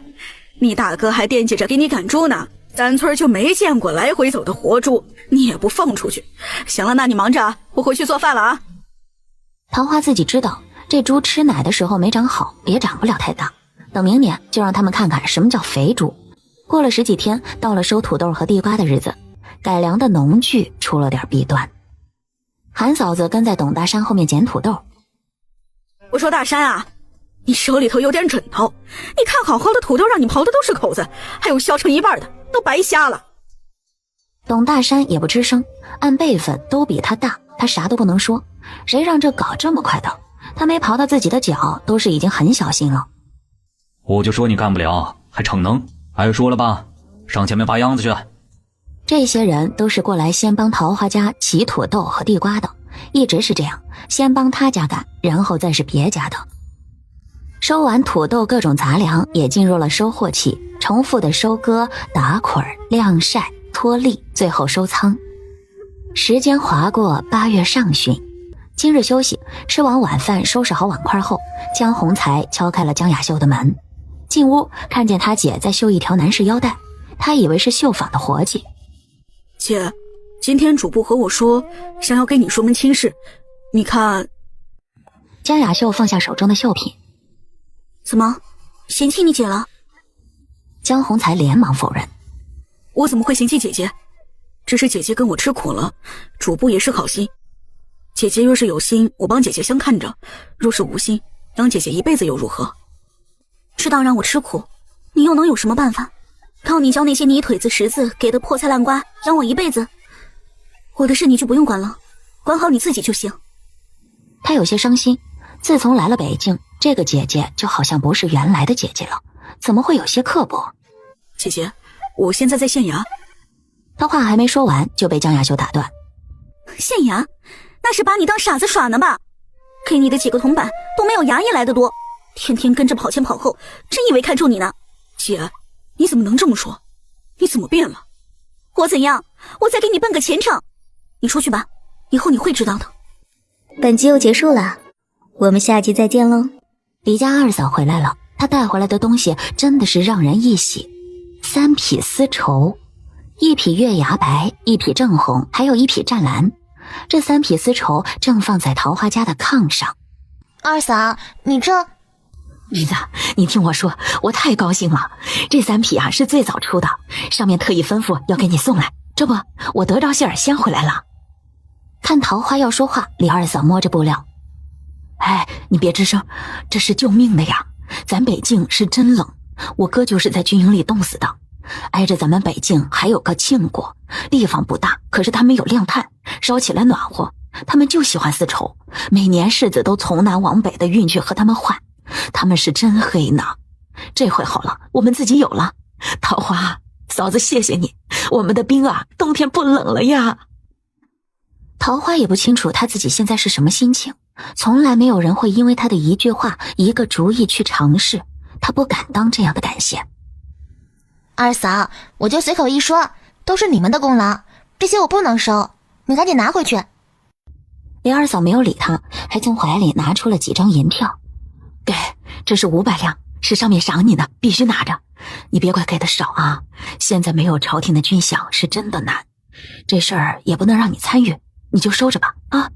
你大哥还惦记着给你赶猪呢，咱村就没见过来回走的活猪，你也不放出去。行了，那你忙着，我回去做饭了啊。桃花自己知道这猪吃奶的时候没长好，也长不了太大。等明年就让他们看看什么叫肥猪。过了10几天，到了收土豆和地瓜的日子，改良的农具出了点弊端。韩嫂子跟在董大山后面捡土豆。我说大山啊，你手里头有点准头，你看好好的土豆让你刨的都是口子，还有削成一半的都白瞎了。董大山也不吱声，按辈分都比他大，他啥都不能说。谁让这搞这么快的？他没刨到自己的脚，都是已经很小心了。我就说你干不了，还逞能，爱说了吧，上前面拔秧子去。这些人都是过来先帮桃花家起土豆和地瓜的，一直是这样，先帮他家干，然后再是别家的。收完土豆，各种杂粮也进入了收获期，重复的收割、打捆、晾晒、脱粒，最后收仓。时间划过8月上旬，今日休息，吃完晚饭，收拾好碗筷后，江洪才敲开了江雅秀的门。进屋看见他姐在绣一条男士腰带，他以为是绣坊的活计。姐，今天主簿和我说想要跟你说门亲事，你看。江雅秀放下手中的绣品。怎么嫌弃你姐了？江洪才连忙否认。我怎么会嫌弃姐姐？只是姐姐跟我吃苦了，主簿也是好心。姐姐若是有心，我帮姐姐相看着；若是无心，养姐姐一辈子又如何？知道让我吃苦，你又能有什么办法？靠你教那些泥腿子识字给的破菜烂瓜养我一辈子？我的事你就不用管了，管好你自己就行。他有些伤心，自从来了北京，这个姐姐就好像不是原来的姐姐了，怎么会有些刻薄？姐姐，我现在在县衙。他话还没说完，就被江雅秀打断。县衙？那是把你当傻子耍呢吧？给你的几个铜板都没有衙役来的多，天天跟着跑前跑后，真以为看中你呢？姐，你怎么能这么说？你怎么变了？我怎样？我再给你奔个前程。你出去吧，以后你会知道的。本集又结束了，我们下集再见喽。李家二嫂回来了，她带回来的东西真的是让人一喜，3匹丝绸，1匹月牙白，1匹正红，还有1匹湛蓝。这3匹丝绸正放在桃花家的炕上。二嫂，你这……梨子，你听我说，我太高兴了。这3匹啊是最早出的，上面特意吩咐要给你送来，这不，我得着信儿先回来了。看桃花要说话，李二嫂摸着布料。哎，你别吱声，这是救命的呀！咱北境是真冷，我哥就是在军营里冻死的。挨着咱们北境还有个庆国，地方不大，可是他们有亮炭，烧起来暖和。他们就喜欢丝绸，每年柿子都从南往北的运去和他们换。他们是真黑呢。这回好了，我们自己有了。桃花嫂子，谢谢你，我们的冰啊，冬天不冷了呀。桃花也不清楚他自己现在是什么心情，从来没有人会因为他的一句话、一个主意去尝试，他不敢当这样的感谢。二嫂，我就随口一说，都是你们的功劳，这些我不能收，你赶紧拿回去。李二嫂没有理他，还从怀里拿出了几张银票。给，这是500两，是上面赏你的，必须拿着。你别怪给的少啊，现在没有朝廷的军饷是真的难，这事儿也不能让你参与，你就收着吧啊。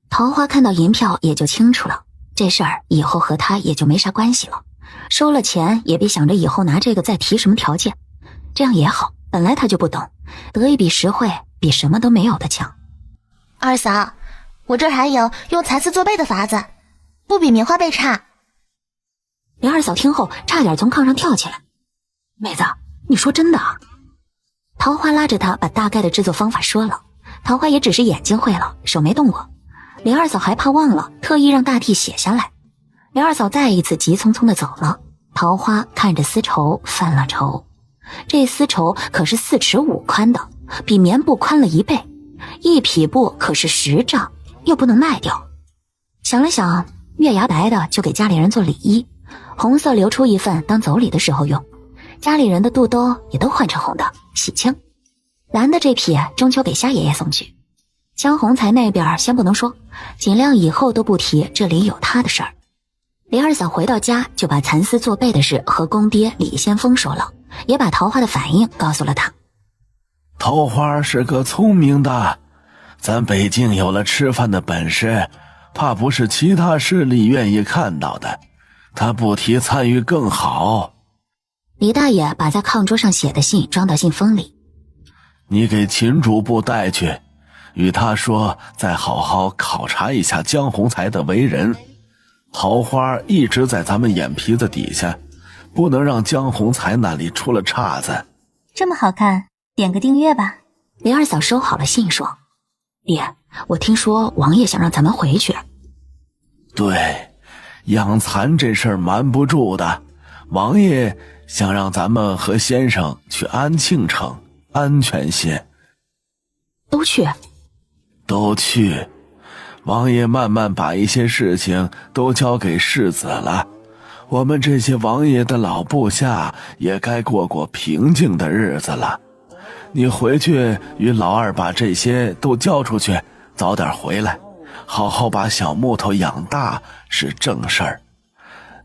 桃花看到银票也就清楚了，这事儿以后和他也就没啥关系了。收了钱也别想着以后拿这个再提什么条件，这样也好，本来他就不懂，得一笔实惠比什么都没有的强。二嫂，我这还有用蚕丝做被的法子，不比棉花被差。李二嫂听后差点从炕上跳起来。妹子，你说真的啊？桃花拉着她把大概的制作方法说了，桃花也只是眼睛会了，手没动过。李二嫂还怕忘了，特意让大弟写下来。李二嫂再一次急匆匆地走了，桃花看着丝绸犯了愁。这丝绸可是4尺5宽的，比棉布宽了1倍，1匹布可是10丈，又不能卖掉。想了想，月牙白的就给家里人做礼衣，红色留出一份当走礼的时候用，家里人的肚兜也都换成红的，喜庆。蓝的这匹中秋给虾爷爷送去。江洪才那边先不能说，尽量以后都不提这里有他的事儿。李二嫂回到家就把蚕丝做被的事和公爹李先锋说了，也把桃花的反应告诉了他。桃花是个聪明的，咱北境有了吃饭的本事，怕不是其他势力愿意看到的，他不提参与更好。李大爷把在炕桌上写的信装到信封里。你给秦主簿带去，与他说再好好考察一下江宏才的为人。桃花一直在咱们眼皮子底下，不能让江宏才那里出了岔子。这么好看，点个订阅吧。李二嫂收好了信说：爹，我听说王爷想让咱们回去。对，养蚕这事儿瞒不住的，王爷想让咱们和先生去安庆城，安全些。都去？都去。王爷慢慢把一些事情都交给世子了，我们这些王爷的老部下也该过过平静的日子了。你回去与老二把这些都交出去，早点回来，好好把小木头养大是正事儿。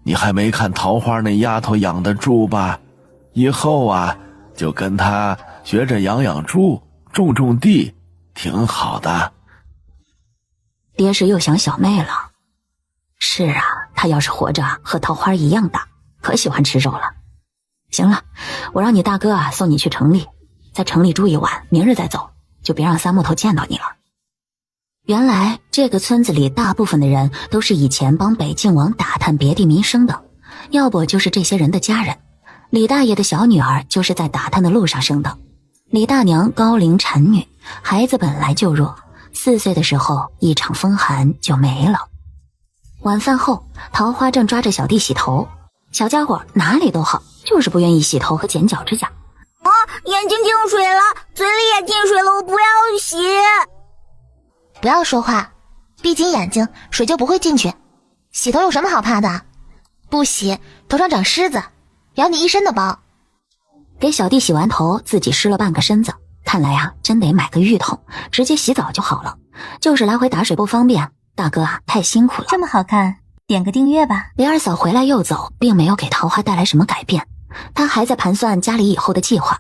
你还没看桃花那丫头养的猪吧？以后啊，就跟她学着养猪，种地，挺好的。爹是又想小妹了。是啊，她要是活着和桃花一样大，可喜欢吃肉了。行了，我让你大哥送你去城里，在城里住一晚，明日再走，就别让三木头见到你了。原来这个村子里大部分的人都是以前帮北静王打探别地民生的，要不就是这些人的家人。李大爷的小女儿就是在打探的路上生的。李大娘高龄产女，孩子本来就弱，4岁的时候一场风寒就没了。晚饭后，桃花正抓着小弟洗头，小家伙哪里都好，就是不愿意洗头和剪脚指甲。眼睛进水了，嘴里也进水了，我不要洗。不要说话，闭紧眼睛，水就不会进去。洗头有什么好怕的？不洗，头上长虱子，咬你一身的包。给小弟洗完头，自己湿了半个身子，看来啊，真得买个浴桶，直接洗澡就好了。就是来回打水不方便，大哥啊，太辛苦了。这么好看，点个订阅吧。李二嫂回来又走，并没有给桃花带来什么改变，她还在盘算家里以后的计划。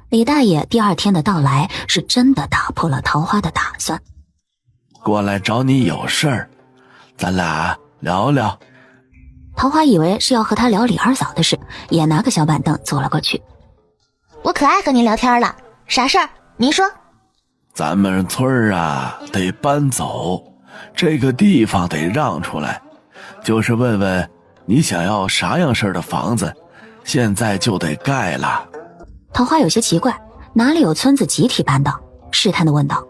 李大爷第2天的到来，是真的打破了桃花的打算。过来找你有事儿，咱俩聊聊。桃花以为是要和他聊李二嫂的事，也拿个小板凳坐了过去。我可爱和您聊天了，啥事儿？您说。咱们村啊得搬走，这个地方得让出来，就是问问你想要啥样式的房子，现在就得盖了。桃花有些奇怪，哪里有村子集体搬的？试探地问道。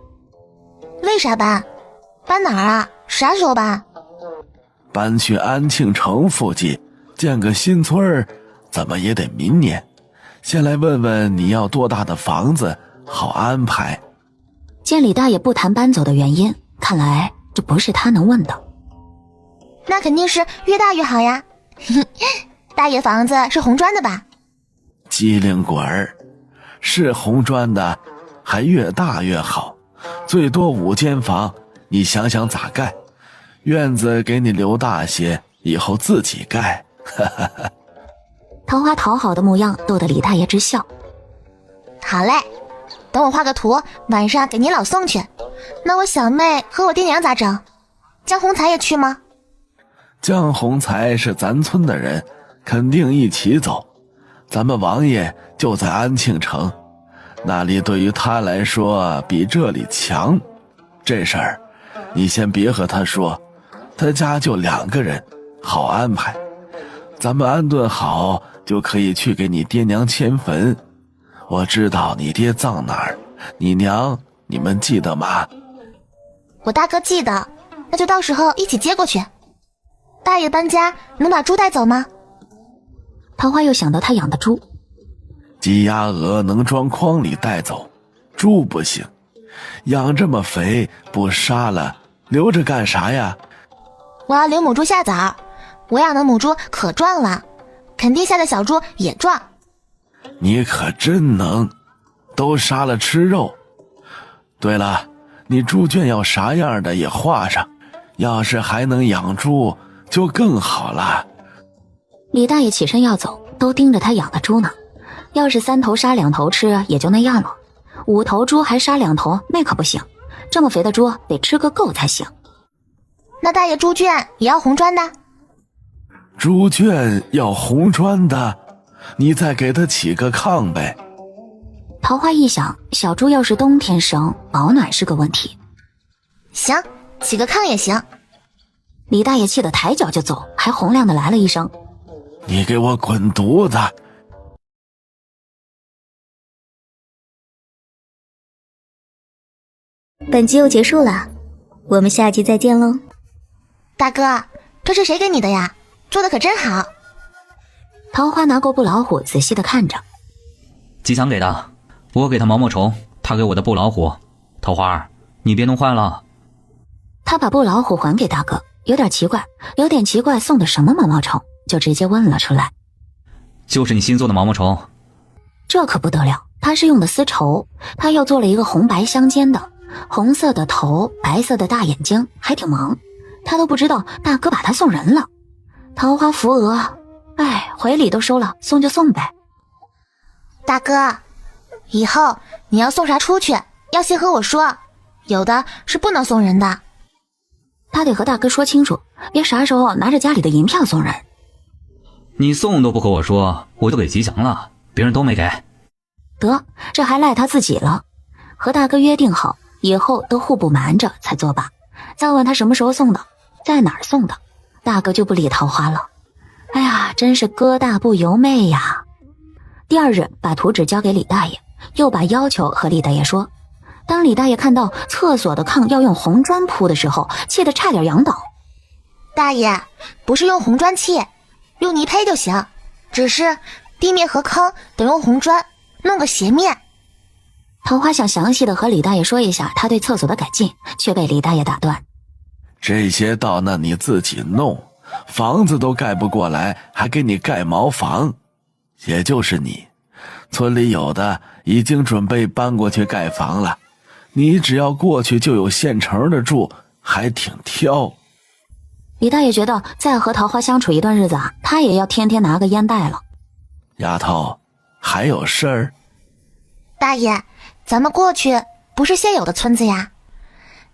为啥搬？搬哪儿啊？啥时候搬？搬去安庆城附近建个新村，怎么也得明年。先来问问你要多大的房子，好安排。见李大爷不谈搬走的原因，看来这不是他能问的。那肯定是越大越好呀。大爷房子是红砖的吧？机灵鬼儿，是红砖的，还越大越好，最多5间房，你想想咋盖？院子给你留大些，以后自己盖。桃花讨好的模样逗得李大爷直笑。好嘞，等我画个图，晚上给您老送去。那我小妹和我爹娘咋整？江宏才也去吗？江宏才是咱村的人，肯定一起走。咱们王爷就在安庆城，那里对于他来说比这里强。这事儿你先别和他说，他家就2个人，好安排。咱们安顿好就可以去给你爹娘迁坟。我知道你爹葬哪儿，你娘你们记得吗？我大哥记得，那就到时候一起接过去。大爷搬家能把猪带走吗？桃花又想到他养的猪。鸡鸭鹅能装筐里带走，猪不行。养这么肥，不杀了留着干啥呀？我要留母猪下崽，我养的母猪可壮了，肯定下的小猪也壮。你可真能，都杀了吃肉。对了，你猪圈要啥样的也画上，要是还能养猪就更好了。李大爷起身要走，都盯着他养的猪呢。要是3头杀2头吃也就那样了，5头猪还杀2头，那可不行。这么肥的猪得吃个够才行。那大爷猪圈也要红砖的？猪圈要红砖的，你再给他起个炕呗。桃花一想，小猪要是冬天生，保暖是个问题。行，起个炕也行。李大爷气得抬脚就走，还洪亮的来了一声：你给我滚犊子！本集又结束了，我们下集再见喽。大哥，这是谁给你的呀？做的可真好。桃花拿过布老虎，仔细的看着。吉祥给的，我给他毛毛虫，他给我的布老虎。桃花，你别弄坏了。他把布老虎还给大哥，有点奇怪送的什么毛毛虫，就直接问了出来。就是你新做的毛毛虫。这可不得了，他是用的丝绸，他又做了一个红白相间的，红色的头，白色的大眼睛，还挺萌。他都不知道大哥把他送人了。桃花扶额，回礼都收了，送就送呗。大哥，以后你要送啥出去，要先和我说，有的是不能送人的。他得和大哥说清楚，别啥时候拿着家里的银票送人。你送都不和我说，我就给吉祥了，别人都没给。得，这还赖他自己了。和大哥约定好，以后都互不瞒着才作罢。再问他什么时候送的，在哪儿送的，大哥就不理桃花了。哎呀，真是哥大不由妹呀。第二日把图纸交给李大爷，又把要求和李大爷说。当李大爷看到厕所的炕要用红砖铺的时候，气得差点仰倒。大爷，不是用红砖砌，用泥坯就行，只是地面和坑得用红砖，弄个斜面。桃花想详细的和李大爷说一下他对厕所的改进，却被李大爷打断。这些到那你自己弄，房子都盖不过来，还给你盖茅房。也就是你，村里有的已经准备搬过去盖房了，你只要过去就有现成的住，还挺挑。李大爷觉得再和桃花相处一段日子啊，他也要天天拿个烟袋了。丫头，还有事儿？大爷，咱们过去不是现有的村子呀，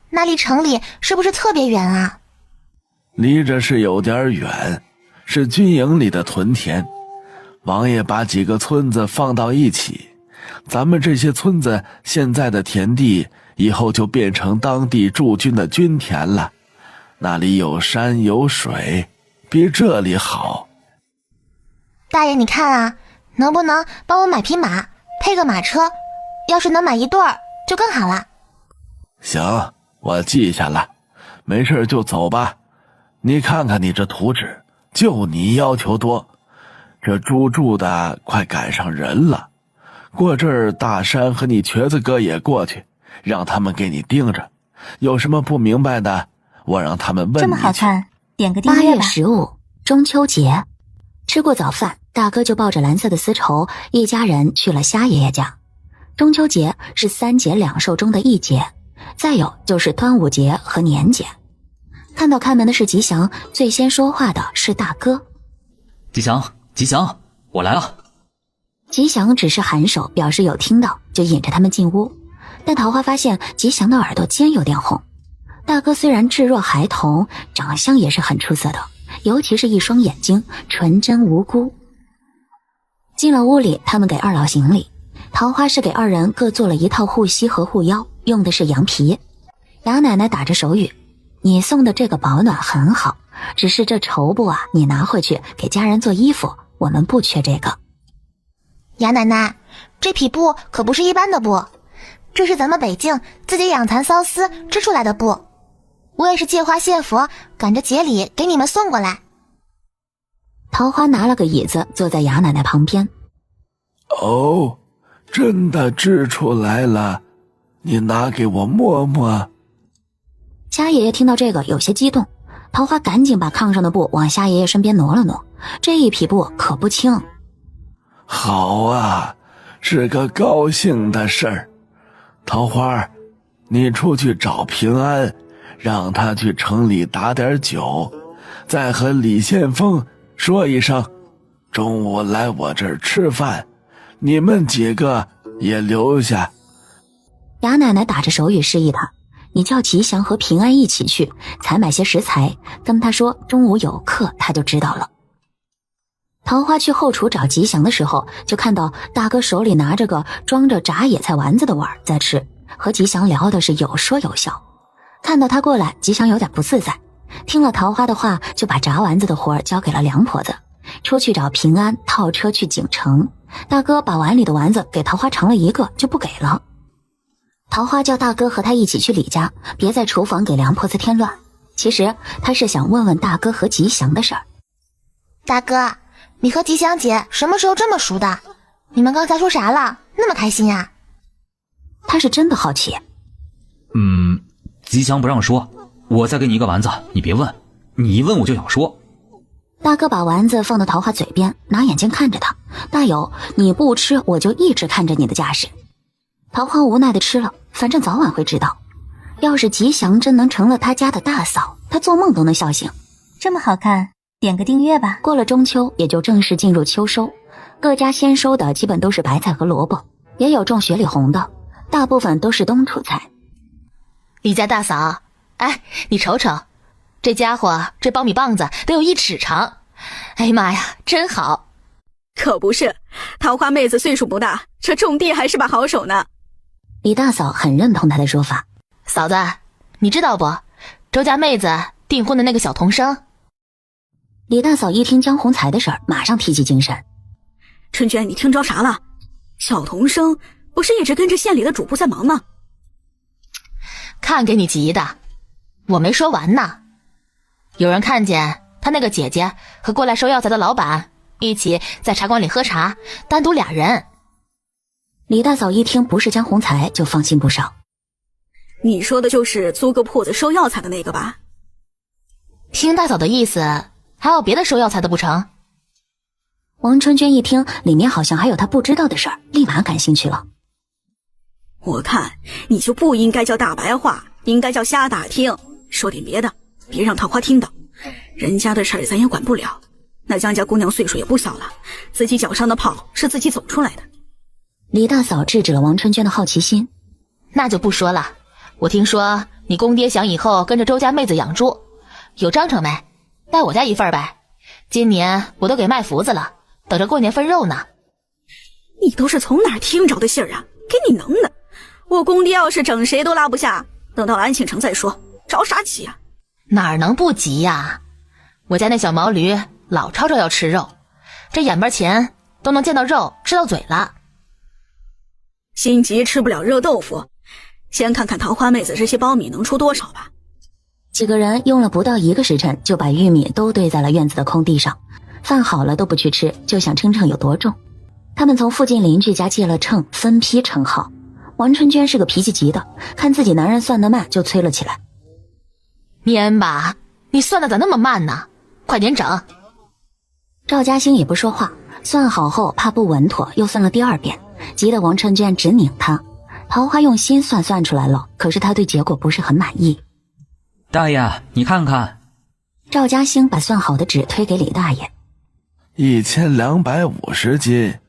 那离城里是不是特别远啊？离着是有点远，是军营里的屯田。王爷把几个村子放到一起，咱们这些村子现在的田地以后就变成当地驻军的军田了，那里有山有水，比这里好。大爷你看啊，能不能帮我买匹马，配个马车，要是能买一对儿就更好了。行，我记下了，没事就走吧。你看看你这图纸，就你要求多，这猪住的快赶上人了。过这儿大山和你瘸子哥也过去，让他们给你盯着，有什么不明白的，我让他们问你去。这么好看，点个订阅吧。8月15，中秋节。吃过早饭，大哥就抱着蓝色的丝绸，一家人去了虾爷爷家。中秋节是3节2寿中的一节，再有就是端午节和年节。看到开门的是吉祥，最先说话的是大哥。吉祥，我来了。吉祥只是颔首表示有听到，就引着他们进屋。但桃花发现吉祥的耳朵尖有点红。大哥虽然稚弱孩童，长相也是很出色的，尤其是一双眼睛纯真无辜。进了屋里，他们给二老行礼。桃花是给二人各做了一套护膝和护腰，用的是羊皮。杨奶奶打着手语，你送的这个保暖很好，只是这绸布啊，你拿回去给家人做衣服，我们不缺这个。杨奶奶，这匹布可不是一般的布，这是咱们北境自己养蚕缫丝织出来的布，我也是借花献佛，赶着节礼给你们送过来。桃花拿了个椅子坐在杨奶奶旁边。哦，真的织出来了，你拿给我摸摸。虾爷爷听到这个有些激动，桃花赶紧把炕上的布往虾爷爷身边挪了挪，这一匹布可不轻。好啊，是个高兴的事儿。桃花，你出去找平安，让他去城里打点酒，再和李先锋说一声，中午来我这儿吃饭，你们几个也留下。杨奶奶打着手语示意他，你叫吉祥和平安一起去采买些食材，跟他说中午有课，他就知道了。桃花去后厨找吉祥的时候，就看到大哥手里拿着个装着炸野菜丸子的碗在吃，和吉祥聊的是有说有笑。看到他过来，吉祥有点不自在，听了桃花的话，就把炸丸子的活交给了梁婆子，出去找平安套车去锦城。大哥把碗里的丸子给桃花尝了一个，就不给了。桃花叫大哥和他一起去李家，别在厨房给梁婆子添乱。其实他是想问问大哥和吉祥的事儿。大哥，你和吉祥姐什么时候这么熟的？你们刚才说啥了？那么开心呀？他是真的好奇。吉祥不让说，我再给你一个丸子，你别问，你一问我就想说。大哥把丸子放到桃花嘴边，拿眼睛看着他，大有你不吃我就一直看着你的架势。桃花无奈的吃了，反正早晚会知道。要是吉祥真能成了他家的大嫂，他做梦都能笑醒。这么好看，点个订阅吧。过了中秋，也就正式进入秋收，各家先收的基本都是白菜和萝卜，也有种雪里红的，大部分都是冬储菜。李家大嫂，哎，你瞅瞅，这家伙这苞米棒子得有1尺长，哎呀妈呀，真好！可不是，桃花妹子岁数不大，这种地还是把好手呢。李大嫂很认同他的说法。嫂子，你知道不？周家妹子订婚的那个小童生。李大嫂一听江宏才的事儿，马上提起精神。春娟，你听着啥了？小童生不是一直跟着县里的主簿在忙吗？看给你急的，我没说完呢。有人看见他那个姐姐和过来收药材的老板一起在茶馆里喝茶，单独俩人。李大嫂一听不是江宏才，就放心不少。你说的就是租个铺子收药材的那个吧？听大嫂的意思，还有别的收药材的不成？王春娟一听里面好像还有她不知道的事儿，立马感兴趣了。我看你就不应该叫大白话，应该叫瞎打听。说点别的，别让桃花听到。人家的事儿咱也管不了。那江家姑娘岁数也不小了，自己脚上的泡是自己走出来的。李大嫂制止了王春娟的好奇心。那就不说了，我听说你公爹想以后跟着周家妹子养猪，有章程没？带我家一份呗。今年我都给卖福子了，等着过年分肉呢。你都是从哪儿听着的信儿啊？给你能的！我公爹要是整谁都拉不下，等到安庆城再说，着啥急啊？哪儿能不急呀？我家那小毛驴老吵着要吃肉，这眼巴前都能见到肉，吃到嘴了。心急吃不了热豆腐，先看看桃花妹子这些苞米能出多少吧。几个人用了不到1个时辰，就把玉米都堆在了院子的空地上，饭好了都不去吃，就想称称有多重。他们从附近邻居家借了秤，分批称号。王春娟是个脾气急的，看自己男人算得慢，就催了起来。蔫吧，你算的咋那么慢呢？快点整！赵嘉欣也不说话，算好后怕不稳妥，又算了第2遍，急得王春娟直拧他。桃花用心算出来了，可是他对结果不是很满意。大爷，你看看。赵嘉欣把算好的纸推给李大爷。1250斤，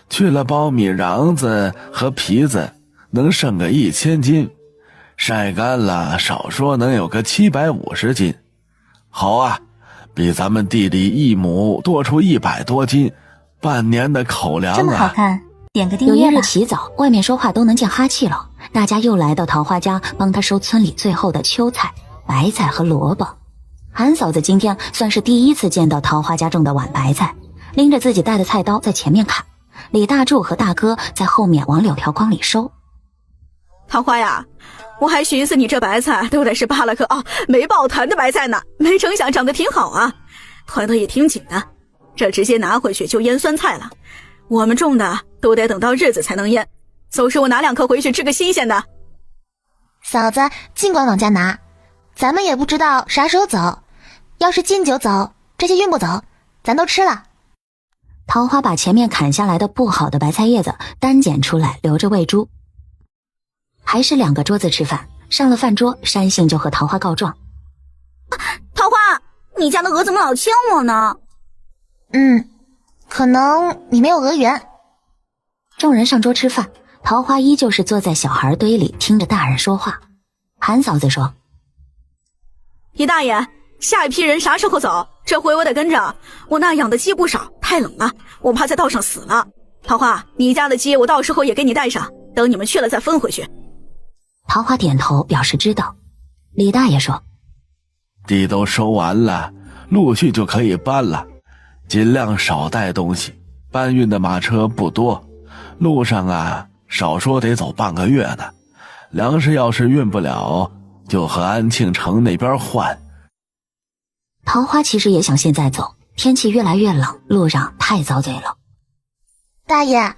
去了苞米瓤子和皮子，能剩个1000斤，晒干了少说能有个750斤。好啊，比咱们地里1亩多出100多斤，半年的口粮啊！这么好看，点个订阅吧。有一日起早，外面说话都能见哈气了，大家又来到桃花家帮他收村里最后的秋菜、白菜和萝卜。韩嫂子今天算是第1次见到桃花家种的碗白菜，拎着自己带的菜刀在前面砍，李大柱和大哥在后面往柳条筐里收。桃花呀，我还寻思你这白菜都得是扒了颗没爆团的白菜呢，没成想长得挺好啊，团得也挺紧的，这直接拿回去就腌酸菜了。我们种的都得等到日子才能腌，走时我拿2颗回去吃个新鲜的。嫂子尽管往家拿，咱们也不知道啥时候走，要是禁酒走，这些运不走，咱都吃了。桃花把前面砍下来的不好的白菜叶子单捡出来留着喂猪。还是2个桌子吃饭，上了饭桌，山杏就和桃花告状。桃花，你家的鹅怎么老牵我呢？可能你没有鹅缘。众人上桌吃饭，桃花依旧是坐在小孩堆里听着大人说话。韩嫂子说：“李大爷，下一批人啥时候走？这回我得跟着。我那养的鸡不少，太冷了，我怕在道上死了。桃花，你家的鸡我到时候也给你带上，等你们去了再分回去。”桃花点头表示知道。李大爷说：“地都收完了，陆续就可以搬了，尽量少带东西。搬运的马车不多，路上啊，少说得走半个月呢。粮食要是运不了，就和安庆城那边换。”桃花其实也想现在走，天气越来越冷，路上太遭罪了。大爷，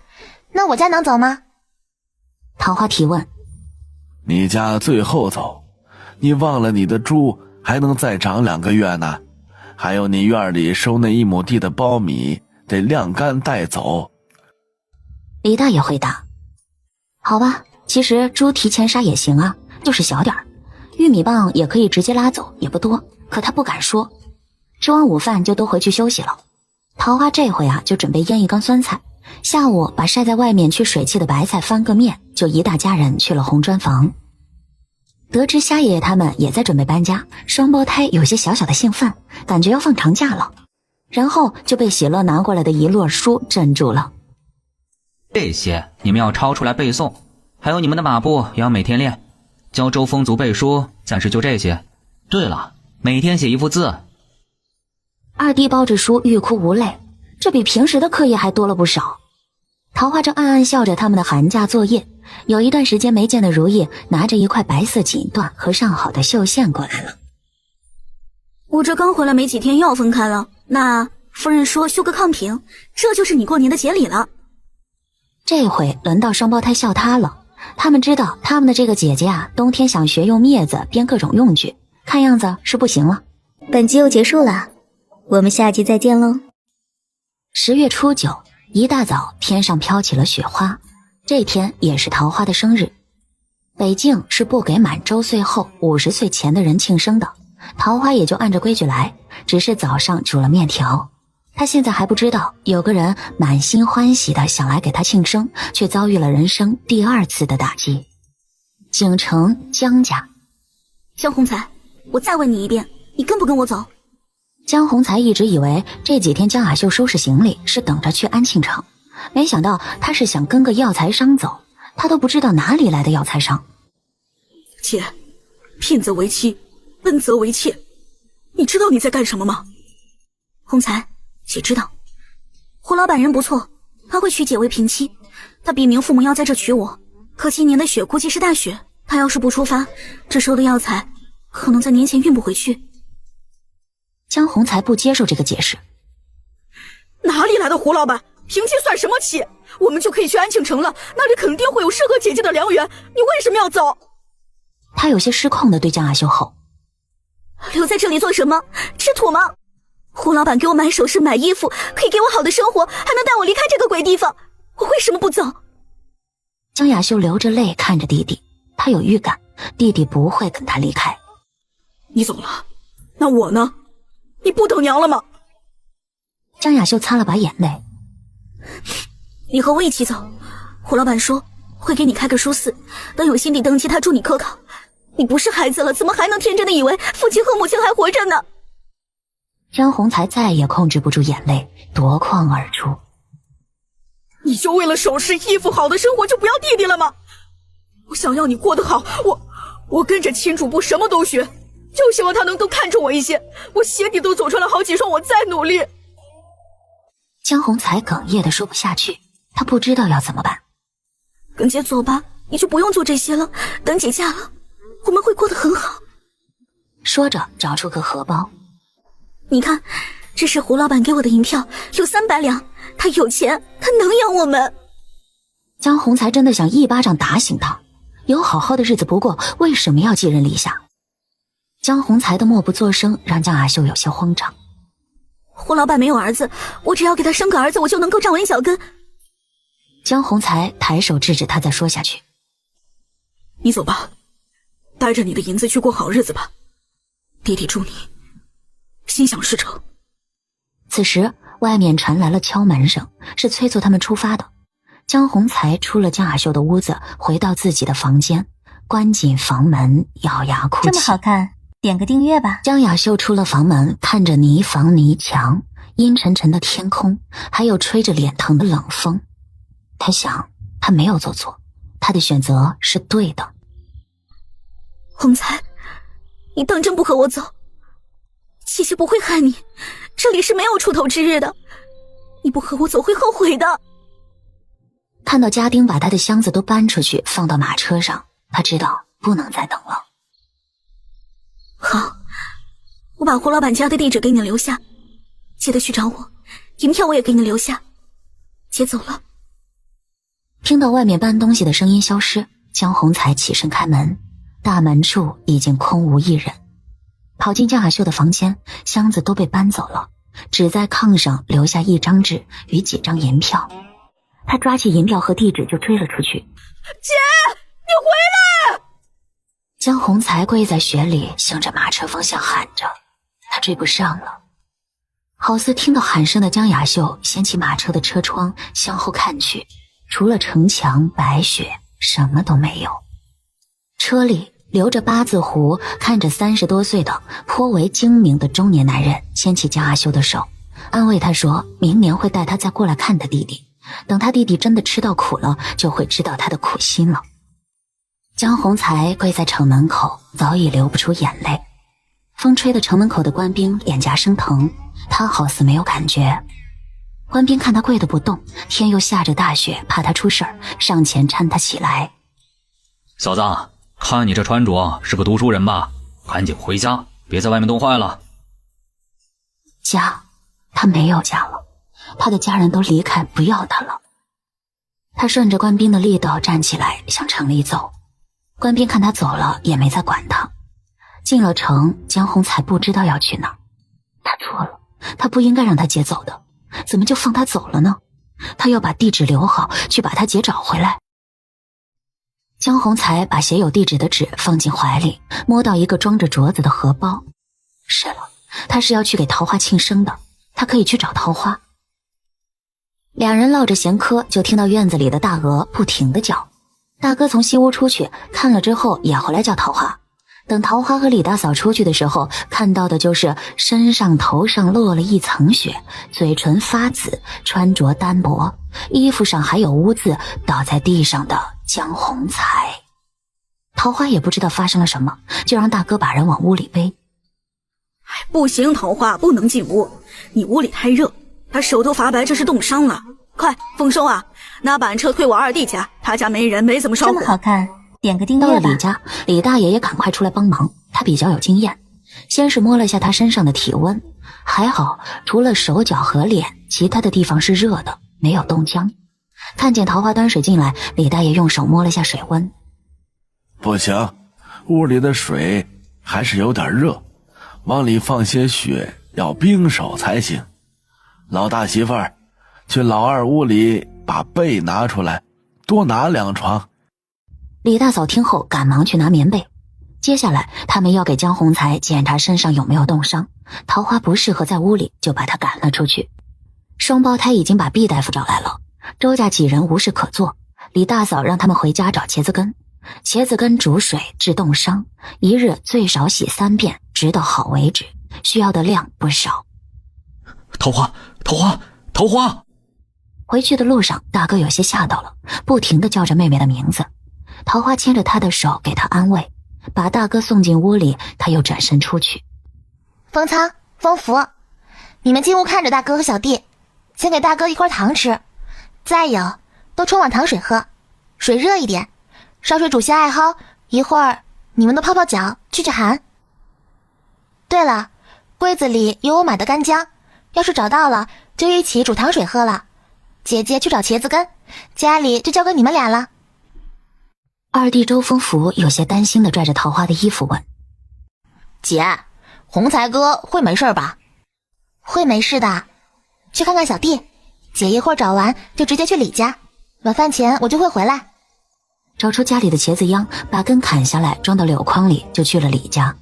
那我家能走吗？桃花提问。你家最后走，你忘了你的猪还能再长2个月呢，还有你院里收那1亩地的苞米得晾干带走。李大爷回答。好吧，其实猪提前杀也行啊，就是小点儿，玉米棒也可以直接拉走，也不多，可他不敢说。吃完午饭就都回去休息了。桃花这回啊就准备腌一缸酸菜，下午把晒在外面去水汽的白菜翻个面，就一大家人去了红砖房。得知虾爷爷他们也在准备搬家，双胞胎有些小小的兴奋，感觉要放长假了，然后就被喜乐拿过来的一摞书镇住了。这些你们要抄出来背诵，还有你们的马步也要每天练，教周风族背书，暂时就这些。对了，每天写1幅字。二弟抱着书欲哭无泪，这比平时的课业还多了不少。桃花正暗暗笑着他们的寒假作业，有一段时间没见的如意拿着一块白色锦缎和上好的绣线过来了。我这刚回来没几天又要分开了，那夫人说修个炕屏，这就是你过年的节礼了。这回轮到双胞胎笑他了，他们知道他们的这个姐姐啊，冬天想学用镊子编各种用具，看样子是不行了。本集又结束了，我们下集再见喽。10月初9，一大早天上飘起了雪花，这天也是桃花的生日。北境是不给满周岁后50岁前的人庆生的，桃花也就按着规矩来，只是早上煮了面条。他现在还不知道有个人满心欢喜的想来给他庆生，却遭遇了人生第2次的打击。景城江家。江宏才，我再问你一遍，你跟不跟我走？江宏才一直以为这几天江雅秀收拾行李是等着去安庆城，没想到他是想跟个药材商走，他都不知道哪里来的药材商。姐，骗则为妻，奔则为妾，你知道你在干什么吗？宏才，姐知道，胡老板人不错，他会娶姐为平妻，他笔明父母要在这娶我，可今年的雪估计是大雪，他要是不出发，这收的药材可能在年前运不回去。江宏才不接受这个解释。哪里来的胡老板？平妻算什么妻？我们就可以去安庆城了，那里肯定会有适合姐姐的良缘，你为什么要走？他有些失控地对江雅秀吼：留在这里做什么？吃土吗？胡老板给我买首饰买衣服，可以给我好的生活，还能带我离开这个鬼地方，我为什么不走？江雅秀流着泪看着弟弟，他有预感弟弟不会跟他离开。你走了，那我呢？你不等娘了吗？江雅秀擦了把眼泪。你和我一起走，胡老板说会给你开个书肆，等有新地登基他助你科考。你不是孩子了，怎么还能天真的以为父亲和母亲还活着呢？江宏才再也控制不住眼泪，夺眶而出。你就为了首饰衣服好的生活就不要弟弟了吗？我想要你过得好，我跟着亲主簿什么都学，就希望他能多看重我一些。我鞋底都走穿了好几双，我再努力。江宏才哽咽的说不下去，他不知道要怎么办。跟姐走吧，你就不用做这些了，等姐嫁了我们会过得很好。说着找出个荷包，你看，这是胡老板给我的银票，有300两，他有钱，他能养我们。江宏才真的想一巴掌打醒他，有好好的日子不过，为什么要寄人篱下？江宏才的默不作声让江雅秀有些慌张。胡老板没有儿子，我只要给他生个儿子，我就能够站稳脚跟。江宏才抬手制止他再说下去。你走吧，带着你的银子去过好日子吧，弟弟祝你心想事成。此时外面传来了敲门声，是催促他们出发的。江宏才出了江雅秀的屋子，回到自己的房间，关紧房门，咬牙哭泣。这么好看，点个订阅吧。江雅秀出了房门，看着泥房泥墙，阴沉沉的天空，还有吹着脸疼的冷风。她想，她没有做错，她的选择是对的。洪才，你当真不和我走？姐姐不会害你，这里是没有出头之日的，你不和我走会后悔的。看到家丁把他的箱子都搬出去放到马车上，他知道不能再等了。好，我把胡老板家的地址给你留下，记得去找我，银票我也给你留下。姐走了。听到外面搬东西的声音消失，江宏才起身开门，大门处已经空无一人。跑进江雅秀的房间，箱子都被搬走了，只在炕上留下一张纸与几张银票。他抓起银票和地址就追了出去。姐，你回来！江宏才跪在雪里，向着马车方向喊着，他追不上了。好似听到喊声的江雅秀掀起马车的车窗，向后看去，除了城墙白雪，什么都没有。车里留着八字胡，看着30多岁的颇为精明的中年男人牵起江雅秀的手，安慰他说明年会带他再过来看他弟弟，等他弟弟真的吃到苦了，就会知道他的苦心了。江宏才跪在城门口，早已流不出眼泪。风吹得城门口的官兵脸颊生疼，他好似没有感觉。官兵看他跪得不动，天又下着大雪，怕他出事儿，上前搀他起来。小子，看你这穿着是个读书人吧，赶紧回家，别在外面冻坏了。家，他没有家了，他的家人都离开，不要他了。他顺着官兵的力道站起来，向城里走。官兵看他走了，也没再管他。进了城，江宏才不知道要去哪儿。他错了，他不应该让他姐走的，怎么就放他走了呢？他要把地址留好，去把他姐找回来。江宏才把写有地址的纸放进怀里，摸到一个装着镯子的荷包。是了，他是要去给桃花庆生的，他可以去找桃花。两人唠着闲嗑，就听到院子里的大鹅不停地叫。大哥从西屋出去看了之后，也回来叫桃花。等桃花和李大嫂出去的时候，看到的就是身上头上落了一层雪，嘴唇发紫，穿着单薄，衣服上还有污渍，倒在地上的江宏才。桃花也不知道发生了什么，就让大哥把人往屋里背。不行，桃花不能进屋，你屋里太热，他手都发白，这是冻伤了。快，丰收啊，拿板车推我二弟家，他家没人，没怎么烧火。这么好看，点个订阅吧。到了李家，李大爷也赶快出来帮忙，他比较有经验。先是摸了下他身上的体温，还好，除了手脚和脸，其他的地方是热的，没有冻僵。看见桃花端水进来，李大爷用手摸了下水温。不行，屋里的水还是有点热，往里放些血，要冰手才行。老大媳妇儿，去老二屋里把被拿出来，多拿2床。李大嫂听后赶忙去拿棉被。接下来他们要给江宏才检查身上有没有冻伤，桃花不适合在屋里，就把他赶了出去。双胞胎已经把毕大夫找来了，周家几人无事可做，李大嫂让他们回家找茄子根。茄子根煮水治冻伤，一日最少洗3遍，直到好为止，需要的量不少。桃花，桃花，桃花！回去的路上，大哥有些吓到了，不停地叫着妹妹的名字。桃花牵着他的手给他安慰，把大哥送进屋里，他又转身出去。封仓、封福，你们进屋看着大哥和小弟，先给大哥一块糖吃，再有多冲碗糖水喝，水热一点，烧水煮些艾蒿，一会儿你们都泡泡脚去寒。对了，柜子里有我买的干姜，要是找到了就一起煮糖水喝了。姐姐去找茄子根，家里就交给你们俩了。二弟周风福有些担心地拽着桃花的衣服问：姐，宏才哥会没事吧？会没事的，去看看小弟，姐一会儿找完就直接去李家，晚饭前我就会回来。找出家里的茄子秧，把根砍下来装到柳筐里，就去了李家。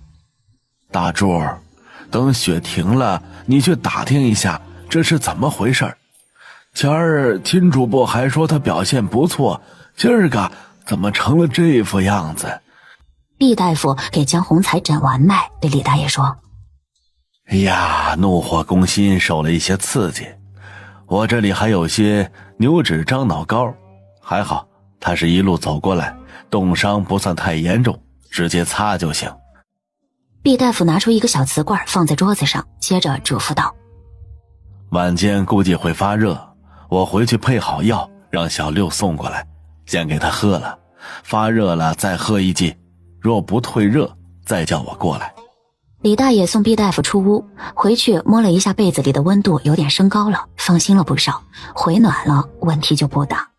大柱，等雪停了，你去打听一下这是怎么回事。前儿秦主播还说他表现不错，今儿个怎么成了这副样子？毕大夫给江洪才诊完脉，对李大爷说：哎呀，怒火攻心，受了一些刺激。我这里还有些牛脂樟脑膏，还好他是一路走过来，冻伤不算太严重，直接擦就行。毕大夫拿出一个小瓷罐放在桌子上，接着嘱咐道：晚间估计会发热，我回去配好药，让小六送过来，先给他喝了，发热了再喝一剂，若不退热再叫我过来。李大爷送毕大夫出屋，回去摸了一下被子里的温度有点升高了，放心了不少，回暖了，问题就不大。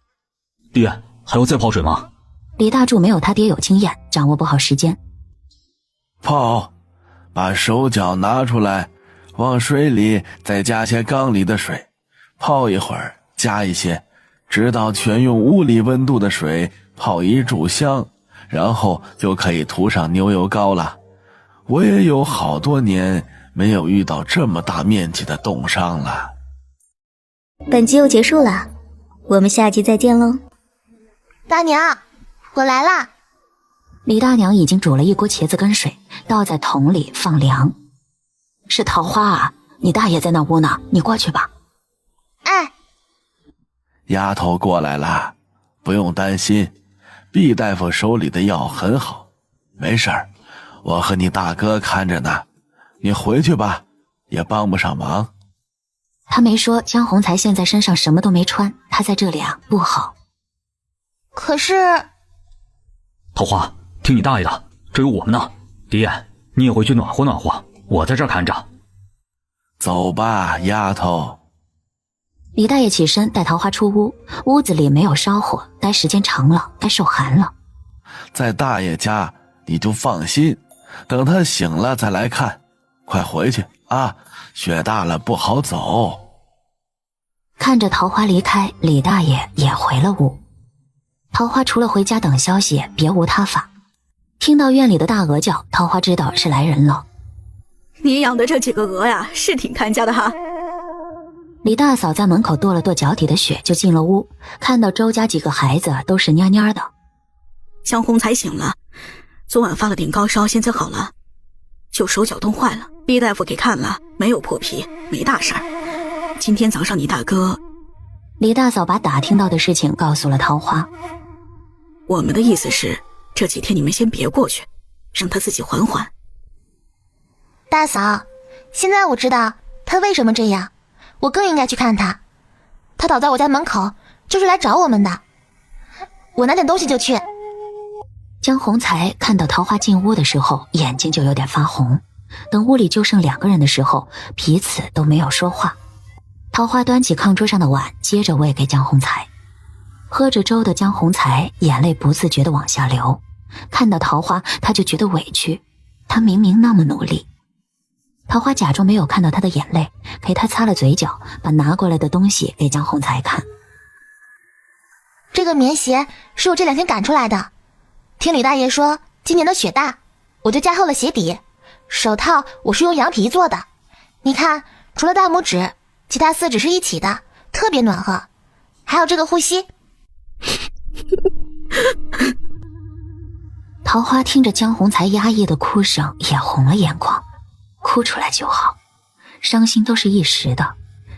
爹，还要再泡水吗？李大柱没有他爹有经验，掌握不好时间。泡，把手脚拿出来，往水里再加些缸里的水，泡一会儿，加一些，直到全用物理温度的水泡一炷香，然后就可以涂上牛油膏了。我也有好多年没有遇到这么大面积的冻伤了。本集又结束了，我们下集再见喽。大娘，我来啦。李大娘已经煮了一锅茄子跟水，倒在桶里放凉。是桃花啊，你大爷在那屋呢，你过去吧。哎，丫头过来了，不用担心，毕大夫手里的药很好，没事儿，我和你大哥看着呢，你回去吧，也帮不上忙。他没说江洪才现在身上什么都没穿，他在这里啊不好。可是桃花，听你大爷的，这有我们呢。爹，你也回去暖和暖和，我在这儿看着。走吧，丫头。李大爷起身带桃花出屋，屋子里没有烧火，待时间长了该受寒了。在大爷家你就放心，等他醒了再来看，快回去啊，雪大了不好走。看着桃花离开，李大爷也回了屋。桃花除了回家等消息别无他法。听到院里的大鹅叫，桃花知道是来人了。你养的这几个鹅呀，是挺看家的哈。李大嫂在门口跺了跺脚底的雪，就进了屋，看到周家几个孩子都是蔫蔫的。江洪才醒了，昨晚发了点高烧，现在好了，就手脚冻坏了，毕大夫给看了，没有破皮，没大事儿。今天早上你大哥……李大嫂把打听到的事情告诉了桃花。我们的意思是，这几天你们先别过去，让他自己缓缓。大嫂，现在我知道他为什么这样，我更应该去看他。他倒在我家门口，就是来找我们的。我拿点东西就去。江洪才看到桃花进屋的时候，眼睛就有点发红。等屋里就剩2个人的时候，彼此都没有说话。桃花端起炕桌上的碗，接着喂给江洪才。喝着粥的江洪才眼泪不自觉地往下流，看到桃花他就觉得委屈，他明明那么努力。桃花假装没有看到他的眼泪，给他擦了嘴角，把拿过来的东西给江洪才看。这个棉鞋是我这2天赶出来的，听李大爷说今年的雪大，我就加厚了鞋底。手套我是用羊皮做的，你看除了大拇指，其他4指是一起的，特别暖和。还有这个护膝。桃花听着江洪才压抑的哭声，也红了眼眶。哭出来就好，伤心都是一时的，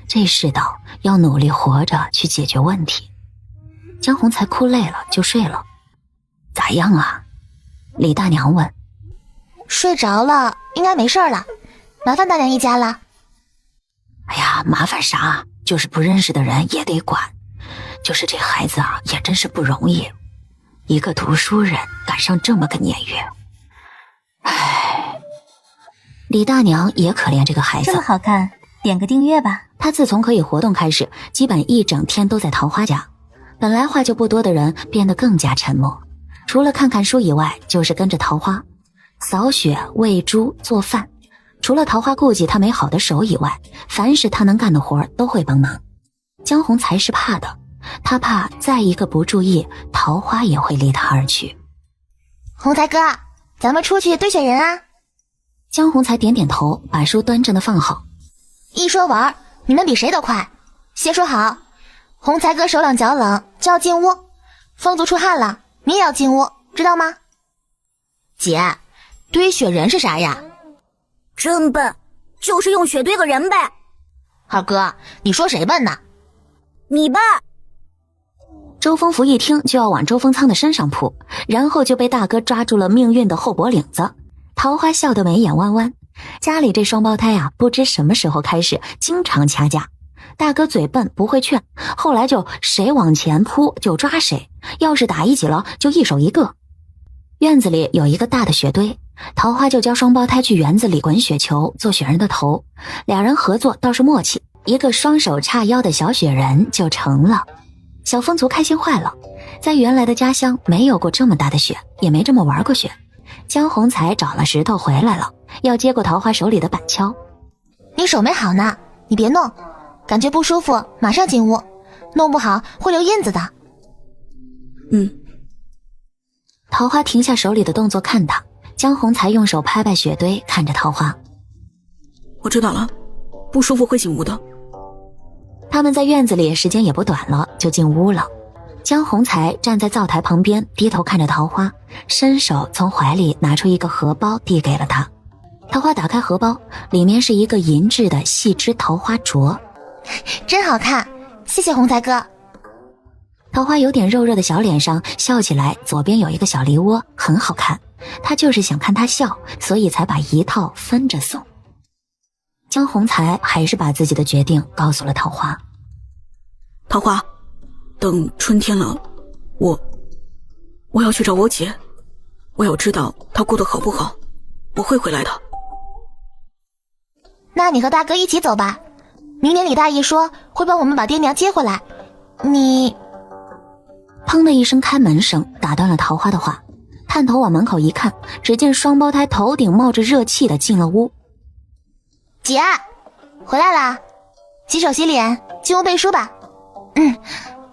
这世道要努力活着去解决问题。江洪才哭累了就睡了。咋样啊？李大娘问。睡着了，应该没事了，麻烦大娘一家了。哎呀，麻烦啥？就是不认识的人也得管。就是这孩子啊，也真是不容易，一个读书人赶上这么个年月。唉，李大娘也可怜这个孩子。这么好看，点个订阅吧。他自从可以活动开始，基本一整天都在桃花家。本来话就不多的人变得更加沉默，除了看看书以外，就是跟着桃花扫雪、喂猪、做饭。除了桃花顾忌他没好的手以外，凡是他能干的活都会帮忙。江洪才是怕的，他怕再一个不注意，桃花也会离他而去。洪才哥，咱们出去堆雪人啊。江洪才点点头，把书端正的放好。一说玩，你们比谁都快。先说好，洪才哥手冷脚冷就要进屋，风族出汗了，你也要进屋，知道吗？姐，堆雪人是啥呀？真笨，就是用雪堆个人呗。二哥，你说谁笨呢？你笨。周风福一听就要往周风仓的身上扑，然后就被大哥抓住了命运的后脖领子。桃花笑得眉眼弯弯，家里这双胞胎啊，不知什么时候开始经常掐架。大哥嘴笨不会劝，后来就谁往前扑就抓谁，要是打一起了就一手一个。院子里有一个大的雪堆，桃花就教双胞胎去园子里滚雪球做雪人的头，俩人合作倒是默契，一个双手叉腰的小雪人就成了。小风族开心坏了，在原来的家乡没有过这么大的雪，也没这么玩过雪。江宏才找了石头回来了，要接过桃花手里的板锹。你手没好呢，你别弄，感觉不舒服马上进屋，弄不好会留印子的。桃花停下手里的动作看他，江宏才用手拍拍雪堆，看着桃花。我知道了，不舒服会进屋的。他们在院子里时间也不短了，就进屋了。江宏才站在灶台旁边，低头看着桃花，伸手从怀里拿出一个荷包递给了他。桃花打开荷包，里面是一个银质的细枝桃花镯。真好看，谢谢宏才哥。桃花有点肉热的小脸上笑起来，左边有一个小梨窝，很好看。他就是想看他笑，所以才把一套分着送。江宏才还是把自己的决定告诉了桃花。桃花，等春天了，我要去找我姐，我要知道她过得好不好，我会回来的。那你和大哥一起走吧，明年李大爷说会帮我们把爹娘接回来。你……砰的一声开门声打断了桃花的话，探头往门口一看，只见双胞胎头顶冒着热气的进了屋。姐，回来啦，洗手洗脸，进屋背书吧。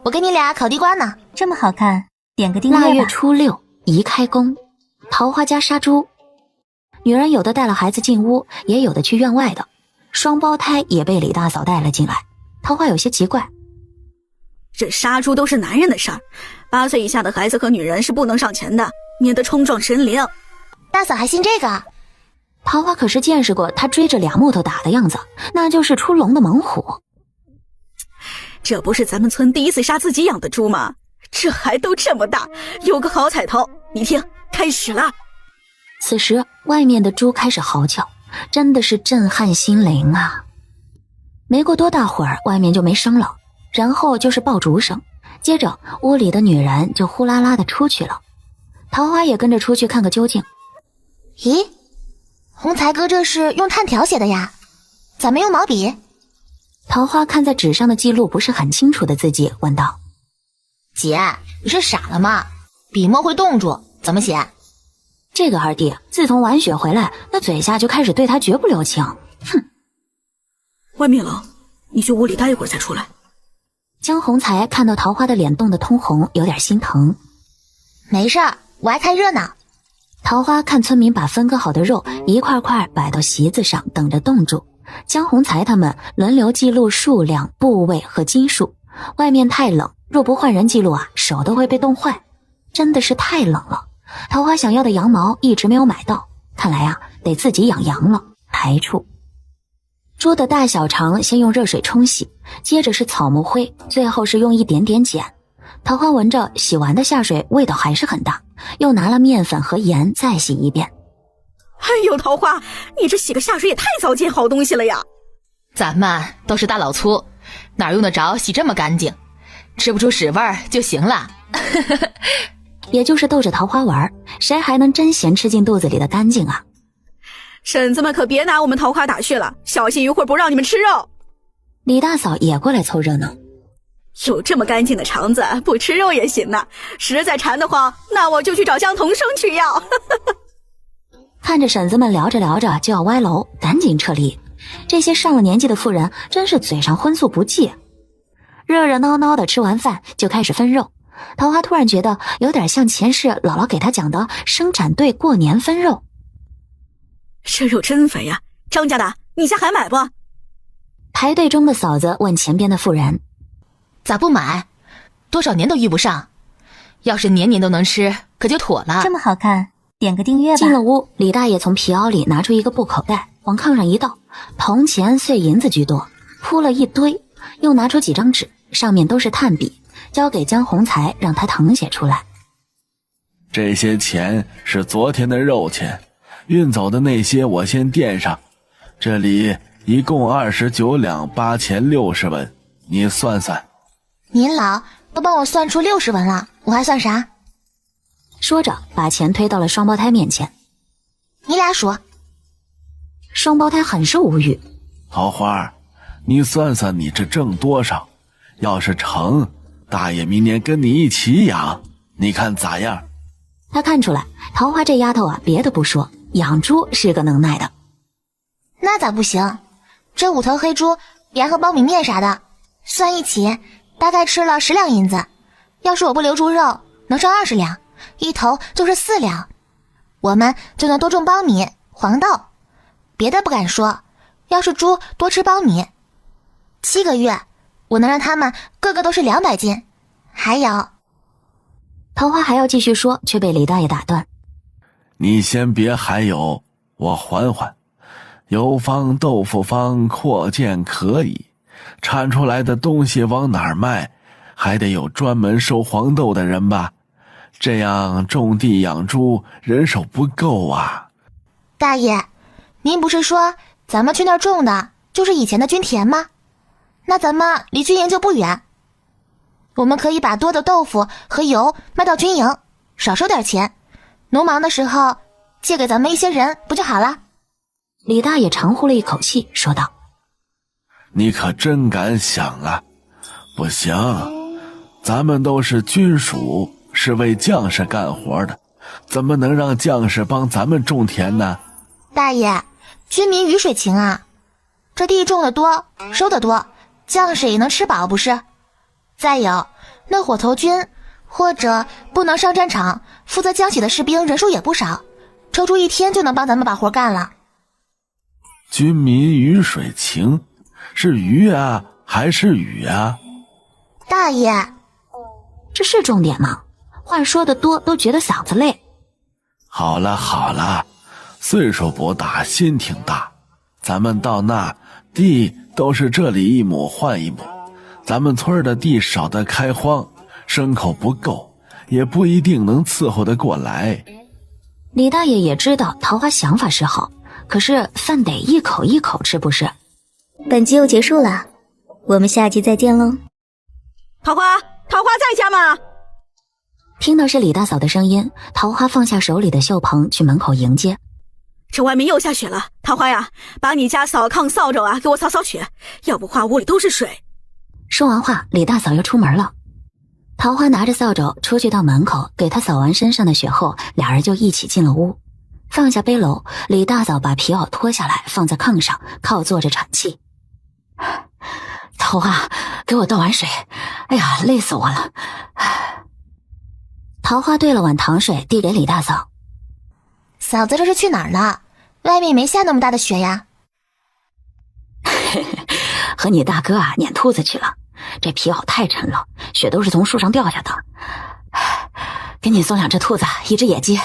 我给你俩烤地瓜呢。这么好看，点个订阅吧。腊月初6，宜开工，桃花家杀猪。女人有的带了孩子进屋，也有的去院外的。双胞胎也被李大嫂带了进来。桃花有些奇怪，这杀猪都是男人的事儿，8岁以下的孩子和女人是不能上前的，免得冲撞神灵。大嫂还信这个？桃花可是见识过他追着俩木头打的样子，那就是出笼的猛虎。这不是咱们村第一次杀自己养的猪吗？这还都这么大，有个好彩头。你听，开始了。此时外面的猪开始嚎叫，真的是震撼心灵啊。没过多大会儿，外面就没声了，然后就是爆竹声，接着屋里的女人就呼啦啦的出去了。桃花也跟着出去看个究竟。咦，宏才哥这是用炭条写的呀，咋没用毛笔？桃花看在纸上的记录不是很清楚的字迹，问道：姐，你是傻了吗？笔墨会冻住，怎么写？这个二弟自从玩雪回来，那嘴下就开始对他绝不留情。哼！外面冷，你去屋里待一会儿再出来。江宏才看到桃花的脸冻得通红，有点心疼。没事儿，我爱看热闹。桃花看村民把分割好的肉一块块摆到席子上，等着冻住。江宏才他们轮流记录数量、部位和斤数。外面太冷，若不换人记录啊，手都会被冻坏。真的是太冷了。桃花想要的羊毛一直没有买到，看来啊，得自己养羊了。排除猪的大小肠先用热水冲洗，接着是草木灰，最后是用一点点碱。桃花闻着洗完的下水味道还是很大，又拿了面粉和盐再洗一遍。哎呦，桃花，你这洗个下水也太糟践好东西了呀！咱们都是大老粗，哪用得着洗这么干净？吃不出屎味儿就行了。也就是逗着桃花玩，谁还能真嫌吃进肚子里的干净啊？婶子们可别拿我们桃花打趣了，小心一会儿不让你们吃肉。李大嫂也过来凑热闹。有这么干净的肠子，不吃肉也行呢。实在馋得慌，那我就去找江童生去要。看着婶子们聊着聊着就要歪楼，赶紧撤离。这些上了年纪的妇人真是嘴上荤素不忌。热热闹闹的吃完饭就开始分肉。桃花突然觉得有点像前世姥姥给她讲的生产队过年分肉。这肉真肥呀，张家的，你家还买不？排队中的嫂子问前边的妇人：咋不买？多少年都遇不上，要是年年都能吃，可就妥了。这么好看，点个订阅吧。进了屋，李大爷从皮袄里拿出一个布口袋，往炕上一倒，铜钱碎银子居多，铺了一堆，又拿出几张纸，上面都是炭笔，交给江洪才让他誊写出来。这些钱是昨天的肉钱，运走的那些我先垫上，这里一共29两8钱60文，你算算。您老都帮我算出60文了，我还算啥？说着把钱推到了双胞胎面前。你俩数。双胞胎很是无语。桃花，你算算你这挣多少，要是成，大爷明年跟你一起养，你看咋样？他看出来桃花这丫头啊，别的不说，养猪是个能耐的。那咋不行？这5头黑猪连和苞米面啥的算一起，大概吃了10两银子。要是我不留猪肉，能剩20两，一头就是4两，我们就能多种苞米、黄豆。别的不敢说，要是猪多吃苞米，7个月我能让他们个个都是200斤。还有，桃花还要继续说，却被李大爷打断。你先别还有，我缓缓。油坊豆腐坊扩建可以，产出来的东西往哪儿卖，还得有专门收黄豆的人吧，这样种地养猪人手不够啊。大爷，您不是说咱们去那儿种的就是以前的军田吗？那咱们离军营就不远，我们可以把多的豆腐和油卖到军营，少收点钱，农忙的时候借给咱们一些人不就好了？李大爷长呼了一口气说道。你可真敢想啊。不行，咱们都是军属，是为将士干活的，怎么能让将士帮咱们种田呢？大爷，军民鱼水情啊，这地种得多收得多，将士也能吃饱不是？再有，那火头军或者不能上战场负责江洗的士兵人数也不少，抽出1天就能帮咱们把活干了。军民鱼水情，是鱼啊还是雨啊？大爷，这是重点吗？话说的多都觉得嗓子累。好了好了，岁数不大心挺大，咱们到那地都是这里1亩换1亩，咱们村的地少得开荒，牲口不够，也不一定能伺候得过来。李大爷也知道桃花想法是好，可是饭得一口一口吃不是。本集又结束了，我们下集再见喽。桃花在家吗？听到是李大嫂的声音，桃花放下手里的绣棚，去门口迎接。这外面又下雪了，桃花呀，把你家扫炕扫帚啊给我扫扫雪，要不话屋里都是水。说完话，李大嫂又出门了。桃花拿着扫帚出去到门口，给她扫完身上的雪后，俩人就一起进了屋。放下背篓，李大嫂把皮袄脱下来放在炕上，靠坐着喘气。桃花，给我倒碗水，哎呀，累死我了。桃花兑了碗糖水递给李大嫂。嫂子这是去哪儿了？外面没下那么大的雪呀。和你大哥啊撵兔子去了，这皮袄太沉了，雪都是从树上掉下的。给你送2只兔子，1只野鸡。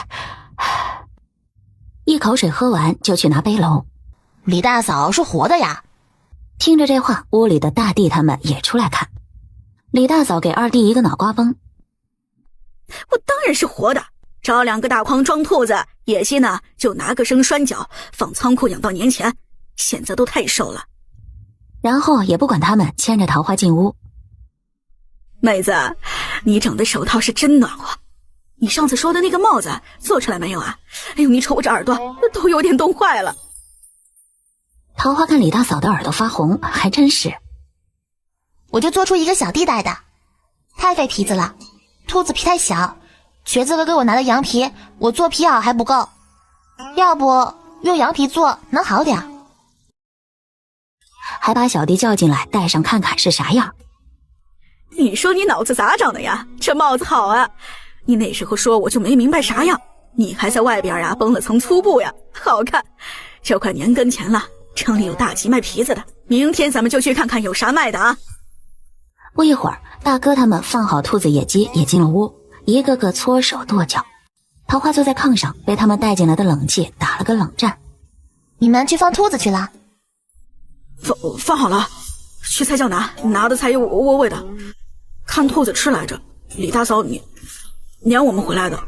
一口水喝完就去拿背篓。李大嫂是活的呀。听着这话，屋里的大弟他们也出来看。李大嫂给二弟一个脑瓜崩。我当然是活的，找2个大筐装兔子，野鸡呢就拿个绳拴脚，放仓库养到年前，现在都太瘦了。然后也不管他们，牵着桃花进屋。妹子，你整的手套是真暖和，你上次说的那个帽子做出来没有啊？哎呦，你瞅我这耳朵都有点冻坏了。桃花看李大嫂的耳朵发红，还真是。我就做出一个小弟戴的，太费皮子了，兔子皮太小，瘸子哥给我拿的羊皮，我做皮袄还不够，要不用羊皮做能好点。还把小弟叫进来戴上看看是啥样。你说你脑子咋长的呀？这帽子好啊，你那时候说我就没明白啥样，你还在外边啊绷了层粗布呀，好看。这快年跟前了，城里有大集卖皮子的，明天咱们就去看看有啥卖的啊。不一会儿，大哥他们放好兔子野鸡也进了屋，一个个搓手跺脚。桃花坐在炕上，被他们带进来的冷气打了个冷战。你们去放兔子去了？放好了，去菜窖拿的菜又窝味的，看兔子吃来着。李大嫂你撵我们回来的。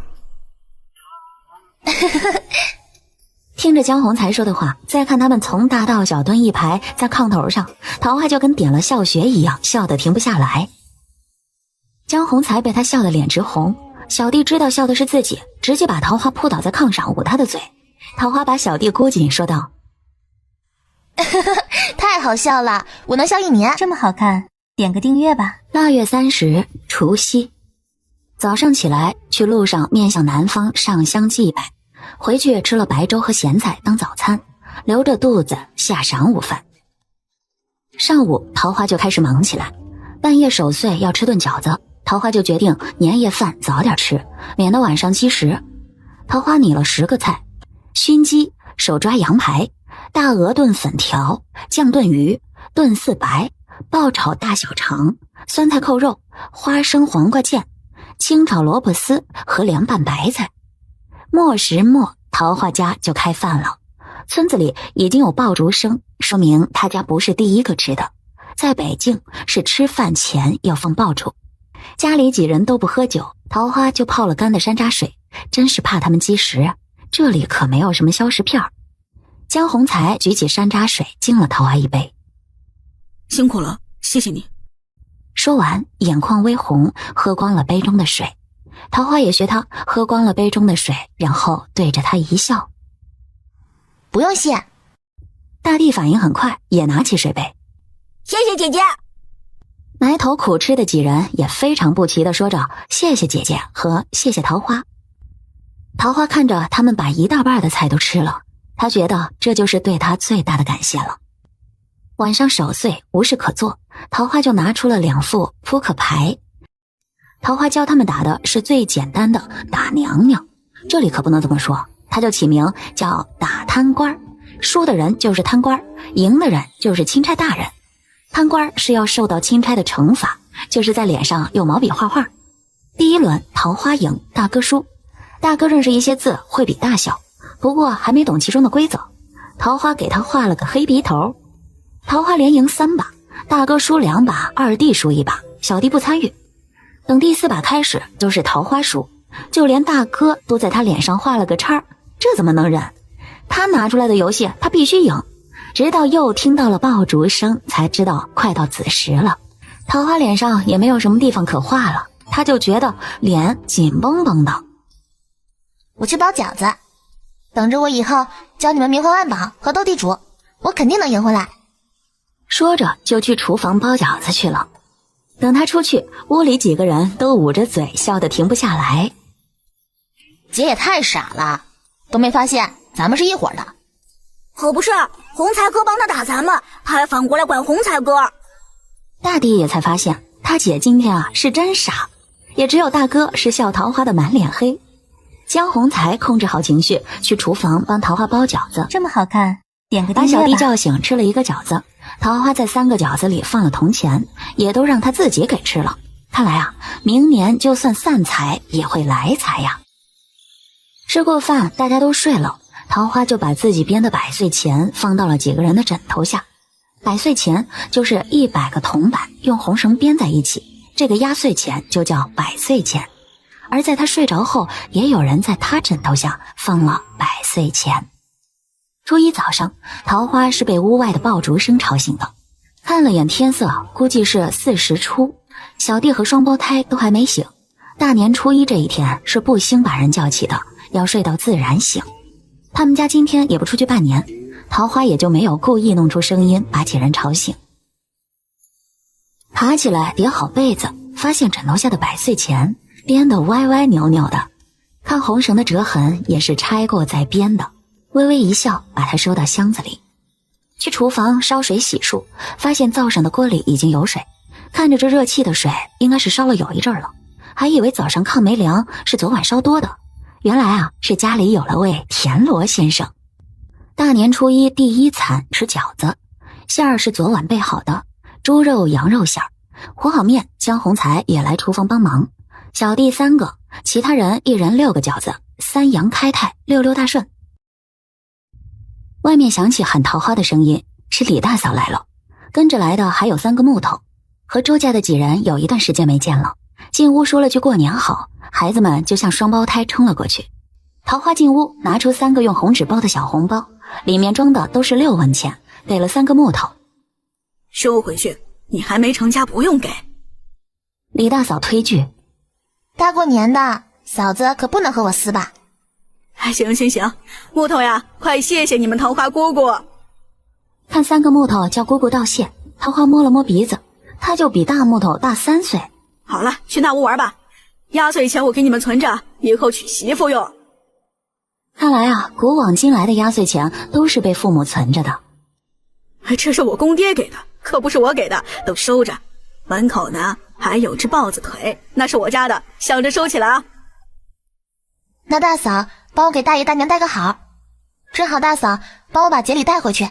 听着江宏才说的话，再看他们从大到小蹲一排在炕头上，桃花就跟点了笑穴一样，笑得停不下来。江宏才被他笑得脸直红，小弟知道笑的是自己，直接把桃花扑倒在炕上捂他的嘴。桃花把小弟箍紧说道：太好笑了，我能笑1年。这么好看，点个订阅吧。腊月30，除夕。早上起来去路上面向南方上香祭拜，回去吃了白粥和咸菜当早餐，留着肚子下晌午饭。上午桃花就开始忙起来，半夜守岁要吃顿饺子，桃花就决定年夜饭早点吃，免得晚上积食。桃花拟了10个菜：熏鸡、手抓羊排、大鹅炖粉条、酱炖鱼、炖四白、爆炒大小肠、酸菜扣肉、花生黄瓜腱、清炒萝卜丝和凉拌白菜。末时末，桃花家就开饭了。村子里已经有爆竹声，说明他家不是第一个吃的。在北京是吃饭前要放爆竹。家里几人都不喝酒，桃花就泡了干的山楂水，真是怕他们积食啊。这里可没有什么消食片。江宏才举起山楂水敬了桃花一杯。辛苦了，谢谢你。说完眼眶微红，喝光了杯中的水。桃花也学他喝光了杯中的水，然后对着他一笑。不用谢。大弟反应很快，也拿起水杯。谢谢姐姐。埋头苦吃的几人也非常不齐地说着谢谢姐姐和谢谢桃花。桃花看着他们把一大半的菜都吃了，他觉得这就是对他最大的感谢了。晚上守岁无事可做，桃花就拿出了2副扑克牌。桃花教他们打的是最简单的打娘娘，这里可不能这么说，他就起名叫打贪官，输的人就是贪官，赢的人就是钦差大人。贪官是要受到钦差的惩罚，就是在脸上用毛笔画画。第一轮桃花赢，大哥输。大哥认识一些字，会比大小，不过还没懂其中的规则。桃花给他画了个黑鼻头。桃花连赢3把，大哥输2把，二弟输1把，小弟不参与。等第4把开始，就是桃花输，就连大哥都在他脸上画了个叉，这怎么能忍？他拿出来的游戏他必须赢。直到又听到了爆竹声，才知道快到子时了。桃花脸上也没有什么地方可画了，他就觉得脸紧绷绷的。我去包饺子，等着我以后教你们明黄暗榜和斗地主，我肯定能赢回来。说着就去厨房包饺子去了。等他出去，屋里几个人都捂着嘴笑得停不下来。姐也太傻了，都没发现咱们是一伙的。可不是，红才哥帮他打咱们，他还反过来管红才哥。大弟也才发现他姐今天是真傻，也只有大哥是笑桃花的满脸黑。江宏才控制好情绪，去厨房帮桃花包饺子。这么好看，点个订阅吧。把小弟叫醒，吃了1个饺子。桃花在3个饺子里放了铜钱，也都让他自己给吃了。看来啊，明年就算散财也会来财呀。吃过饭，大家都睡了，桃花就把自己编的百岁钱放到了几个人的枕头下。百岁钱就是100个铜板用红绳编在一起，这个压岁钱就叫百岁钱。而在他睡着后，也有人在他枕头下放了百岁钱。初一早上，桃花是被屋外的爆竹声吵醒的。看了眼天色，估计是40初，小弟和双胞胎都还没醒。大年初一这一天是不兴把人叫起的，要睡到自然醒。他们家今天也不出去拜年，桃花也就没有故意弄出声音把几人吵醒。爬起来叠好被子，发现枕头下的百岁钱编得歪歪扭扭的，看红绳的折痕也是拆过再编的。微微一笑，把它收到箱子里。去厨房烧水洗漱，发现灶上的锅里已经有水，看着这热气的水应该是烧了有一阵了，还以为早上炕没凉是昨晚烧多的，原来啊是家里有了位田螺先生。大年初一第一餐吃饺子，馅儿是昨晚备好的，猪肉羊肉馅儿。和好面，江宏才也来厨房帮忙。小弟3个，其他人1人6个饺子三阳开泰，六六大顺。外面响起喊桃花的声音，是李大嫂来了，跟着来的还有3个木头。和周家的几人有一段时间没见了，进屋说了句过年好，孩子们就像双胞胎冲了过去。桃花进屋拿出3个用红纸包的小红包，里面装的都是6文钱，给了3个木头。收回去，你还没成家不用给。李大嫂推拒，大过年的，嫂子可不能和我撕吧。行行行，木头呀，快谢谢你们桃花姑姑。看3个木头叫姑姑道谢，桃花摸了摸鼻子，他就比大木头大3岁。好了，去那屋玩吧，压岁钱我给你们存着，以后娶媳妇用。看来啊，古往今来的压岁钱都是被父母存着的。这是我公爹给的，可不是我给的，都收着。门口呢还有只豹子腿，那是我家的，想着收起来啊。那大嫂帮我给大爷大娘带个好。正好大嫂帮我把节礼带回去。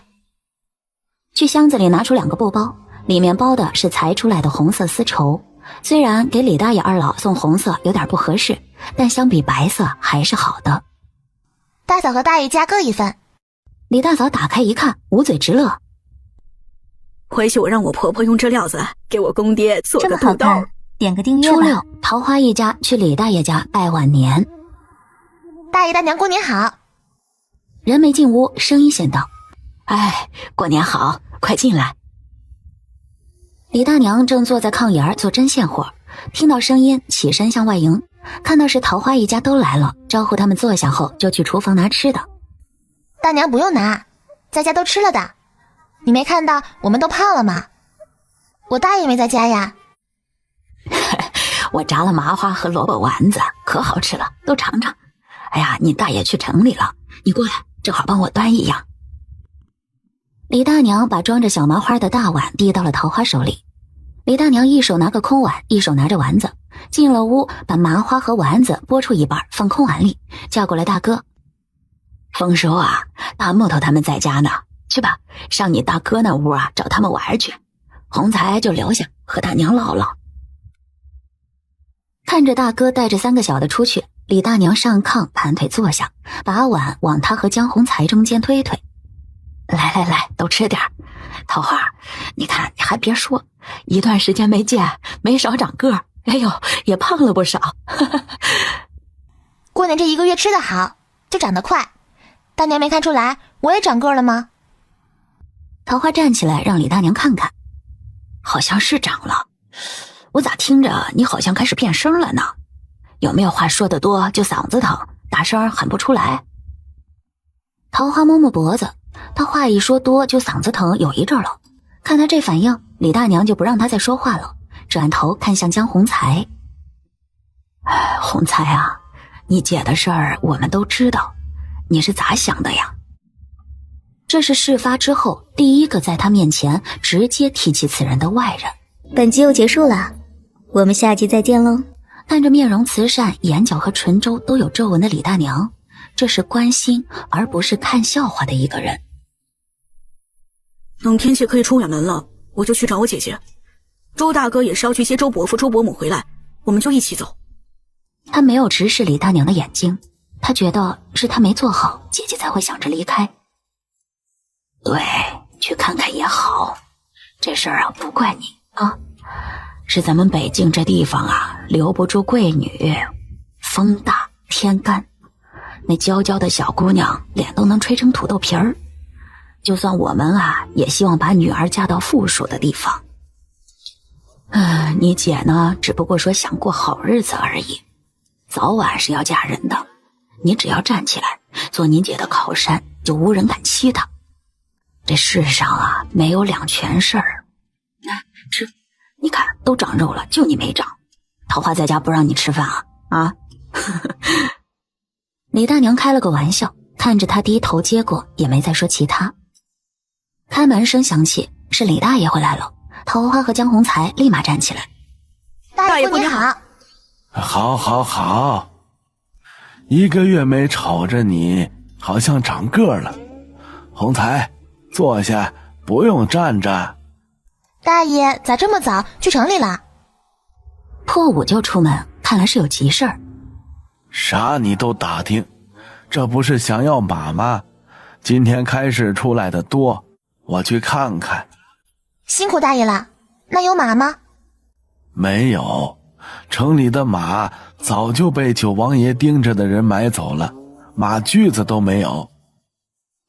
去箱子里拿出2个布包，里面包的是裁出来的红色丝绸。虽然给李大爷2老送红色有点不合适，但相比白色还是好的。大嫂和大爷家各1份。李大嫂打开一看，捂嘴直乐。回去我让我婆婆用这料子给我公爹做个肚兜。点个订阅吧。初6，桃花一家去李大爷家拜晚年。大爷大娘过年好。人没进屋，声音先道：哎，过年好，快进来。李大娘正坐在炕沿做针线活，听到声音起身向外迎，看到是桃花一家都来了，招呼他们坐下后就去厨房拿吃的。大娘不用拿，在家都吃了的。你没看到我们都胖了吗？我大爷没在家呀。我炸了麻花和萝卜丸子，可好吃了，都尝尝。哎呀，你大爷去城里了，你过来，正好帮我端一样。李大娘把装着小麻花的大碗递到了桃花手里。李大娘一手拿个空碗，一手拿着丸子，进了屋，把麻花和丸子剥出一半放空碗里，叫过来大哥。丰收啊，大木头他们在家呢，去吧，上你大哥那屋啊找他们玩去。红财就留下和大娘唠唠。看着大哥带着3个小的出去，李大娘上炕盘腿坐下，把碗往他和江红才中间推推。来来来，都吃点。桃花，你看你还别说，一段时间没见，没少长个儿，哎呦，也胖了不少。过年这1个月吃得好，就长得快。大娘没看出来我也长个了吗？桃花站起来让李大娘看看，好像是长了。我咋听着你好像开始变声了呢？有没有话说得多就嗓子疼，大声喊不出来？桃花摸摸脖子，他话一说多就嗓子疼有一阵了。看他这反应，李大娘就不让他再说话了，转头看向江红才。红才啊，你姐的事儿我们都知道，你是咋想的呀？这是事发之后第一个在他面前直接提起此人的外人。本集又结束了，我们下集再见喽。看着面容慈善、眼角和唇周都有皱纹的李大娘，这是关心而不是看笑话的一个人。等天气可以出远门了，我就去找我姐姐。周大哥也是要去接周伯父、周伯母回来，我们就一起走。他没有直视李大娘的眼睛，他觉得是他没做好，姐姐才会想着离开。对，去看看也好，这事儿啊不怪你啊，是咱们北京这地方啊留不住贵女，风大天干，那娇娇的小姑娘脸都能吹成土豆皮儿。就算我们啊也希望把女儿嫁到富庶的地方。你姐呢只不过说想过好日子而已，早晚是要嫁人的，你只要站起来做你姐的靠山，就无人敢欺她。这世上啊没有两全事儿。吃，你看都长肉了，就你没长。桃花在家不让你吃饭啊？李大娘开了个玩笑，看着他低头接过，也没再说其他。开门声响起，是李大爷回来了。桃花和江红才立马站起来。大爷过年好。好好好，1个月没瞅着你，好像长个了。红才，坐下，不用站着。大爷咋这么早去城里了？破5就出门，看来是有急事儿。啥你都打听，这不是想要马吗？今天开市出来的多，我去看看。辛苦大爷了。那有马吗？没有，城里的马早就被九王爷盯着的人买走了，马驹子都没有。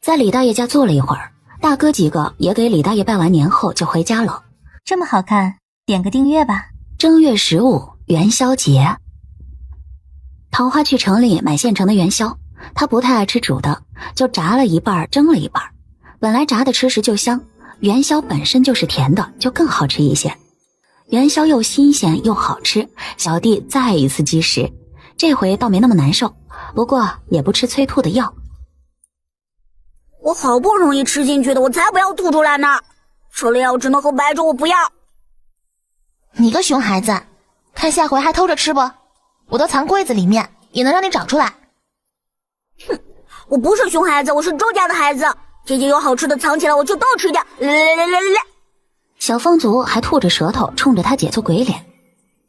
在李大爷家坐了一会儿，大哥几个也给李大爷拜完年后就回家了。这么好看，点个订阅吧。正月15元宵节，桃花去城里买现成的元宵，她不太爱吃煮的，就炸了一半蒸了一半。本来炸的吃时就香，元宵本身就是甜的，就更好吃一些。元宵又新鲜又好吃，小弟再一次积食，这回倒没那么难受，不过也不吃催吐的药。我好不容易吃进去的，我才不要吐出来呢！吃了药只能喝白粥，我不要。你个熊孩子，看下回还偷着吃不？我都藏柜子里面，也能让你找出来。哼，我不是熊孩子，我是周家的孩子。姐姐有好吃的藏起来，我就都吃掉。小风族还吐着舌头冲着他姐做鬼脸。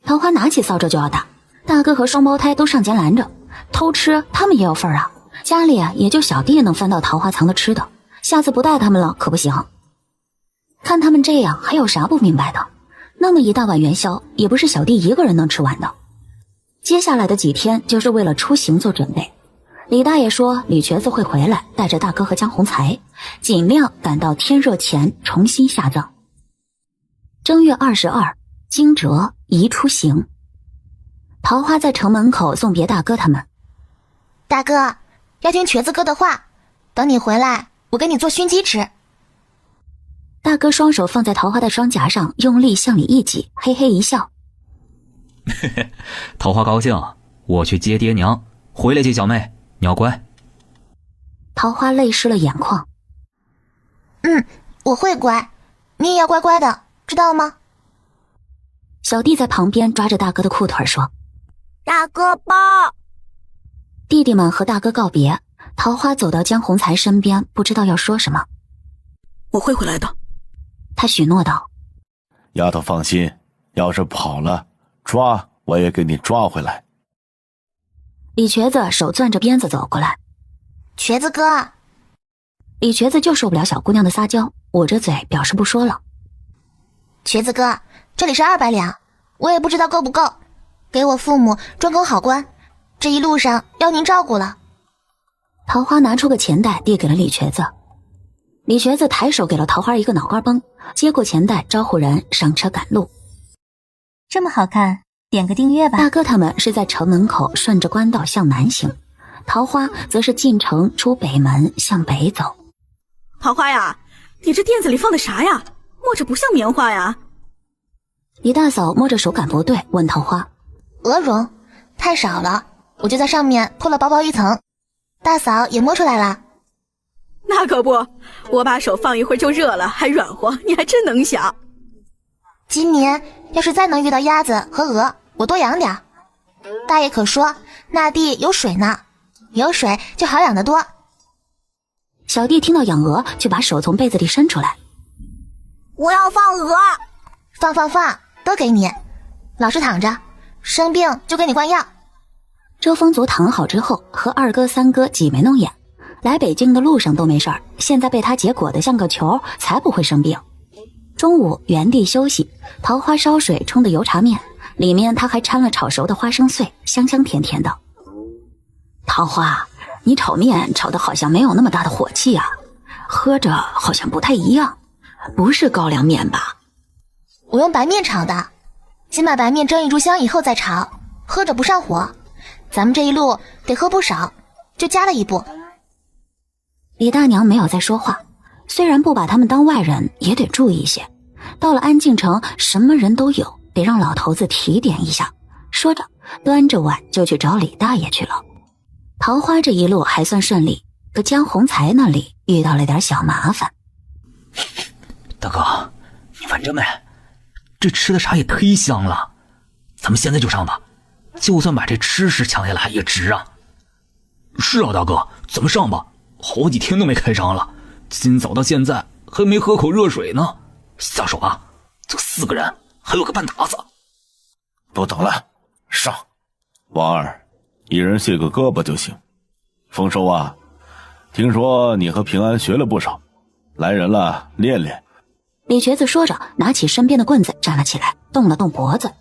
桃花拿起扫帚就要打，大哥和双胞胎都上前拦着，偷吃他们也有份啊，家里也就小弟能翻到桃花藏的吃的，下次不带他们了可不行。看他们这样还有啥不明白的，那么一大碗元宵也不是小弟一个人能吃完的。接下来的几天就是为了出行做准备。李大爷说李瘸子会回来，带着大哥和江洪才尽量赶到天热前重新下葬。正月22，惊蛰宜出行。桃花在城门口送别大哥他们。大哥，要听瘸子哥的话，等你回来我给你做熏鸡吃。大哥双手放在桃花的双颊上，用力向里一挤，嘿嘿一笑。桃花高兴，我去接爹娘，回来接小妹，你要乖。桃花泪湿了眼眶。我会乖，你也要乖乖的，知道吗？小弟在旁边抓着大哥的裤腿说：大哥抱。弟弟们和大哥告别，桃花走到江洪才身边，不知道要说什么。我会回来的，他许诺道。丫头放心，要是跑了，抓我也给你抓回来。李瘸子手攥着鞭子走过来。瘸子哥。李瘸子就受不了小姑娘的撒娇，捂着嘴表示不说了。瘸子哥，这里是200两，我也不知道够不够，给我父母专供好官，这一路上要您照顾了。桃花拿出个钱袋递给了李瘸子。李瘸子抬手给了桃花一个脑瓜崩，接过钱袋招呼人上车赶路。这么好看，点个订阅吧。大哥他们是在城门口顺着官道向南行，桃花则是进城出北门向北走。桃花呀，你这垫子里放的啥呀？摸着不像棉花呀。李大嫂摸着手感不对，问桃花：鹅绒太少了，我就在上面铺了薄薄一层。大嫂也摸出来了。那可不，我把手放一会儿就热了，还软和，你还真能想。今年要是再能遇到鸭子和鹅，我多养点。大爷可说那地有水呢，有水就好养得多。小弟听到养鹅，就把手从被子里伸出来。我要放鹅。放，都给你。老实躺着，生病就给你灌药。周风族躺好之后，和2哥3哥挤眉弄眼，来北京的路上都没事儿，现在被他姐裹得像个球，才不会生病。中午原地休息，桃花烧水冲的油茶面，里面他还掺了炒熟的花生碎，香香甜甜的。桃花，你炒面炒得好像没有那么大的火气啊，喝着好像不太一样，不是高粱面吧？我用白面炒的，先把白面蒸一炷香以后再炒，喝着不上火。咱们这一路得喝不少，就加了一步。李大娘没有再说话，虽然不把他们当外人，也得注意一些。到了安静城，什么人都有，得让老头子提点一下。说着，端着碗就去找李大爷去了。桃花这一路还算顺利，可江洪才那里遇到了点小麻烦。大哥，你闻着没？这吃的啥也忒香了，咱们现在就上吧，就算把这吃食抢下来也值啊。是啊，大哥，咱们上吧，好几天都没开张了，今早到现在还没喝口热水呢。下手啊，就4个人，还有个半打子。不等了，上！王二，一人卸个胳膊就行。丰收啊，听说你和平安学了不少，来人了，练练。李瘸子说着，拿起身边的棍子站了起来，动了动脖子。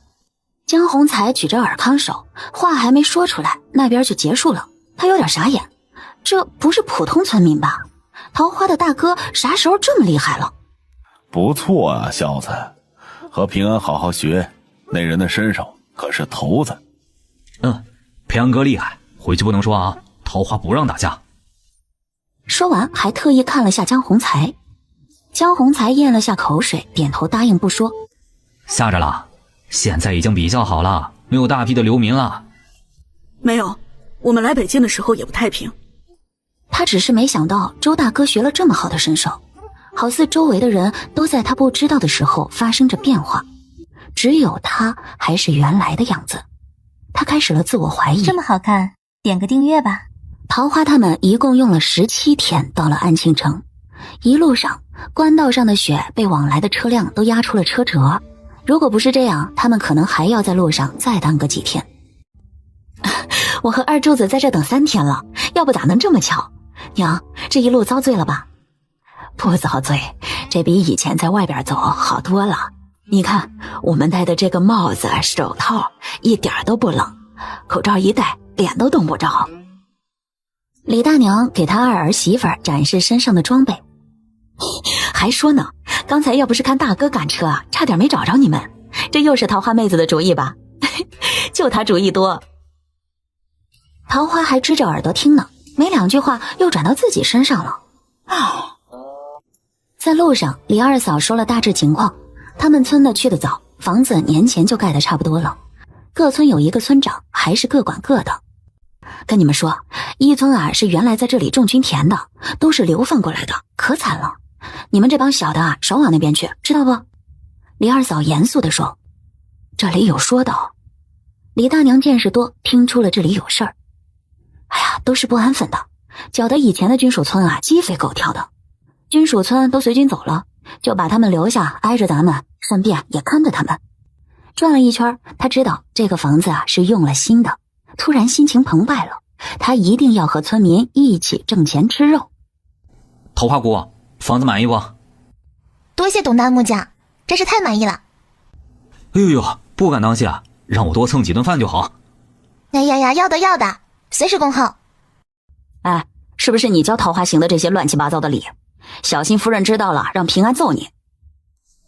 江宏才举着尔康手，话还没说出来，那边就结束了。他有点傻眼，这不是普通村民吧？桃花的大哥啥时候这么厉害了？不错啊，小子，和平安好好学，那人的身手可是头子。平安哥厉害，回去不能说啊，桃花不让打架。说完还特意看了下江宏才。江宏才咽了下口水，点头答应不说。吓着了，现在已经比较好了，没有大批的流民了。没有，我们来北京的时候也不太平。他只是没想到周大哥学了这么好的身手，好似周围的人都在他不知道的时候发生着变化，只有他还是原来的样子。他开始了自我怀疑。这么好看，点个订阅吧。桃花他们一共用了17天到了安庆城，一路上官道上的雪被往来的车辆都压出了车辙，如果不是这样，他们可能还要在路上再耽搁几天。我和二柱子在这等3天了，要不咋能这么巧？娘，这一路遭罪了吧？不遭罪，这比以前在外边走好多了。你看我们戴的这个帽子手套一点都不冷，口罩一戴脸都冻不着。李大娘给她二儿媳妇展示身上的装备，还说呢，刚才要不是看大哥赶车啊，差点没找着你们。这又是桃花妹子的主意吧？就她主意多。桃花还支着耳朵听呢，没2句话又转到自己身上了。在路上，李二嫂说了大致情况，他们村的去得早，房子年前就盖得差不多了，各村有一个村长，还是各管各的。跟你们说，一村啊是原来在这里种军田的，都是流放过来的，可惨了。你们这帮小的啊，少往那边去，知道不？李二嫂严肃地说。这里有说道。李大娘见识多，听出了这里有事儿。哎呀，都是不安分的，搅得以前的军属村啊鸡飞狗跳的。军属村都随军走了，就把他们留下挨着咱们，顺便也看着他们。转了一圈，他知道这个房子啊是用了新的，突然心情澎湃了，他一定要和村民一起挣钱吃肉。桃花姑，房子满意不？多谢董大木匠，真是太满意了。哎呦，不敢当谢，让我多蹭几顿饭就好。哎呀呀，要的要的，随时恭候。哎，是不是你教桃花行的这些乱七八糟的礼？小心夫人知道了，让平安揍你。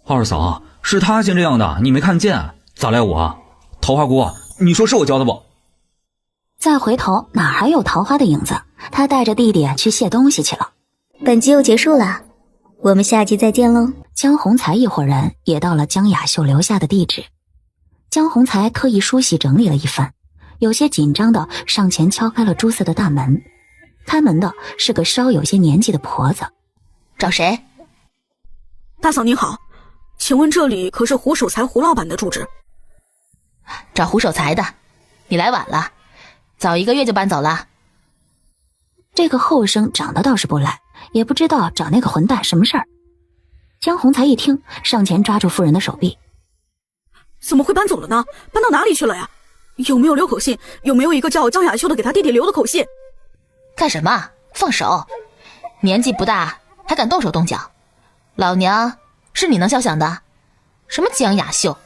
二嫂，是他先这样的，你没看见，咋赖我？桃花姑，你说是我教的不？再回头，哪还有桃花的影子？他带着弟弟去卸东西去了。本集又结束了，我们下集再见喽。江宏才一伙人也到了江雅秀留下的地址。江宏才特意梳洗整理了一番，有些紧张的上前敲开了朱色的大门。开门的是个稍有些年纪的婆子。找谁？大嫂你好，请问这里可是胡守财胡老板的住址？找胡守财的，你来晚了，早1个月就搬走了。这个后生长得倒是不赖，也不知道找那个混蛋什么事儿。江宏才一听，上前抓住妇人的手臂。怎么会搬走了呢？搬到哪里去了呀？有没有留口信？有没有一个叫江雅秀的给他弟弟留的口信？干什么？放手！年纪不大还敢动手动脚，老娘是你能肖想的？什么江雅秀，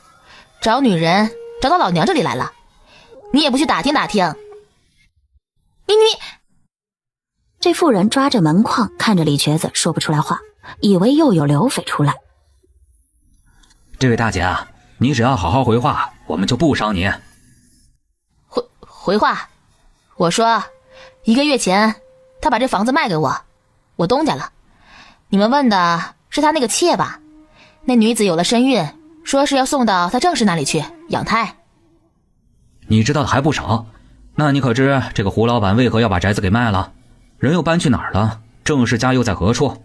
找女人找到老娘这里来了，你也不去打听打听？你这妇人抓着门框看着李瘸子，说不出来话，以为又有流匪出来。这位大姐啊，你只要好好回话，我们就不伤你。回话？我说1个月前他把这房子卖给我，我东家了。你们问的是他那个妾吧？那女子有了身孕，说是要送到他正室那里去养胎。你知道的还不少，那你可知这个胡老板为何要把宅子给卖了？人又搬去哪儿了？正室家又在何处？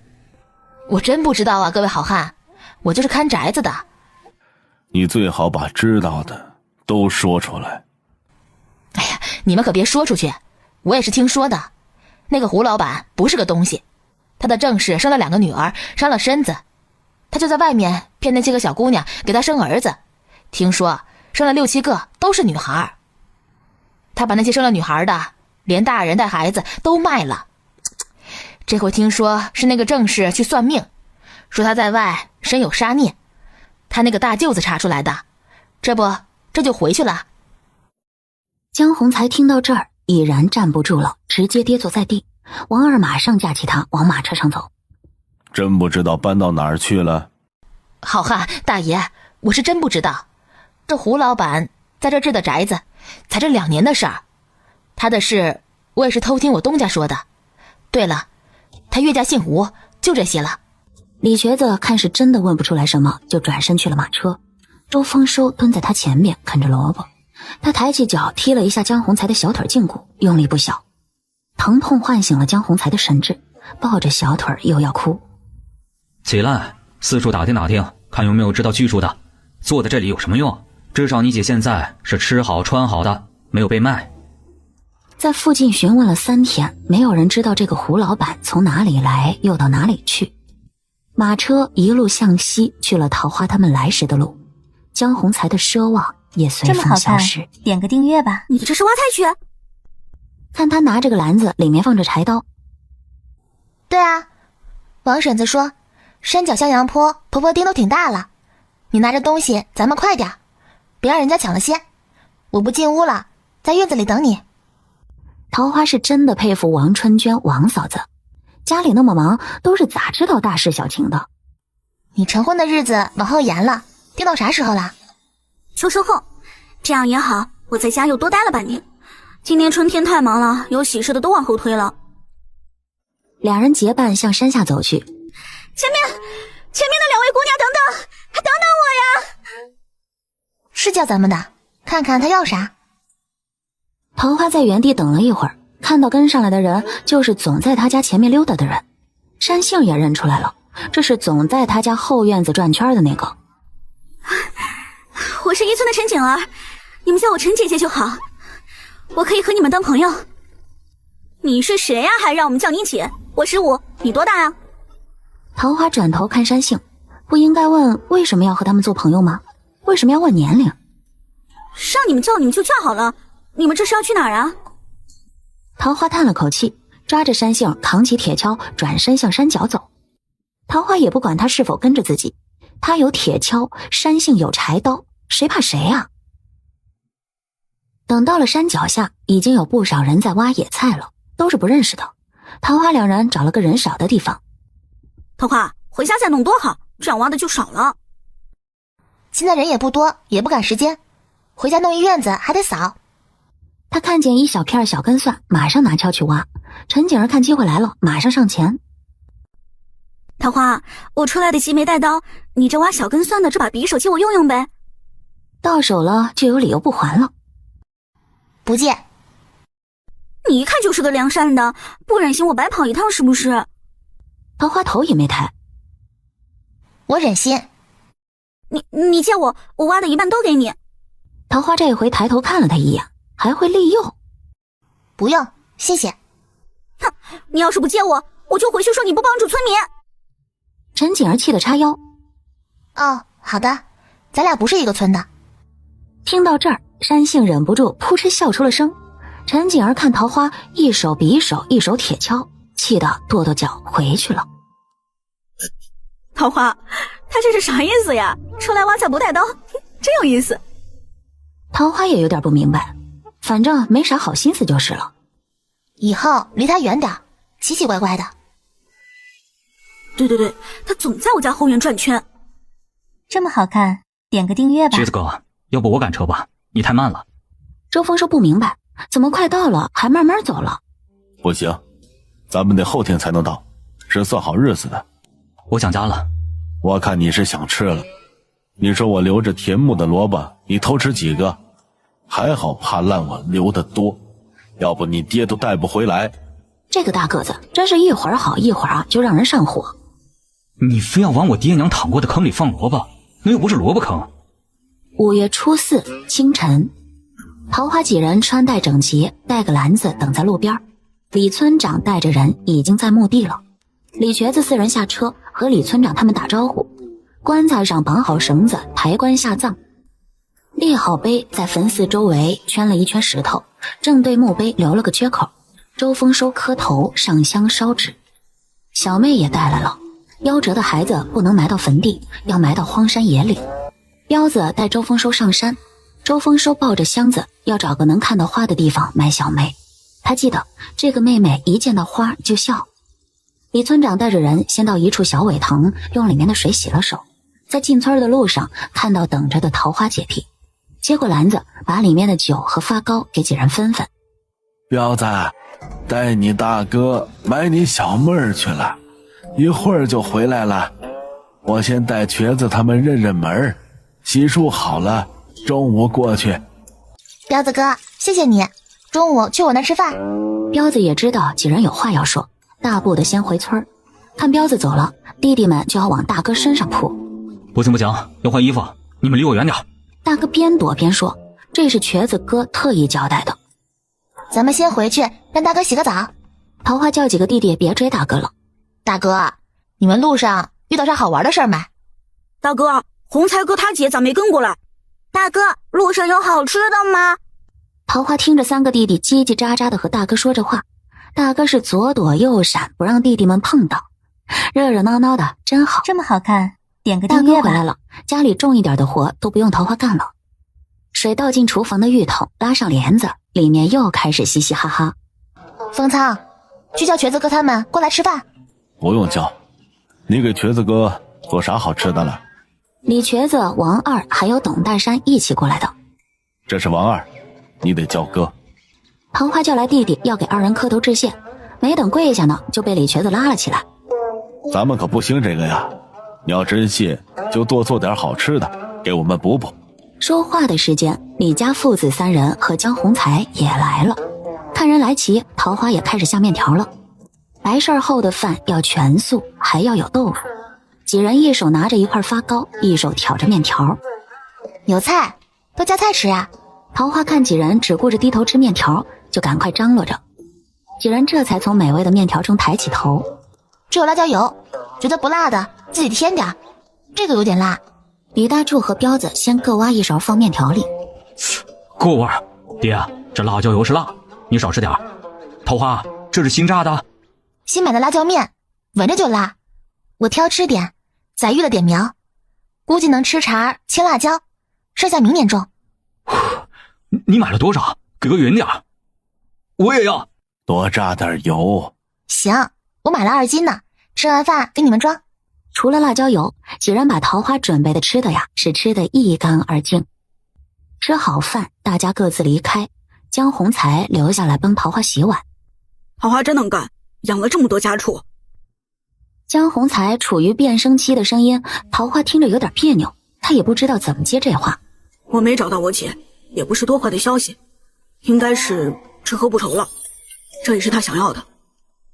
我真不知道啊，各位好汉，我就是看宅子的。你最好把知道的都说出来。哎呀，你们可别说出去，我也是听说的。那个胡老板不是个东西，他的正室生了2个女儿，伤了身子，他就在外面骗那些个小姑娘给他生儿子，听说生了6、7个都是女孩。他把那些生了女孩的，连大人带孩子都卖了。这回听说是那个正室去算命，说他在外身有杀孽，他那个大舅子查出来的，这就回去了。江宏才听到这儿已然站不住了，直接跌坐在地。王二马上架起他往马车上走。真不知道搬到哪儿去了。好汉大爷，我是真不知道，这胡老板在这置的宅子才这2年的事儿，他的事我也是偷听我东家说的。对了，他岳家姓胡，就这些了。李瘸子看是真的问不出来什么，就转身去了马车。周丰收蹲在他前面啃着萝卜，他抬起脚踢了一下江宏才的小腿胫骨，用力不小。疼痛唤醒了江宏才的神智，抱着小腿又要哭。起来，四处打听打听，看有没有知道居住的。坐在这里有什么用？至少你姐现在是吃好穿好的，没有被卖。在附近询问了3天，没有人知道这个胡老板从哪里来又到哪里去。马车一路向西去了桃花他们来时的路，江宏才的奢望也随风消失。点个订阅吧。你这是挖菜去？看他拿着个篮子，里面放着柴刀。对啊，王婶子说山脚下阳坡，婆婆丁都挺大了，你拿着东西咱们快点，别让人家抢了先。我不进屋了，在院子里等你。桃花是真的佩服王春娟王嫂子，家里那么忙，都是咋知道大事小情的。你成婚的日子往后延了，定到啥时候了？秋收后，这样也好，我在家又多待了半年。今年春天太忙了，有喜事的都往后推了。两人结伴向山下走去。前面的2位姑娘，等等我呀！是叫咱们的，看看他要啥。桃花在原地等了一会儿，看到跟上来的人就是总在他家前面溜达的人。山杏也认出来了，这是总在他家后院子转圈的那个。我是1村的陈景儿，你们叫我陈姐姐就好，我可以和你们当朋友。你是谁呀？还让我们叫你姐？我15，你多大呀？桃花转头看山杏，不应该问为什么要和他们做朋友吗？为什么要问年龄？让你们叫你们就叫好了，你们这是要去哪儿啊？桃花叹了口气，抓着山杏扛起铁锹，转身向山脚走。桃花也不管他是否跟着自己，他有铁锹，山杏有柴刀，谁怕谁啊？等到了山脚下，已经有不少人在挖野菜了，都是不认识的。桃花两人找了个人少的地方。桃花，回家再弄多好，这样挖的就少了。现在人也不多，也不赶时间，回家弄一院子还得扫。他看见一小片小根蒜，马上拿锹去挖。陈景儿看机会来了，马上上前。桃花，我出来的急没带刀，你这挖小根蒜的这把匕首借我用用呗。到手了就有理由不还了。不借。你一看就是个良善的，不忍心我白跑一趟是不是？桃花头也没抬。我忍心。你借我挖的一半都给你。桃花这回抬头看了他一眼，还会利诱。不用，谢谢。哼，你要是不借我，我就回去说你不帮助村民。陈景儿气得叉腰。哦，好的，咱俩不是一个村的。听到这儿，山杏忍不住扑哧笑出了声。陈景儿看桃花一手匕首一手铁锹，气得跺跺脚回去了。桃花，他这是啥意思呀？出来挖菜不带刀，真有意思。桃花也有点不明白，反正没啥好心思就是了。以后离他远点，奇奇怪怪的。对，他总在我家后院转圈。这么好看，点个订阅吧。瘸子哥，要不我赶车吧，你太慢了。周峰说不明白，怎么快到了还慢慢走了？不行，咱们得后天才能到，是算好日子的。我想家了。我看你是想吃了。你说我留着田木的萝卜，你偷吃几个？还好怕烂我留得多，要不你爹都带不回来。这个大个子真是一会儿好一会儿就让人上火。你非要往我爹娘躺过的坑里放萝卜，那又不是萝卜坑。5月初4清晨，桃花几人穿戴整齐，带个篮子等在路边。李村长带着人已经在墓地了。李瘸子4人下车和李村长他们打招呼，棺材上绑好绳子，抬棺下葬。立好碑，在坟寺周围圈了一圈石头，正对墓碑留了个缺口。周丰收磕头上香烧纸，小妹也带来了。夭折的孩子不能埋到坟地，要埋到荒山野岭。彪子带周丰收上山，周丰收抱着箱子要找个能看到花的地方埋小妹。他记得这个妹妹一见到花就笑。李村长带着人先到一处小苇塘，用里面的水洗了手，在进村的路上看到等着的桃花姐弟，接过篮子，把里面的酒和发糕给几人分分。彪子，带你大哥买你小妹儿去了，一会儿就回来了。我先带瘸子他们认认门，洗漱好了，中午过去。彪子哥，谢谢你，中午去我那吃饭。彪子也知道几人有话要说，大步的先回村。看彪子走了，弟弟们就要往大哥身上扑。不行不行，要换衣服，你们离我远点。大哥边躲边说，这是瘸子哥特意交代的。咱们先回去，让大哥洗个澡。桃花叫几个弟弟别追大哥了。大哥，你们路上遇到啥好玩的事儿没？大哥，红才哥他姐咋没跟过来？大哥，路上有好吃的吗？桃花听着三个弟弟叽叽喳喳的和大哥说着话，大哥是左躲右闪，不让弟弟们碰到，热热闹闹的真好。这么好看，点个大订阅吧。哥回来了，家里重一点的活都不用桃花干了。水倒进厨房的浴桶，拉上帘子，里面又开始嘻嘻哈哈。封仓，去叫瘸子哥他们过来吃饭。不用叫，你给瘸子哥做啥好吃的了？李瘸子、王二还有董大山一起过来的。这是王二，你得叫哥。桃花叫来弟弟要给二人磕头致谢，没等跪下呢，就被李瘸子拉了起来。咱们可不兴这个呀，你要真信就多做点好吃的给我们补补。说话的时间，李家父子三人和江洪才也来了。看人来齐，桃花也开始下面条了。白事后的饭要全素，还要有豆腐。几人一手拿着一块发糕，一手挑着面条。有菜，多加菜吃啊。桃花看几人只顾着低头吃面条，就赶快张罗着。几人这才从美味的面条中抬起头。只有辣椒油，觉得不辣的自己添点，这个有点辣。李大柱和彪子先各挖一勺放面条里。够味儿，爹，这辣椒油是辣，你少吃点。桃花，这是新炸的？新买的辣椒面，闻着就辣。我挑吃点，宰育了点苗，估计能吃茬青辣椒，剩下明年种。你买了多少？给个匀点。我也要。多炸点油。行，我买了2斤呢，吃完饭给你们装。除了辣椒油，几人把桃花准备的吃的呀，是吃得一干二净。吃好饭，大家各自离开，江洪才留下来帮桃花洗碗。桃花真能干，养了这么多家畜。江洪才处于变声期的声音，桃花听着有点别扭，他也不知道怎么接这话。我没找到我姐，也不是多坏的消息，应该是吃喝不愁了，这也是他想要的。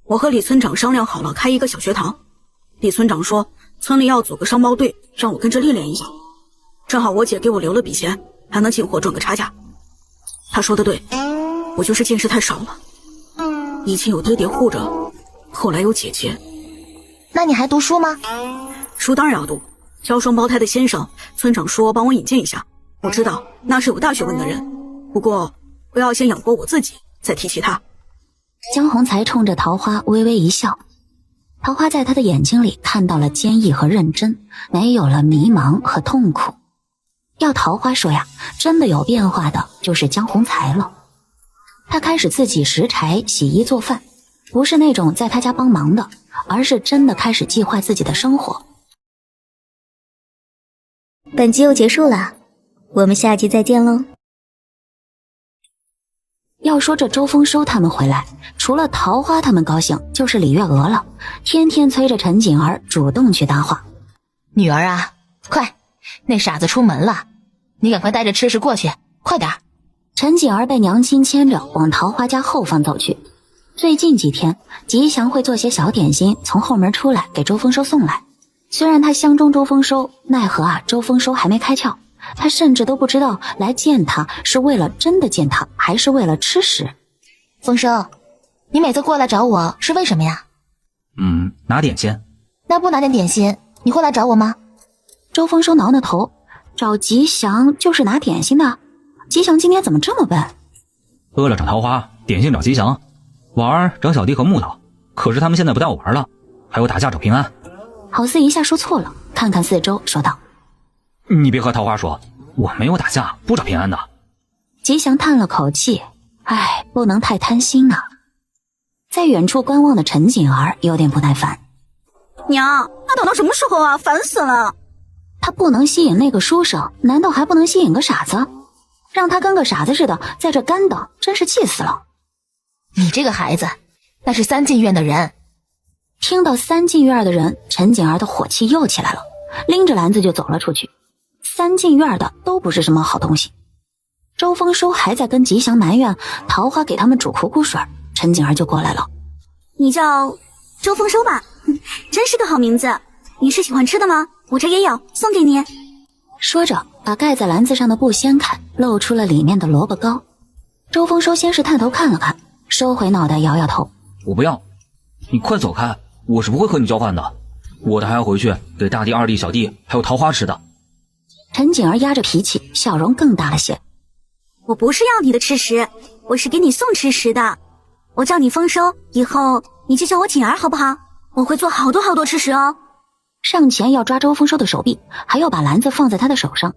我和李村长商量好了，开一个小学堂。李村长说村里要组个商贸队，让我跟着历练一下。正好我姐给我留了笔钱，还能进货赚个差价。他说的对，我就是见识太少了。以前有爹爹护着，后来有姐姐。那你还读书吗？书当然要读，教双胞胎的先生村长说帮我引荐一下，我知道那是有大学问的人，不过我要先养活我自己，再提其他。江洪才冲着桃花微微一笑，桃花在他的眼睛里看到了坚毅和认真，没有了迷茫和痛苦。要桃花说呀，真的有变化的就是江洪才了。他开始自己拾柴、洗衣、做饭，不是那种在他家帮忙的，而是真的开始计划自己的生活。本集又结束了，我们下集再见喽。要说这周丰收他们回来，除了桃花他们高兴，就是李月娥了，天天催着陈锦儿主动去搭话。女儿啊，快，那傻子出门了，你赶快带着吃食过去，快点。陈锦儿被娘亲牵着往桃花家后方走去。最近几天，吉祥会做些小点心从后门出来给周丰收送来。虽然他相中周丰收，奈何啊，周丰收还没开窍，他甚至都不知道来见他是为了真的见他，还是为了吃食。丰收，你每次过来找我是为什么呀？拿点心。那不拿点点心，你会来找我吗？周丰收挠挠头，找吉祥就是拿点心的。吉祥今天怎么这么笨？喝了找桃花，点心找吉祥，玩找小弟和木头。可是他们现在不带我玩了，还有打架找平安。好似一下说错了，看看四周，说道：“你别和桃花说，我没有打架，不找平安的。”吉祥叹了口气，唉，不能太贪心啊。在远处观望的陈锦儿有点不耐烦：“娘，那等到什么时候啊？烦死了！他不能吸引那个书生，难道还不能吸引个傻子？让他跟个傻子似的在这干等，真是气死了。”你这个孩子，那是三进院的人。听到三进院的人，陈锦儿的火气又起来了，拎着篮子就走了出去。三进院的都不是什么好东西。周丰收还在跟吉祥埋怨桃花给他们煮苦苦水，陈锦儿就过来了：“你叫周丰收吧，真是个好名字。你是喜欢吃的吗？我这也有，送给你。”说着把盖在篮子上的布掀开，露出了里面的萝卜糕。周丰收先是探头看了看，收回脑袋摇摇头：“我不要，你快走开，我是不会和你交换的，我的还要回去给大弟、二弟、小弟还有桃花吃的。”陈锦儿压着脾气，笑容更大了些：“我不是要你的吃食，我是给你送吃食的。我叫你丰收，以后你就叫我锦儿好不好？我会做好多好多吃食哦。”上前要抓周丰收的手臂，还要把篮子放在他的手上。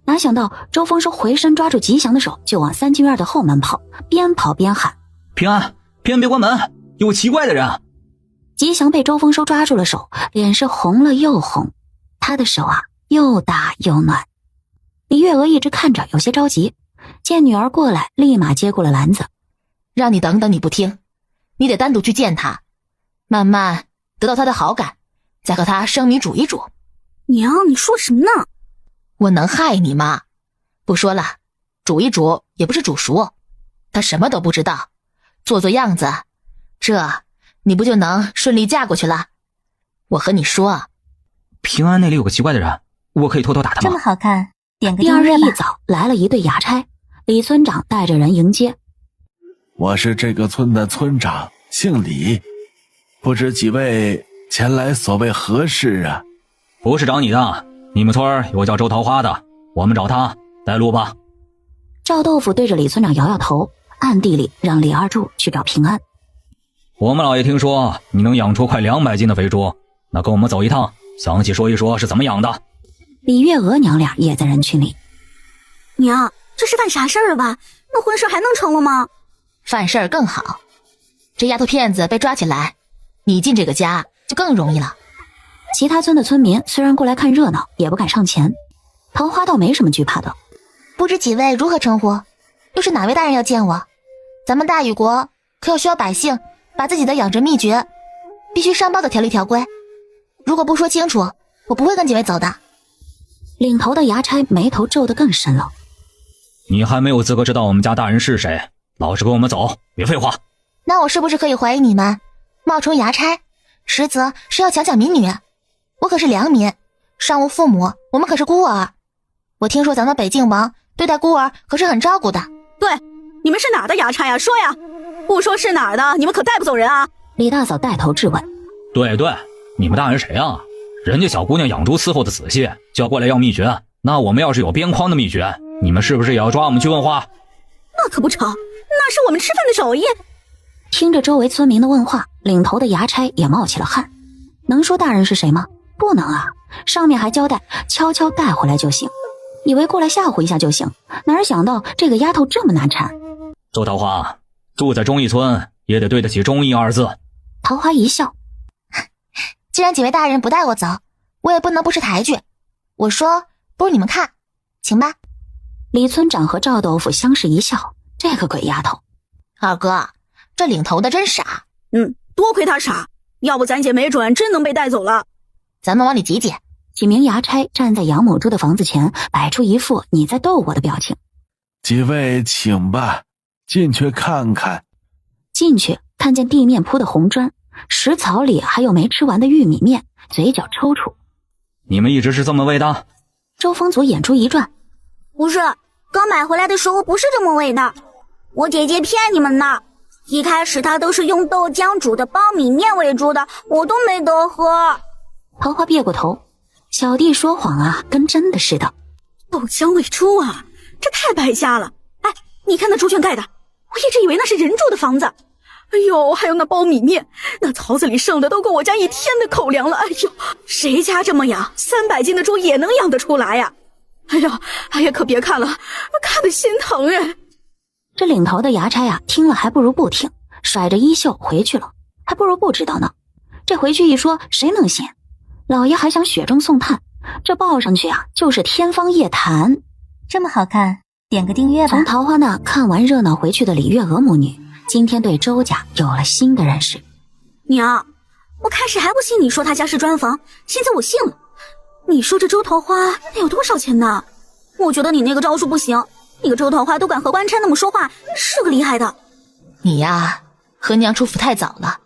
哪想到周丰收回身抓住吉祥的手，就往三进院的后门跑，边跑边喊：“平安，平安别关门，有个奇怪的人！”吉祥被周丰收抓住了手，脸是红了又红，他的手啊又大又暖。李月娥一直看着，有些着急，见女儿过来，立马接过了篮子：“让你等等你不听，你得单独去见他，慢慢得到他的好感，再和他生米煮一煮。”娘，你说什么呢？我能害你吗？不说了，煮一煮也不是煮熟，他什么都不知道，做做样子，这你不就能顺利嫁过去了？我和你说，平安那里有个奇怪的人，我可以偷偷打他吗？这么好看，点个第二订阅吧。日一早来了一队衙差，李村长带着人迎接：“我是这个村的村长，姓李，不知几位前来所谓何事啊？”“不是找你的，你们村有个叫周桃花的，我们找他，带路吧。”赵豆腐对着李村长摇摇头，暗地里让李二柱去找平安。“我们老爷听说你能养出快200斤的肥猪，那跟我们走一趟，详细说一说是怎么养的。”李月娥娘俩也在人群里：“娘，这是犯啥事儿了吧？那婚事还能成了吗？”“犯事儿更好，这丫头片子被抓起来，你进这个家就更容易了。”其他村的村民虽然过来看热闹，也不敢上前。桃花倒没什么惧怕的：“不知几位如何称呼？又是哪位大人要见我？咱们大禹国可有需要百姓把自己的养殖秘诀必须上报的条例条规？如果不说清楚，我不会跟几位走的。”领头的衙差眉头皱得更深了：“你还没有资格知道我们家大人是谁，老实跟我们走，别废话。”“那我是不是可以怀疑你们冒充衙差，实则是要强抢民女？我可是良民，上无父母，我们可是孤儿。我听说咱们北静王对待孤儿可是很照顾的。”“对，你们是哪儿的衙差呀？说呀！不说是哪儿的，你们可带不走人啊！”李大嫂带头质问：“对，你们大人谁啊？人家小姑娘养猪伺候的仔细，就要过来要秘诀。那我们要是有边框的秘诀，你们是不是也要抓我们去问话？”“那可不成，那是我们吃饭的手艺。”听着周围村民的问话，领头的衙差也冒起了汗。能说大人是谁吗？不能啊，上面还交代悄悄带回来就行，以为过来吓唬一下就行，哪想到这个丫头这么难缠。“周桃花，住在忠义村也得对得起忠义2字。”桃花一笑：“既然几位大人不带我走，我也不能不识抬举。我说，不如你们看，请吧。”李村长和赵豆腐相视一笑，这个鬼丫头。二哥，这领头的真傻。多亏他傻，要不咱姐没准真能被带走了。咱们往里挤挤。几名衙差站在养母猪的房子前，摆出一副你在逗我的表情。“几位请吧，进去看看。”进去看见地面铺的红砖，食槽里还有没吃完的玉米面，嘴角抽搐。“你们一直是这么喂的？”周风祖眼珠一转：“不是，刚买回来的时候不是这么喂的，我姐姐骗你们呢。一开始她都是用豆浆煮的苞米面喂猪的，我都没得喝。”桃花别过头：“小弟说谎啊，跟真的似的。”豆浆喂猪啊，这太白瞎了！哎，你看那猪圈盖的，我一直以为那是人住的房子。哎呦，还有那苞米面，那槽子里剩的都够我家1天的口粮了。哎呦，谁家这么养，300斤的猪也能养得出来呀？哎呀，可别看了，看得心疼哎。这领头的衙差呀，听了还不如不听，甩着衣袖回去了，还不如不知道呢。这回去一说，谁能信？老爷还想雪中送炭，这报上去啊，就是天方夜谭。这么好看，点个订阅吧。从桃花那看完热闹回去的李月娥母女，今天对周家有了新的认识。娘，我开始还不信你说他家是砖房，现在我信了。你说这周桃花得有多少钱呢？我觉得你那个招数不行，你个周桃花都敢和官差那么说话，是个厉害的。你呀，和娘出府太早了，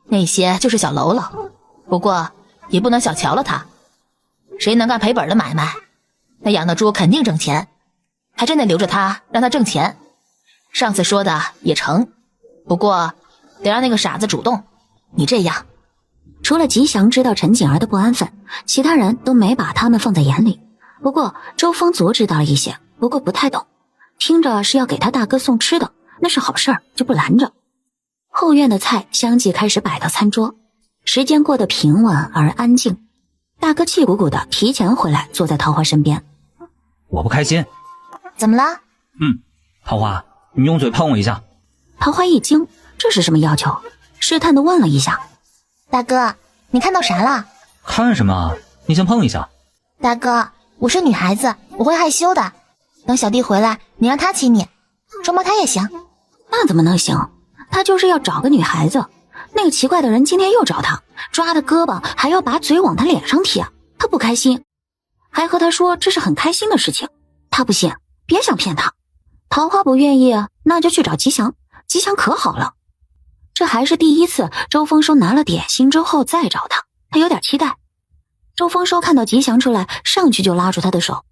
那些就是小喽啰，不过也不能小瞧了他。谁能干赔本的买卖，那养的猪肯定挣钱，还真得留着他让他挣钱。上次说的也成，不过得让那个傻子主动。你这样，除了吉祥知道陈景儿的不安分，其他人都没把他们放在眼里。不过周风族知道了一些，不过不太懂，听着是要给他大哥送吃的，那是好事儿，就不拦着。后院的菜相继开始摆到餐桌，时间过得平稳而安静。大哥气鼓鼓的提前回来，坐在桃花身边。我不开心。怎么了？桃花，你用嘴碰我一下。桃花一惊，这是什么要求？试探的问了一下。大哥，你看到啥了？看什么？你先碰一下。大哥，我是女孩子，我会害羞的。等小弟回来，你让他亲你，触摸他也行。那怎么能行？他就是要找个女孩子。那个奇怪的人今天又找他，抓他胳膊，还要把嘴往他脸上贴，他不开心，还和他说这是很开心的事情。他不信，别想骗他。桃花不愿意，那就去找吉祥。吉祥可好了，这还是第一次周丰收拿了点心之后再找他，他有点期待。周丰收看到吉祥出来，上去就拉住他的手。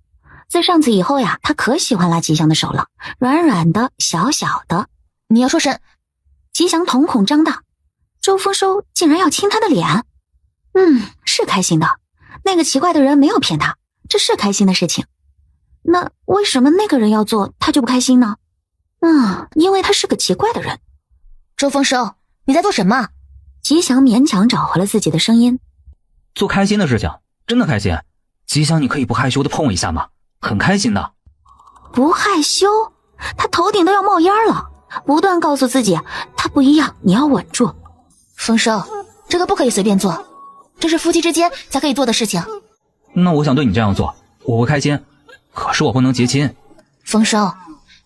自上次以后呀，他可喜欢拉吉祥的手了，软软的，小小的。你要说什？吉祥瞳孔张大，周丰收竟然要亲他的脸。是开心的，那个奇怪的人没有骗他，这是开心的事情。那为什么那个人要做，他就不开心呢？因为他是个奇怪的人。周丰收，你在做什么？吉祥勉强找回了自己的声音。做开心的事情，真的开心。吉祥，你可以不害羞的碰我一下吗？很开心的。不害羞？他头顶都要冒烟了，不断告诉自己他不一样，你要稳住。丰收，这个不可以随便做，这是夫妻之间才可以做的事情。那我想对你这样做，我会开心，可是我不能结亲。丰收，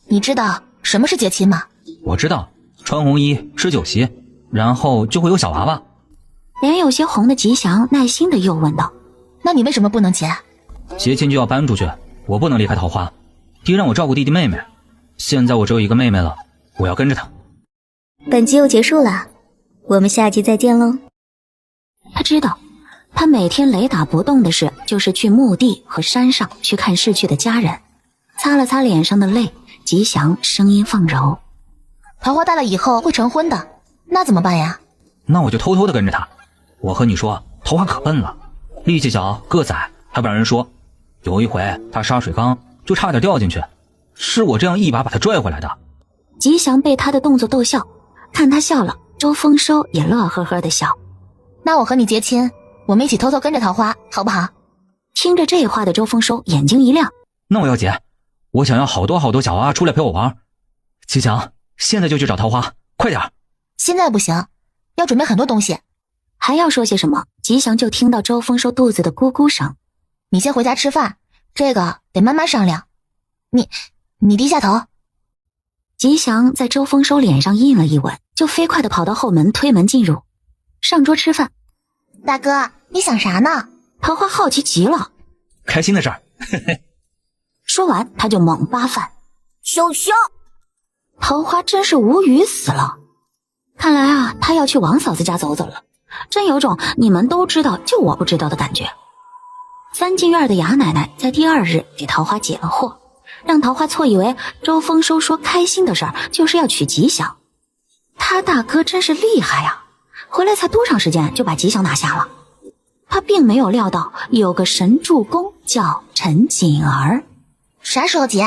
你知道什么是结亲吗？我知道，穿红衣吃酒席，然后就会有小娃娃。脸有些红的吉祥耐心的又问道：那你为什么不能结？结亲就要搬出去，我不能离开桃花。爹让我照顾弟弟妹妹，现在我只有一个妹妹了，我要跟着她。本集又结束了，我们下集再见喽。他知道，他每天雷打不动的事就是去墓地和山上去看逝去的家人。擦了擦脸上的泪，吉祥声音放柔：桃花大了以后会成婚的，那怎么办呀？那我就偷偷的跟着她。我和你说，桃花可笨了，力气小，个子矮，还不让人说。有一回她杀水缸就差点掉进去，是我这样一把把她拽回来的。吉祥被他的动作逗笑，看他笑了，周丰收也乐呵呵的笑。那我和你结亲，我们一起偷偷跟着桃花，好不好？听着这话的周丰收眼睛一亮。那我要结，我想要好多好多小娃娃出来陪我玩。吉祥，现在就去找桃花，快点。现在不行，要准备很多东西。还要说些什么，吉祥就听到周丰收肚子的咕咕声。你先回家吃饭，这个得慢慢商量。你低下头。吉祥在周丰收脸上印了一吻，就飞快地跑到后门推门进入，上桌吃饭。大哥，你想啥呢？桃花好奇极了。开心的事儿。说完他就猛扒饭。羞羞！桃花真是无语死了。看来啊，他要去王嫂子家走走了，真有种你们都知道就我不知道的感觉。三进院的雅奶奶在第二日给桃花解了惑，让桃花错以为周丰收说开心的事儿就是要娶吉祥。他大哥真是厉害啊，回来才多长时间就把吉祥拿下了。他并没有料到有个神助攻叫陈锦儿。啥时候结？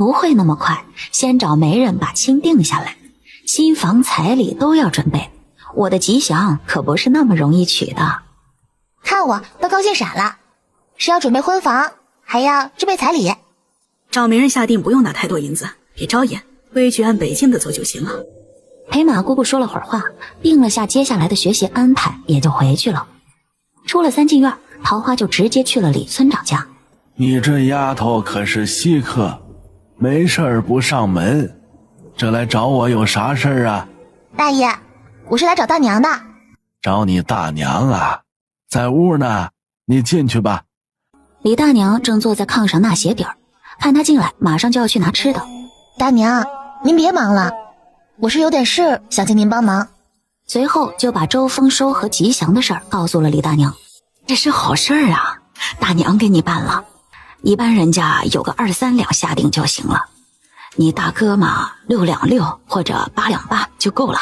不会那么快，先找媒人把亲定下来，新房彩礼都要准备。我的吉祥可不是那么容易娶的。看我都高兴傻了，是要准备婚房，还要支备彩礼。找媒人下定不用拿太多银子，别招眼，规矩按北京的走就行了。陪马姑姑说了会儿话，定了下接下来的学习安排，也就回去了。出了三进院，桃花就直接去了李村长家。你这丫头可是稀客，没事儿不上门，这来找我有啥事儿啊？大爷，我是来找大娘的。找你大娘啊？在屋呢，你进去吧。李大娘正坐在炕上纳鞋底儿，看他进来，马上就要去拿吃的。大娘，您别忙了，我是有点事想请您帮忙。随后就把周丰收和吉祥的事儿告诉了李大娘。这是好事儿啊，大娘给你办了，一般人家有个2-3两下定就行了，你大哥嘛6两6或者8两8就够了。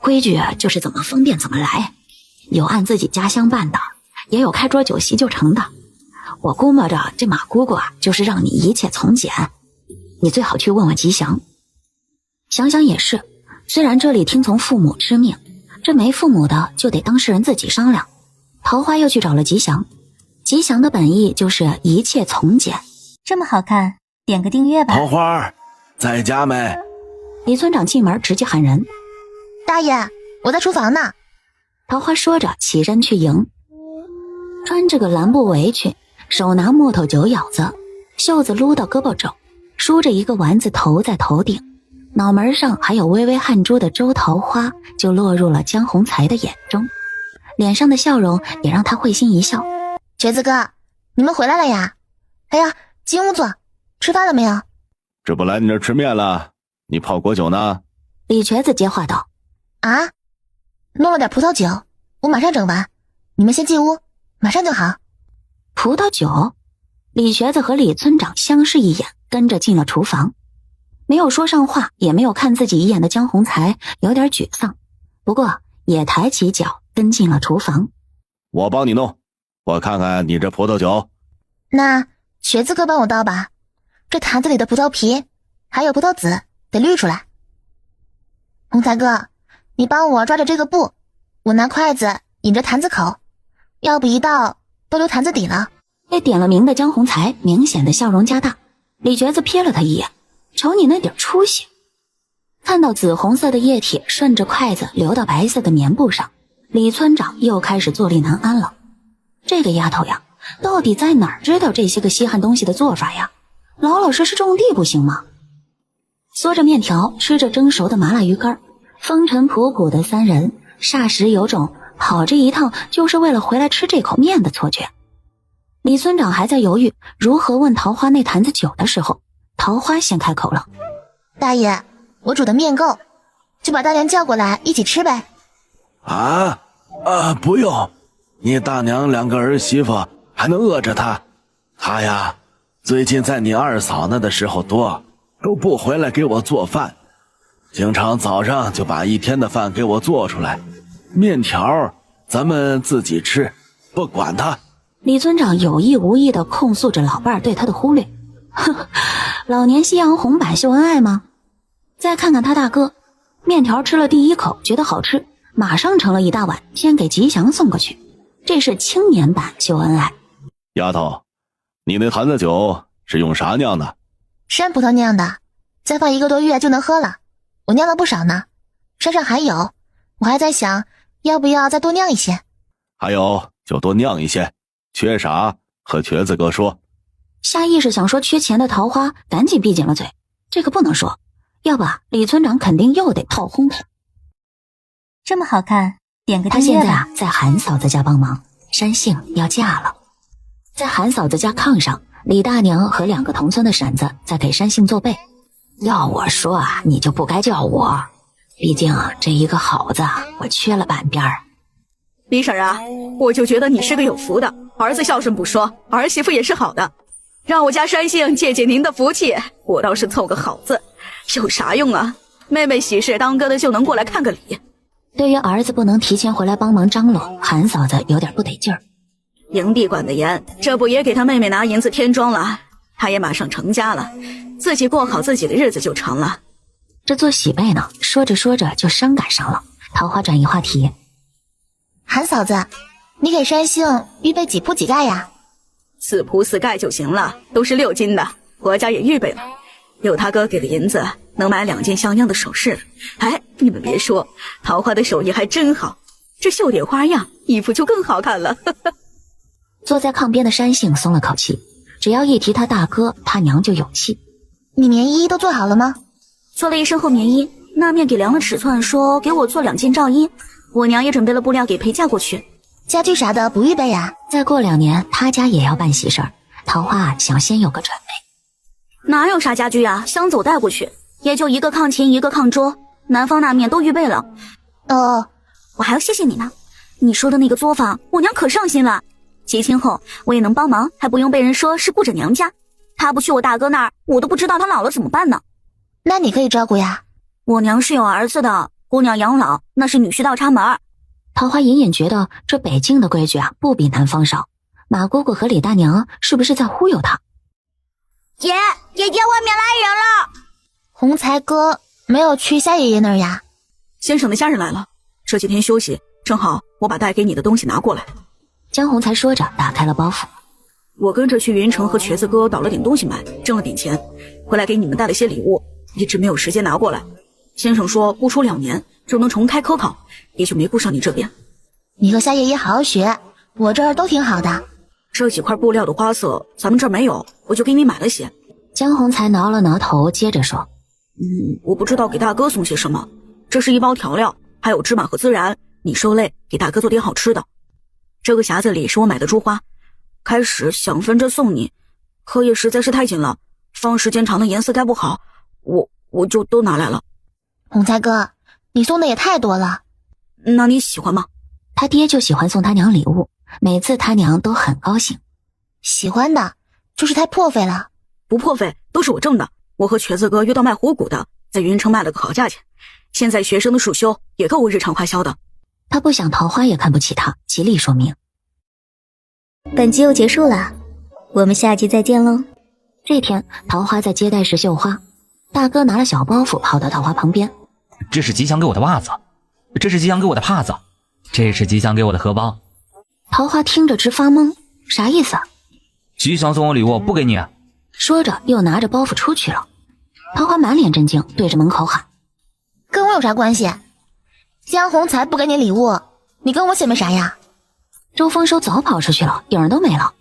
规矩就是怎么方便怎么来，有按自己家乡办的，也有开桌酒席就成的。我估摸着这马姑姑啊，就是让你一切从简，你最好去问问吉祥。想想也是，虽然这里听从父母之命，这没父母的就得当事人自己商量。桃花又去找了吉祥，吉祥的本意就是一切从简。这么好看，点个订阅吧。桃花在家没？李村长进门直接喊人。大爷，我在厨房呢。桃花说着起身去迎，穿着个蓝布围裙，手拿木头酒舀子，袖子撸到胳膊肘，梳着一个丸子头在头顶，脑门上还有微微汗珠的周桃花就落入了江宏才的眼中，脸上的笑容也让他会心一笑。瘸子哥，你们回来了呀？哎呀，进屋坐，吃饭了没有？这不来你这吃面了，你泡果酒呢？李瘸子接话道。啊，弄了点葡萄酒，我马上整完，你们先进屋，马上就好。葡萄酒？李瘸子和李村长相视一眼，跟着进了厨房，没有说上话，也没有看自己一眼的江宏才有点沮丧，不过也抬起脚跟进了厨房。我帮你弄，我看看你这葡萄酒。那瘸子哥帮我倒吧，这坛子里的葡萄皮还有葡萄籽得滤出来。宏才哥，你帮我抓着这个布，我拿筷子引着坛子口，要不一倒都流坛子底了。被点了名的江宏才明显的笑容加大，李瘸子瞥了他一眼，瞅你那点出息。看到紫红色的液体顺着筷子流到白色的棉布上，李村长又开始坐立难安了。这个丫头呀，到底在哪儿知道这些个稀罕东西的做法呀？老老实实种地不行吗？嗦着面条，吃着蒸熟的麻辣鱼干，风尘仆仆的三人霎时有种跑这一趟就是为了回来吃这口面的错觉。李村长还在犹豫如何问桃花那坛子酒的时候，桃花先开口了。大爷，我煮的面够，就把大娘叫过来一起吃呗。不用，你大娘2个儿媳妇还能饿着她。她呀，最近在你二嫂那的时候多，都不回来给我做饭，经常早上就把一天的饭给我做出来，面条咱们自己吃，不管她。李村长有意无意地控诉着老伴儿对他的忽略。哼，老年夕阳红版秀恩爱吗？再看看他大哥，面条吃了第一口觉得好吃，马上盛了一大碗先给吉祥送过去，这是青年版秀恩爱。丫头，你那坛子酒是用啥酿的？山葡萄酿的，再放1个多月就能喝了，我酿了不少呢，山上还有，我还在想要不要再多酿一些。还有就多酿一些，缺啥和瘸子哥说。下意识想说缺钱的桃花赶紧闭紧了嘴，这个不能说，要不李村长肯定又得炮轰他。这么好看，点个他订阅吧。现在在韩嫂子家帮忙，山杏要嫁了。在韩嫂子家炕上，李大娘和2个同村的婶子在给山杏做被。要我说啊，你就不该叫我，毕竟这一个好字我缺了半边儿。李婶啊，我就觉得你是个有福的，儿子孝顺不说，儿媳妇也是好的，让我家山杏借借您的福气，我倒是凑个好字，有啥用啊？妹妹喜事，当哥的就能过来看个礼。对于儿子不能提前回来帮忙张罗，韩嫂子有点不得劲儿。营地管得严，这不也给他妹妹拿银子添庄了？他也马上成家了，自己过好自己的日子就成了。这做喜贝呢，说着说着就伤感上了。桃花转移话题，韩嫂子，你给山杏预备几铺几盖呀？4铺4盖就行了，都是6斤的，婆家也预备了。有他哥给的银子，能买2件像样的首饰。哎，你们别说，桃花的手艺还真好，这绣点花样，衣服就更好看了。坐在炕边的山杏松了口气，只要一提他大哥，他娘就有气。你棉衣都做好了吗？做了一身厚棉衣，那面给量了尺寸，说给我做2件罩衣。我娘也准备了布料给陪嫁过去。家具啥的不预备呀？再过2年，他家也要办喜事儿，桃花想先有个准备。哪有啥家具呀？箱子我带过去，也就1个炕琴，1个炕桌，男方那面都预备了。我还要谢谢你呢，你说的那个作坊，我娘可上心了。结亲后我也能帮忙，还不用被人说是顾着娘家。他不去我大哥那儿，我都不知道他老了怎么办呢。那你可以照顾呀。我娘是有儿子的，姑娘养老那是女婿倒插门。桃花隐隐觉得这北境的规矩啊，不比南方少。马姑姑和李大娘是不是在忽悠她？姐，外面来人了。洪才哥没有去夏爷爷那儿呀？先生的家人来了，这几天休息，正好我把带给你的东西拿过来。江洪才说着打开了包袱。我跟着去云城和瘸子哥倒了点东西买，挣了点钱，回来给你们带了些礼物，一直没有时间拿过来。先生说不出2年就能重开科考，也就没顾上你这边。你和夏爷爷好好学，我这儿都挺好的。这几块布料的花色咱们这儿没有，我就给你买了些。江洪才挠了挠头，接着说，我不知道给大哥送些什么，这是一包调料，还有芝麻和孜然，你受累给大哥做点好吃的。这个匣子里是我买的珠花，开始想分着送你，可也实在是太紧了，放时间长了颜色盖不好，我就都拿来了。洪才哥，你送的也太多了。那你喜欢吗？他爹就喜欢送他娘礼物，每次他娘都很高兴。喜欢的，就是太破费了。不破费，都是我挣的。我和瘸子哥约到卖虎骨的，在云城卖了个好价钱，现在学生的暑休也够我日常花销的。他不想桃花也看不起他，极力说明。本集又结束了，我们下集再见喽。这天，桃花在接待室绣花，大哥拿了小包袱跑到桃花旁边。这是吉祥给我的袜子，这是吉祥给我的帕子，这是吉祥给我的荷包。桃花听着直发懵，啥意思啊？吉祥送我礼物不给你。说着又拿着包袱出去了。桃花满脸震惊，对着门口喊，跟我有啥关系？江洪才不给你礼物，你跟我姐妹啥呀？周丰收早跑出去了，影儿都没了。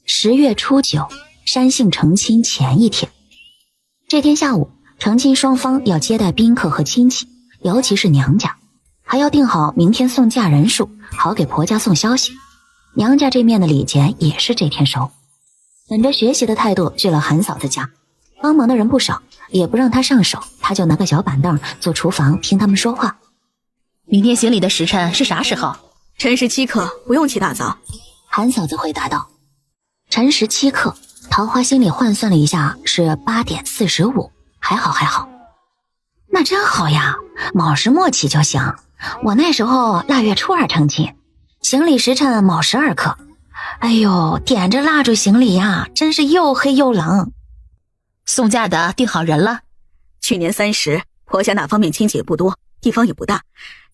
10月初9，山杏成亲前一天。这天下午，成亲双方要接待宾客和亲戚，尤其是娘家，还要定好明天送嫁人数，好给婆家送消息。娘家这面的礼钱也是这天收。本着学习的态度去了韩嫂子家，帮忙的人不少，也不让他上手，他就拿个小板凳坐厨房听他们说话。明天行礼的时辰是啥时候？辰时7刻，不用起大早。韩嫂子回答道。辰时7刻，桃花心里换算了一下，是8点45，还好。那真好呀，卯时末起就行。我那时候腊月初2成亲，行礼时辰卯12刻。哎呦，点着蜡烛行礼呀，真是又黑又冷。送嫁的定好人了。去年30，婆家那方面亲戚也不多，地方也不大，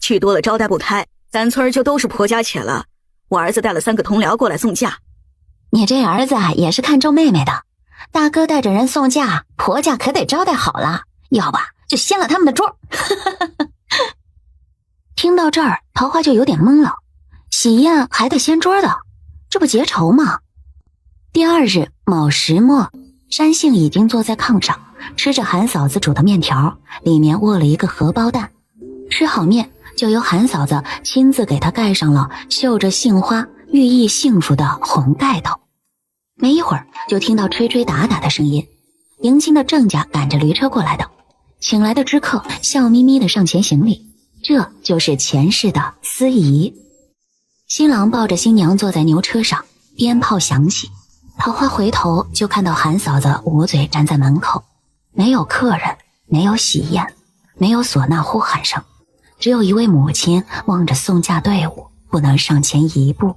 去多了招待不开，咱村就都是婆家且了。我儿子带了3个同僚过来送嫁。你这儿子也是看中妹妹的，大哥带着人送嫁，婆家可得招待好了，要不就掀了他们的桌。听到这儿，桃花就有点懵了，喜宴还得掀桌的，这不结仇吗？第2日卯时末，山杏已经坐在炕上，吃着韩嫂子煮的面条，里面卧了一个荷包蛋。吃好面，就由韩嫂子亲自给他盖上了绣着杏花寓意幸福的红盖头。没一会儿，就听到吹吹打打的声音，迎亲的郑家赶着驴车过来的，请来的知客笑眯眯的上前行礼，这就是前世的司仪。新郎抱着新娘坐在牛车上，鞭炮响起，桃花回头就看到韩嫂子捂嘴站在门口，没有客人，没有喜宴，没有唢呐呼喊声，只有一位母亲望着送嫁队伍，不能上前一步。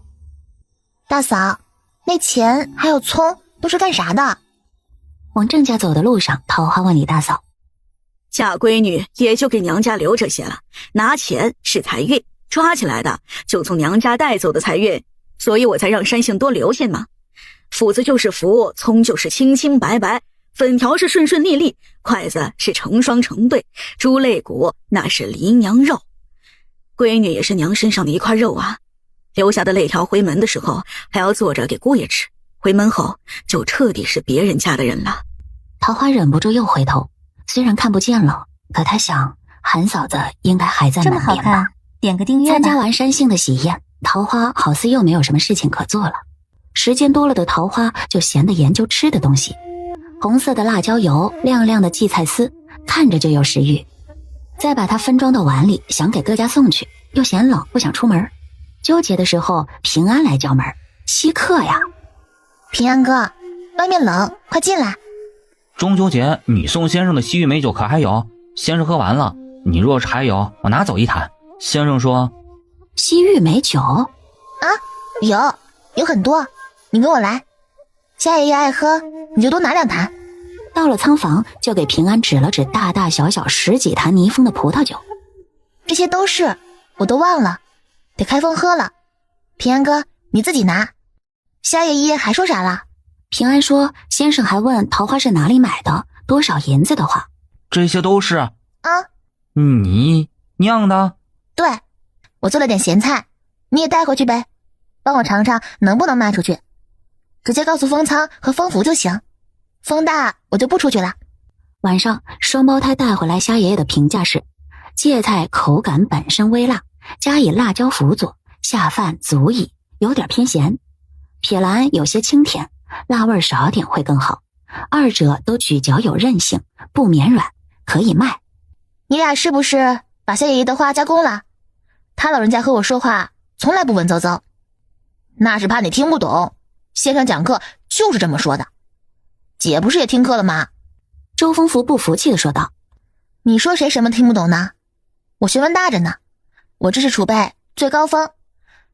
大嫂，那钱还有葱都是干啥的？往郑家走的路上，桃花问李大嫂：嫁闺女也就给娘家留这些了，拿钱是财运，抓起来的就从娘家带走的财运，所以我才让山杏多留下嘛。斧子就是斧，葱就是清清白白，粉条是顺顺利利，筷子是成双成对，猪肋骨那是离娘肉。闺女也是娘身上的一块肉啊，留下的肋条回门的时候还要做着给姑爷吃，回门后就彻底是别人家的人了。桃花忍不住又回头，虽然看不见了，可她想韩嫂子应该还在门边吧。这么好看，点个订阅吧。参加完山杏的喜宴，桃花好似又没有什么事情可做了。时间多了的桃花就闲得研究吃的东西，红色的辣椒油，亮亮的荠菜丝，看着就有食欲。再把它分装到碗里，想给各家送去，又嫌冷不想出门。纠结的时候，平安来叫门：稀客呀！平安哥，外面冷，快进来。中秋节你送先生的西域美酒可还有？先生喝完了，你若是还有，我拿走一坛。先生说西域美酒啊，有很多，你跟我来。夏爷爷爱喝，你就多拿2坛。到了仓房，就给平安指了指大大小小10几坛泥封的葡萄酒。这些都是，我都忘了，得开封喝了。平安哥，你自己拿。夏爷爷还说啥了？平安说先生还问桃花是哪里买的，多少银子的话。这些都是啊，你酿的？对，我做了点咸菜，你也带回去呗，帮我尝尝能不能卖出去。直接告诉封仓和封府就行，风大我就不出去了。晚上双胞胎带回来虾爷爷的评价是：芥菜口感本身微辣，加以辣椒辅佐，下饭足矣，有点偏咸。撇兰有些清甜，辣味少点会更好。二者都咀嚼有韧性，不绵软，可以卖。你俩是不是把夏爷爷的话加工了？他老人家和我说话从来不文绉绉，那是怕你听不懂。先生讲课就是这么说的。姐不是也听课了吗？周风福不服气地说道：你说谁什么听不懂呢？我学问大着呢，我知识储备最高峰，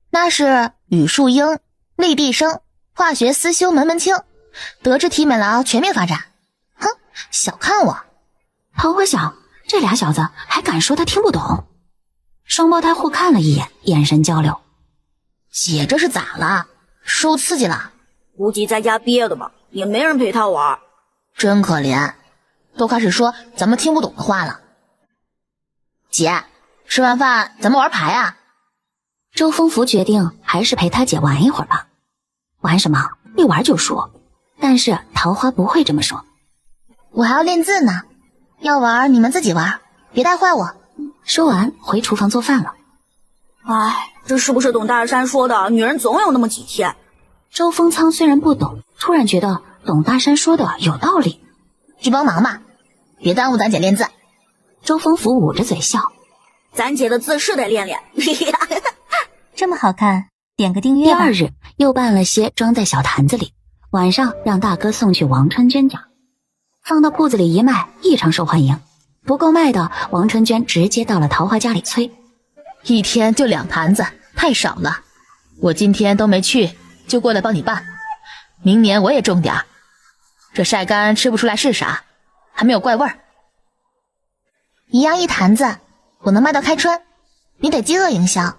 那是语数英、立地生、化学思修门门清，德智体美劳全面发展。哼，小看我。桃花想，这俩小子还敢说他听不懂。双胞胎互看了一眼，眼神交流。姐这是咋了？受刺激了？估计在家憋的吧，也没人陪他玩。真可怜，都开始说咱们听不懂的话了。姐，吃完饭咱们玩牌啊。周风福决定还是陪他姐玩一会儿吧。玩什么？一玩就输。但是桃花不会这么说。我还要练字呢，要玩你们自己玩，别带坏我。说完回厨房做饭了。哎，这是不是董大山说的女人总有那么几天？周风仓虽然不懂，突然觉得董大山说的有道理。去帮忙嘛，别耽误咱姐练字。周风福捂着嘴笑，咱姐的字是得练练。这么好看，点个订阅吧。第二日又办了些装在小坛子里，晚上让大哥送去王春娟家，放到铺子里一卖，异常受欢迎。不够卖的，王春娟直接到了桃花家里催。一天就2坛子，太少了。我今天都没去，就过来帮你办。明年我也种点，这晒干吃不出来是啥，还没有怪味儿。一样1坛子，我能卖到开春，你得饥饿营销。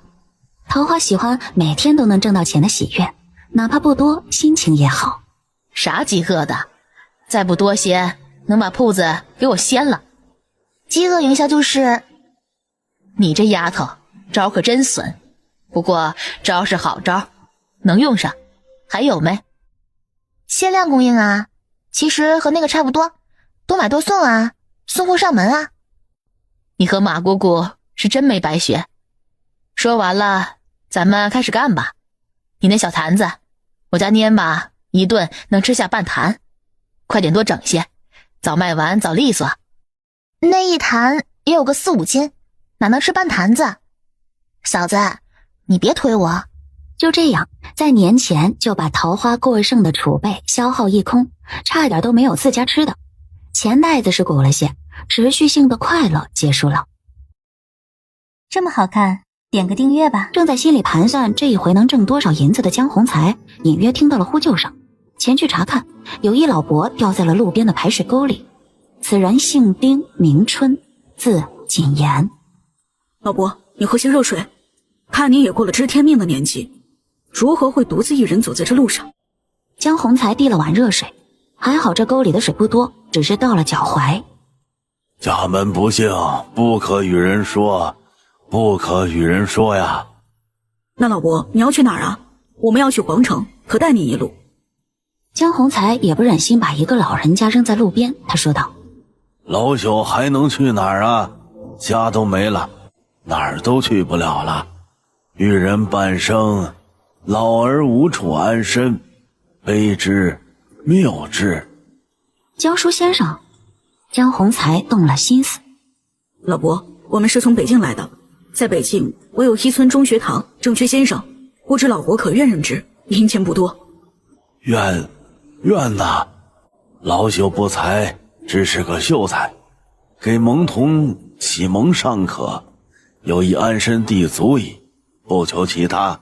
桃花喜欢每天都能挣到钱的喜悦，哪怕不多，心情也好。啥饥饿的？再不多些，能把铺子给我掀了。饥饿营销就是……你这丫头招可真损，不过招是好招，能用上。还有没？限量供应啊，其实和那个差不多，多买多送啊，送货上门啊。你和马姑姑是真没白学。说完了，咱们开始干吧。你那小坛子，我家蔫巴一顿能吃下半坛，快点多整些，早卖完早利索。那1坛也有个4、5斤，哪能吃半坛子？嫂子，你别推我。就这样，在年前就把桃花过剩的储备消耗一空，差点都没有自家吃的。钱袋子是鼓了些，持续性的快乐结束了。这么好看，点个订阅吧。正在心里盘算这一回能挣多少银子的江宏才，隐约听到了呼救声，前去查看，有一老伯掉在了路边的排水沟里。此人姓丁，名春，字谨言。老伯，你喝些热水，看你也过了知天命的年纪，如何会独自一人走在这路上？江洪才递了碗热水，还好这沟里的水不多，只是到了脚踝。家门不幸，不可与人说，不可与人说呀。那老伯，你要去哪儿啊？我们要去皇城，可带你一路。江洪才也不忍心把一个老人家扔在路边，他说道：老朽还能去哪儿啊？家都没了，哪儿都去不了了。育人半生，老而无处安身，悲之谬之。江叔先生，江洪才动了心思。老伯，我们是从北境来的，在北境我有一村中学堂，正缺先生，不知老伯可愿任之？银钱不多。愿呐，老朽不才，只是个秀才，给蒙童启蒙尚可，有一安身地足矣，不求其他。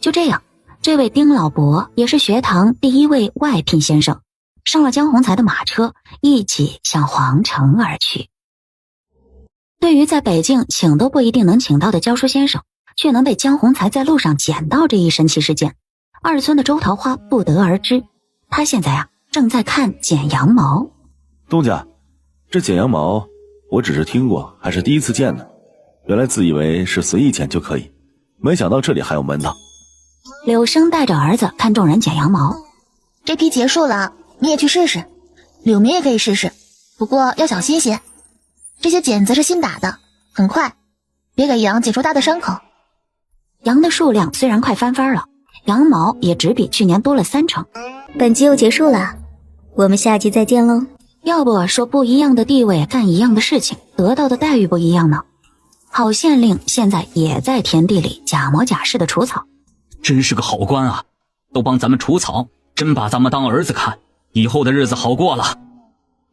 就这样，这位丁老伯也是学堂第一位外聘先生，上了江洪才的马车，一起向皇城而去。对于在北境请都不一定能请到的教书先生，却能被江洪才在路上捡到这一神奇事件，二村的周桃花不得而知。他现在正在看剪羊毛。东家，这剪羊毛我只是听过，还是第一次见呢。原来自以为是随意剪就可以，没想到这里还有门道。柳生带着儿子看众人剪羊毛。这批结束了，你也去试试。柳明也可以试试，不过要小心些。这些剪子是新打的，很快，别给羊剪出大的伤口。羊的数量虽然快翻番了，羊毛也只比去年多了3成。本集又结束了，我们下集再见喽。要不说不一样的地位干一样的事情，得到的待遇不一样呢？郝县令现在也在田地里假模假式的除草。真是个好官啊，都帮咱们除草，真把咱们当儿子看，以后的日子好过了。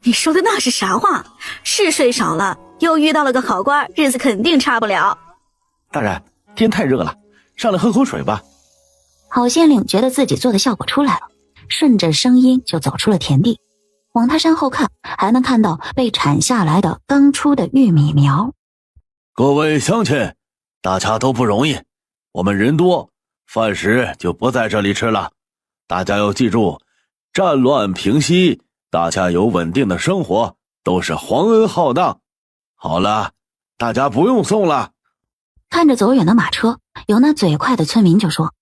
你说的那是啥话？是睡少了，又遇到了个好官，日子肯定差不了。大人，天太热了，上来喝口水吧。郝县令觉得自己做的效果出来了，顺着声音就走出了田地。往他身后看，还能看到被铲下来的刚出的玉米苗。各位乡亲，大家都不容易，我们人多，饭食就不在这里吃了。大家要记住，战乱平息，大家有稳定的生活，都是皇恩浩荡。好了，大家不用送了。看着走远的马车，有那嘴快的村民就说：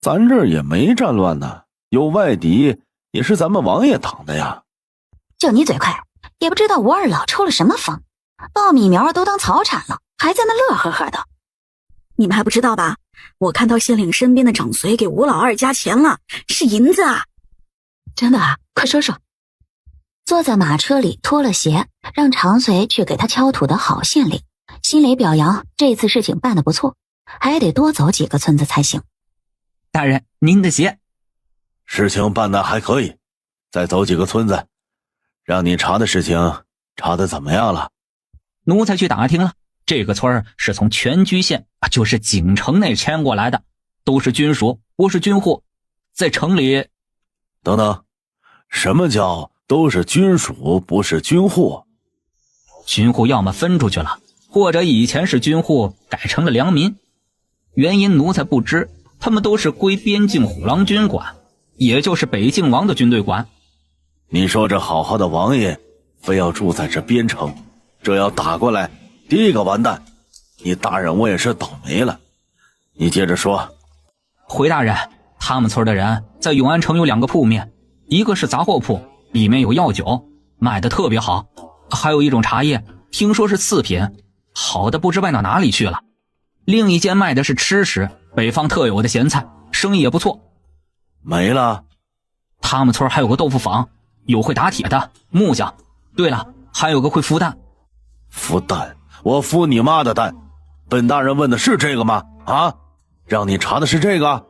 咱这儿也没战乱呢，有外敌也是咱们王爷挡的呀。就你嘴快，也不知道吴二老抽了什么风，稻米苗都当草产了，还在那乐呵呵的。你们还不知道吧？我看到县令身边的长随给吴老二加钱了，是银子啊！真的啊？快说说。坐在马车里脱了鞋，让长随去给他敲土的郝县令，心里表扬这次事情办得不错，还得多走几个村子才行。大人，您的鞋。事情办得还可以，再走几个村子。让你查的事情查得怎么样了？奴才去打听了，这个村是从全居县，就是景城内迁过来的，都是军属，不是军户。在城里……等等，什么叫都是军属，不是军户？军户要么分出去了，或者以前是军户改成了良民，原因奴才不知，他们都是归边境虎狼军管，也就是北境王的军队管。你说这好好的王爷非要住在这边城，这要打过来，第一个完蛋。你大人我也是倒霉了。你接着说。回大人，他们村的人在永安城有2个铺面，一个是杂货铺，里面有药酒，卖得特别好，还有一种茶叶，听说是次品，好的不知卖到哪里去了。另一间卖的是吃食，北方特有的咸菜，生意也不错。没了。他们村还有个豆腐坊，有会打铁的，木匠。对了，还有个会孵蛋。孵蛋？我孵你妈的蛋！本大人问的是这个吗？啊？让你查的是这个？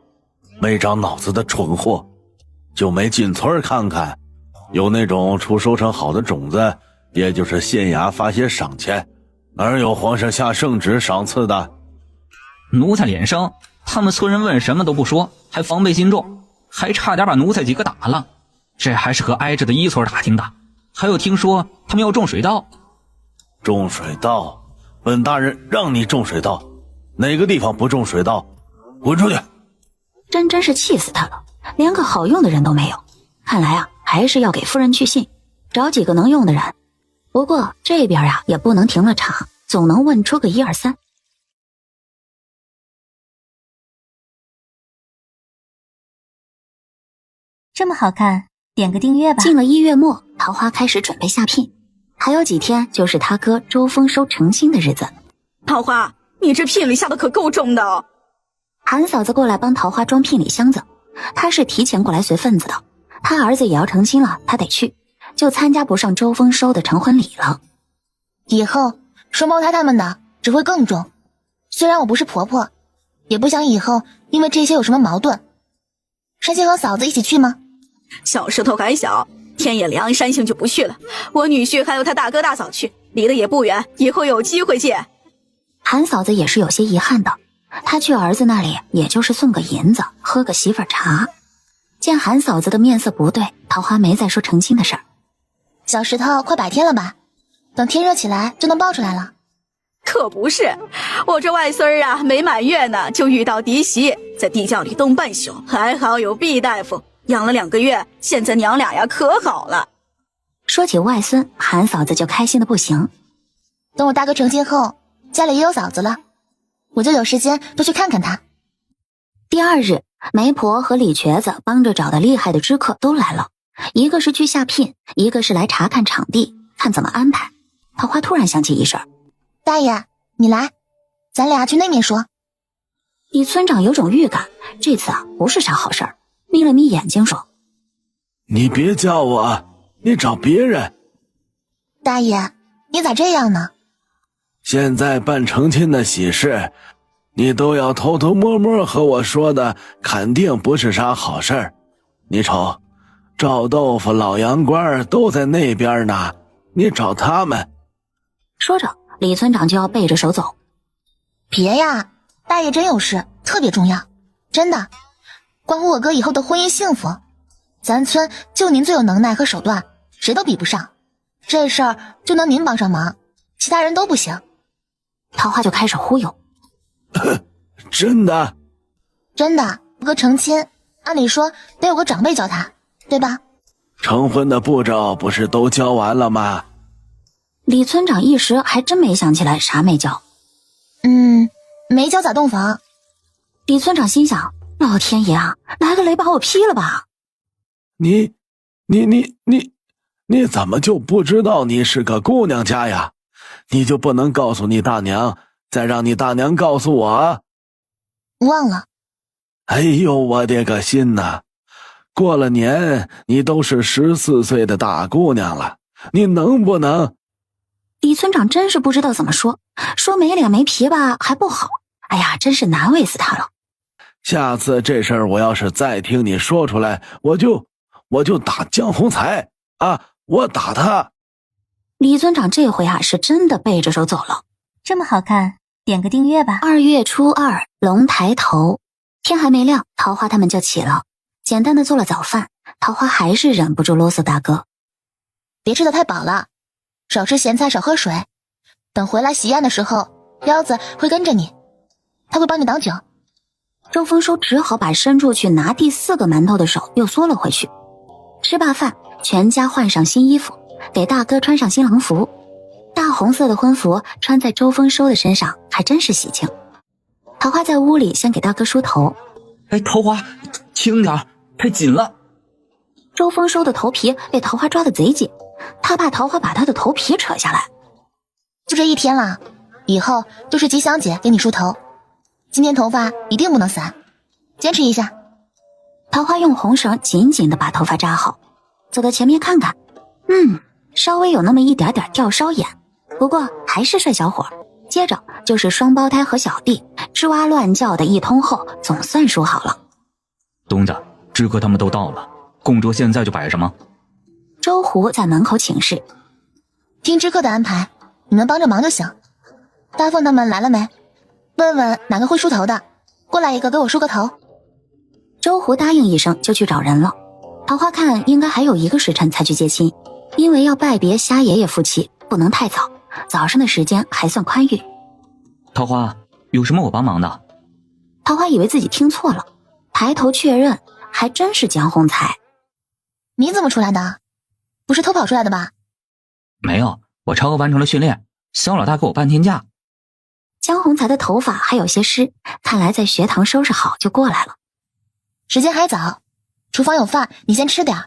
没长脑子的蠢货，就没进村看看？有那种出收成好的种子，也就是县衙发些赏钱，哪有皇上下圣旨赏赐的？奴才脸生，他们村人问什么都不说，还防备心重，还差点把奴才几个打了。这还是和挨着的一村打听的。还有听说他们要种水稻。种水稻？本大人让你种水稻，哪个地方不种水稻？滚出去！真是气死他了，连个好用的人都没有。看来啊，还是要给夫人去信，找几个能用的人。不过这边呀，也不能停了场，总能问出个1、2、3。这么好看，点个订阅吧。进了1月末，桃花开始准备下聘，还有几天就是他哥周丰收成亲的日子。桃花，你这聘礼下的可够重的哦。韩嫂子过来帮桃花装聘礼箱子，她是提前过来随份子的。她儿子也要成亲了，她得去，就参加不上周丰收的成婚礼了。以后双胞胎他们的只会更重。虽然我不是婆婆，也不想以后因为这些有什么矛盾。山星和嫂子一起去吗？小石头还小，天也凉，山星就不去了。我女婿还有他大哥大嫂去，离得也不远，以后有机会见。韩嫂子也是有些遗憾的，她去儿子那里也就是送个银子，喝个媳妇茶。见韩嫂子的面色不对，桃花没再说成亲的事儿。小石头快100天了吧？等天热起来就能抱出来了。可不是，我这外孙啊，没满月呢就遇到嫡媳，在地窖里冻半宿，还好有毕大夫养了2个月，现在娘俩呀可好了。说起外孙，韩嫂子就开心的不行。等我大哥成亲后，家里也有嫂子了，我就有时间多去看看他。第2日，媒婆和李瘸子帮着找的厉害的知客都来了，一个是去下聘，一个是来查看场地，看怎么安排。桃花突然想起一事儿，大爷，你来，咱俩去那面说。李村长有种预感，这次啊不是啥好事儿，眯了眯眼睛说：“你别叫我，你找别人。”大爷，你咋这样呢？现在办成亲的喜事，你都要偷偷摸摸和我说的，肯定不是啥好事儿。你瞅，赵豆腐、老杨官都在那边呢，你找他们。说着，李村长就要背着手走。别呀，大爷真有事，特别重要，真的，关乎我哥以后的婚姻幸福。咱村就您最有能耐和手段，谁都比不上。这事儿就能您帮上忙，其他人都不行。桃花就开始忽悠。真的？真的，我哥成亲，按理说得有个长辈教他，对吧？成婚的步骤不是都教完了吗？李村长一时还真没想起来啥没教。没教咋洞房？李村长心想，老天爷啊，来个雷把我劈了吧。你怎么就不知道你是个姑娘家呀？你就不能告诉你大娘，再让你大娘告诉我？忘了。哎呦，我的个心呐！过了年，你都是14岁的大姑娘了，你能不能……李村长真是不知道怎么说，说没脸没皮吧还不好，哎呀，真是难为死他了。下次这事儿我要是再听你说出来，我就打江宏才啊！我打他。李村长这回啊是真的背着手走了。这么好看，点个订阅吧。2月初2，龙抬头，天还没亮，桃花他们就起了，简单的做了早饭。桃花还是忍不住啰嗦大哥：“别吃得太饱了，少吃咸菜，少喝水。等回来喜宴的时候，彪子会跟着你，他会帮你挡酒。”周丰收只好把伸出去拿第4个馒头的手又缩了回去。吃罢饭，全家换上新衣服，给大哥穿上新郎服。大红色的婚服穿在周丰收的身上，还真是喜庆。桃花在屋里先给大哥梳头。哎，桃花，轻点，太紧了。周丰收的头皮被桃花抓得贼紧，他怕桃花把他的头皮扯下来。就这1天了，以后就是吉祥姐给你梳头，今天头发一定不能散，坚持一下。桃花用红绳紧紧地把头发扎好，走到前面看看，稍微有那么一点点吊梢眼，不过还是帅小伙。接着就是双胞胎和小弟，吱哇乱叫的一通后，总算梳好了。东家，知客他们都到了，供桌现在就摆上吗？周胡在门口请示：“听知客的安排，你们帮着忙就行。大凤他们来了没？问问哪个会梳头的，过来一个给我梳个头。”周胡答应一声就去找人了。桃花看应该还有1个时辰才去接亲，因为要拜别虾爷爷夫妻，不能太早，早上的时间还算宽裕。桃花，有什么我帮忙的？桃花以为自己听错了，抬头确认，还真是江宏才。你怎么出来的？不是偷跑出来的吧？没有，我超额完成了训练，肖老大给我半天假。江宏才的头发还有些湿，看来在学堂收拾好就过来了。时间还早，厨房有饭，你先吃点。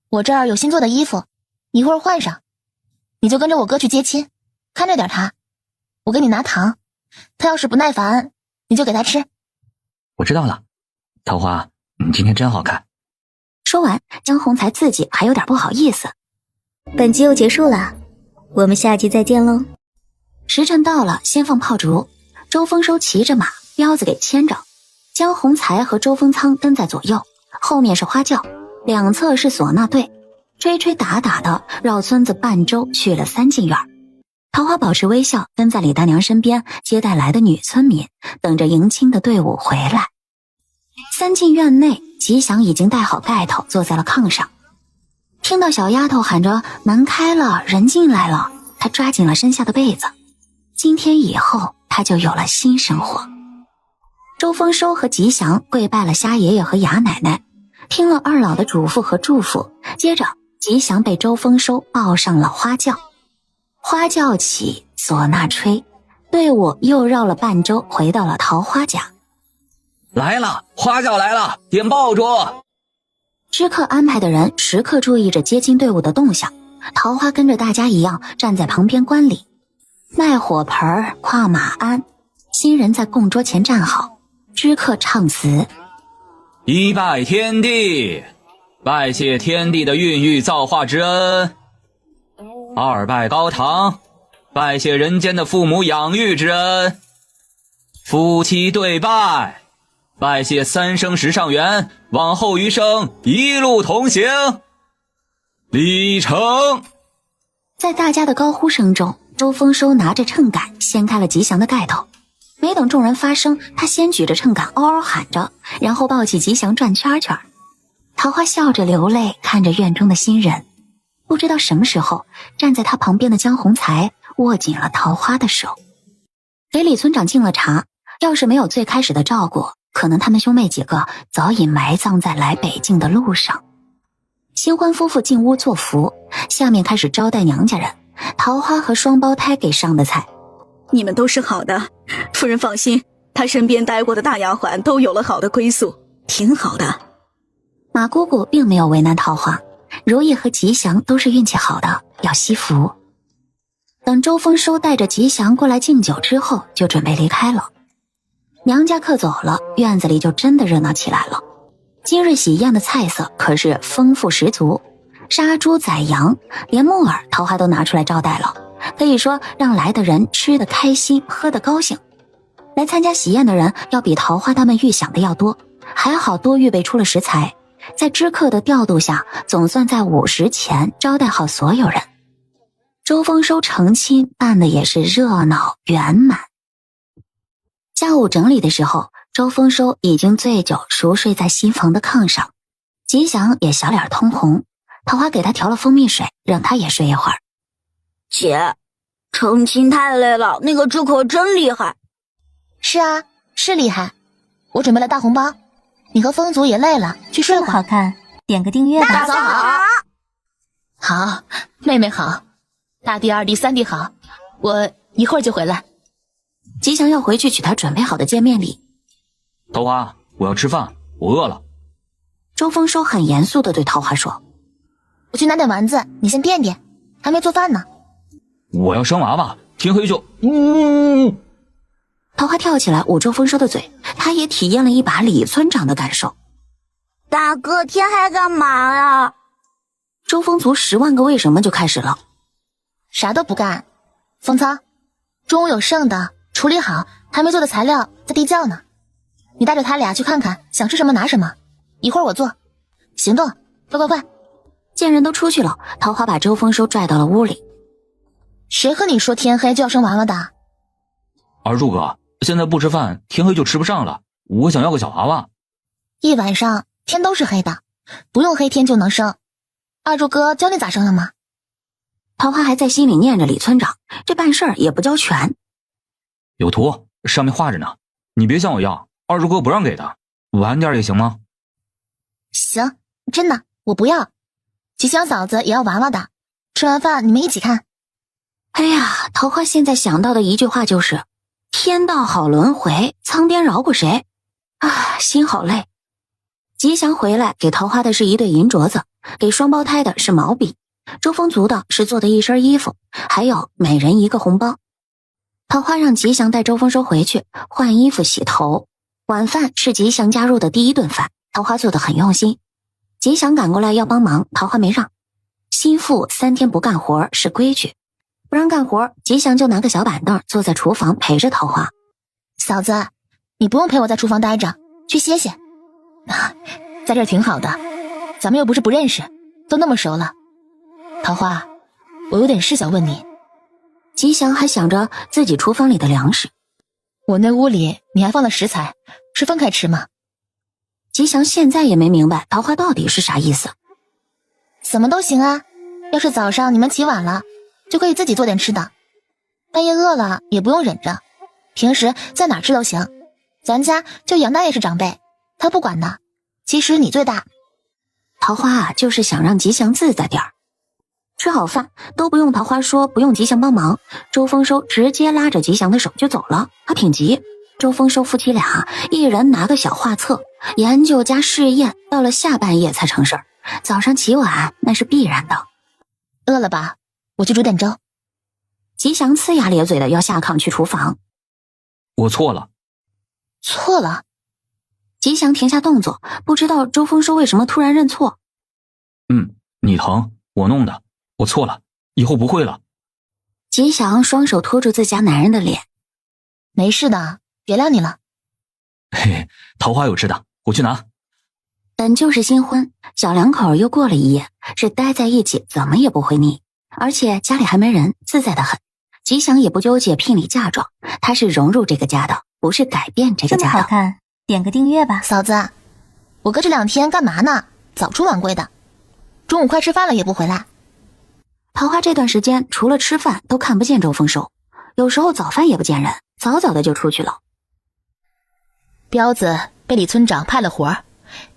我这儿有新做的衣服，一会儿换上。你就跟着我哥去接亲，看着点他。我给你拿糖，他要是不耐烦，你就给他吃。我知道了，桃花，你今天真好看。说完，江宏才自己还有点不好意思。本集又结束了，我们下集再见喽。时辰到了，先放炮竹。周丰收骑着马，彪子给牵着，江宏才和周丰仓跟在左右，后面是花轿，两侧是唢呐队，吹吹打打的绕村子半周去了3进院。桃花保持微笑，跟在李大娘身边接待来的女村民，等着迎亲的队伍回来。3进院内，吉祥已经戴好盖头，坐在了炕上。听到小丫头喊着门开了，人进来了，她抓紧了身下的被子。今天以后，她就有了新生活。周丰收和吉祥跪拜了虾爷爷和雅奶奶，听了二老的嘱咐和祝福，接着吉祥被周丰收抱上了花轿。花轿起，唢呐吹，队伍又绕了半周，回到了桃花家。来了，花轿来了，点爆竹。知客安排的人时刻注意着接亲队伍的动向，桃花跟着大家一样站在旁边观礼。卖火盆、跨马鞍，新人在供桌前站好，知客唱词：一拜天地，拜谢天地的孕育造化之恩；二拜高堂，拜谢人间的父母养育之恩；夫妻对拜，拜谢3生石上缘，往后余生一路同行。礼成。在大家的高呼声中，周丰收拿着秤杆掀开了吉祥的盖头，没等众人发声，他先举着秤杆嗷嗷喊着，然后抱起吉祥转圈圈。桃花笑着流泪，看着院中的新人，不知道什么时候，站在他旁边的江宏才握紧了桃花的手。给李村长敬了茶，要是没有最开始的照顾，可能他们兄妹几个早已埋葬在来北境的路上。新婚夫妇进屋做福，下面开始招待娘家人。桃花和双胞胎给上的菜。你们都是好的，夫人放心，她身边待过的大丫鬟都有了好的归宿，挺好的。马姑姑并没有为难桃花，如意和吉祥都是运气好的，要惜福。等周丰收带着吉祥过来敬酒之后，就准备离开了。娘家客走了，院子里就真的热闹起来了。今日喜宴的菜色可是丰富十足，杀猪宰羊，连木耳桃花都拿出来招待了，可以说让来的人吃得开心，喝得高兴。来参加喜宴的人要比桃花他们预想的要多，还好多预备出了食材，在知客的调度下，总算在午时前招待好所有人。周丰收成亲办的也是热闹圆满。下午整理的时候，周丰收已经醉酒熟睡在新房的炕上，吉祥也小脸通红，桃花给他调了蜂蜜水，让他也睡一会儿。姐，成亲太累了，那个知客真厉害。是啊，是厉害。我准备了大红包，你和风族也累了，去睡吧。好看，点个订阅吧。大嫂好。好，妹妹好，大弟二弟三弟好，我一会儿就回来。吉祥要回去取他准备好的见面礼。桃花，我要吃饭，我饿了。周丰收很严肃地对桃花说：我去拿点丸子，你先垫垫，还没做饭呢。我要生娃娃，天黑就……桃花跳起来捂周丰收的嘴，他也体验了一把李村长的感受。大哥，天黑干嘛呀？周丰族10万个为什么就开始了。啥都不干。风仓，中午有剩的，处理好，还没做的材料在地窖呢。你带着他俩去看看，想吃什么拿什么，一会儿我做。行动，快快快！见人都出去了，桃花把周丰收拽到了屋里。谁和你说天黑就要生娃娃的？二柱哥，现在不吃饭，天黑就吃不上了。我想要个小娃娃。一晚上天都是黑的，不用黑天就能生。二柱哥教你咋生的吗？桃花还在心里念着李村长，这办事儿也不教全。有图，上面画着呢，你别向我要，二柱哥不让给的，晚点也行吗？行，真的，我不要。吉祥嫂子也要娃娃的，吃完饭你们一起看。哎呀，桃花现在想到的一句话就是天道好轮回，苍天饶过谁啊，心好累。吉祥回来给桃花的是一对银镯子，给双胞胎的是毛笔，周风族的是做的一身衣服，还有每人一个红包。桃花让吉祥带周丰收回去换衣服洗头，晚饭是吉祥加入的第一顿饭，桃花做得很用心。吉祥赶过来要帮忙，桃花没让。心腹3天不干活是规矩，不让干活，吉祥就拿个小板凳坐在厨房陪着桃花。嫂子，你不用陪我在厨房待着，去歇歇。在这儿挺好的，咱们又不是不认识，都那么熟了。桃花，我有点事想问你。吉祥还想着自己厨房里的粮食。我那屋里你还放了食材，是分开吃吗？吉祥现在也没明白桃花到底是啥意思。什么都行啊，要是早上你们起晚了，就可以自己做点吃的。半夜饿了也不用忍着，平时在哪吃都行。咱家就杨大爷是长辈，他不管的。其实你最大。桃花啊，就是想让吉祥自在点儿。吃好饭都不用桃花说，不用吉祥帮忙，周丰收直接拉着吉祥的手就走了，还挺急。周丰收夫妻俩一人拿个小画册，研究加试验，到了下半夜才成事儿。早上起晚那是必然的。饿了吧？我去煮点粥。吉祥呲牙咧嘴的要下炕去厨房。我错了。错了？吉祥停下动作，不知道周丰收为什么突然认错。你疼，我弄的，我错了，以后不会了。吉祥双手托住自家男人的脸。没事的，原谅你了。嘿嘿，桃花有吃的，我去拿。本就是新婚，小两口又过了一夜，这待在一起怎么也不会腻，而且家里还没人，自在的很。吉祥也不纠结聘礼嫁妆，他是融入这个家的，不是改变这个家的。这么好看，点个订阅吧。嫂子，我哥这2天干嘛呢？早出晚归的，中午快吃饭了也不回来。桃花这段时间除了吃饭都看不见周丰收，有时候早饭也不见人，早早的就出去了。彪子被李村长派了活儿，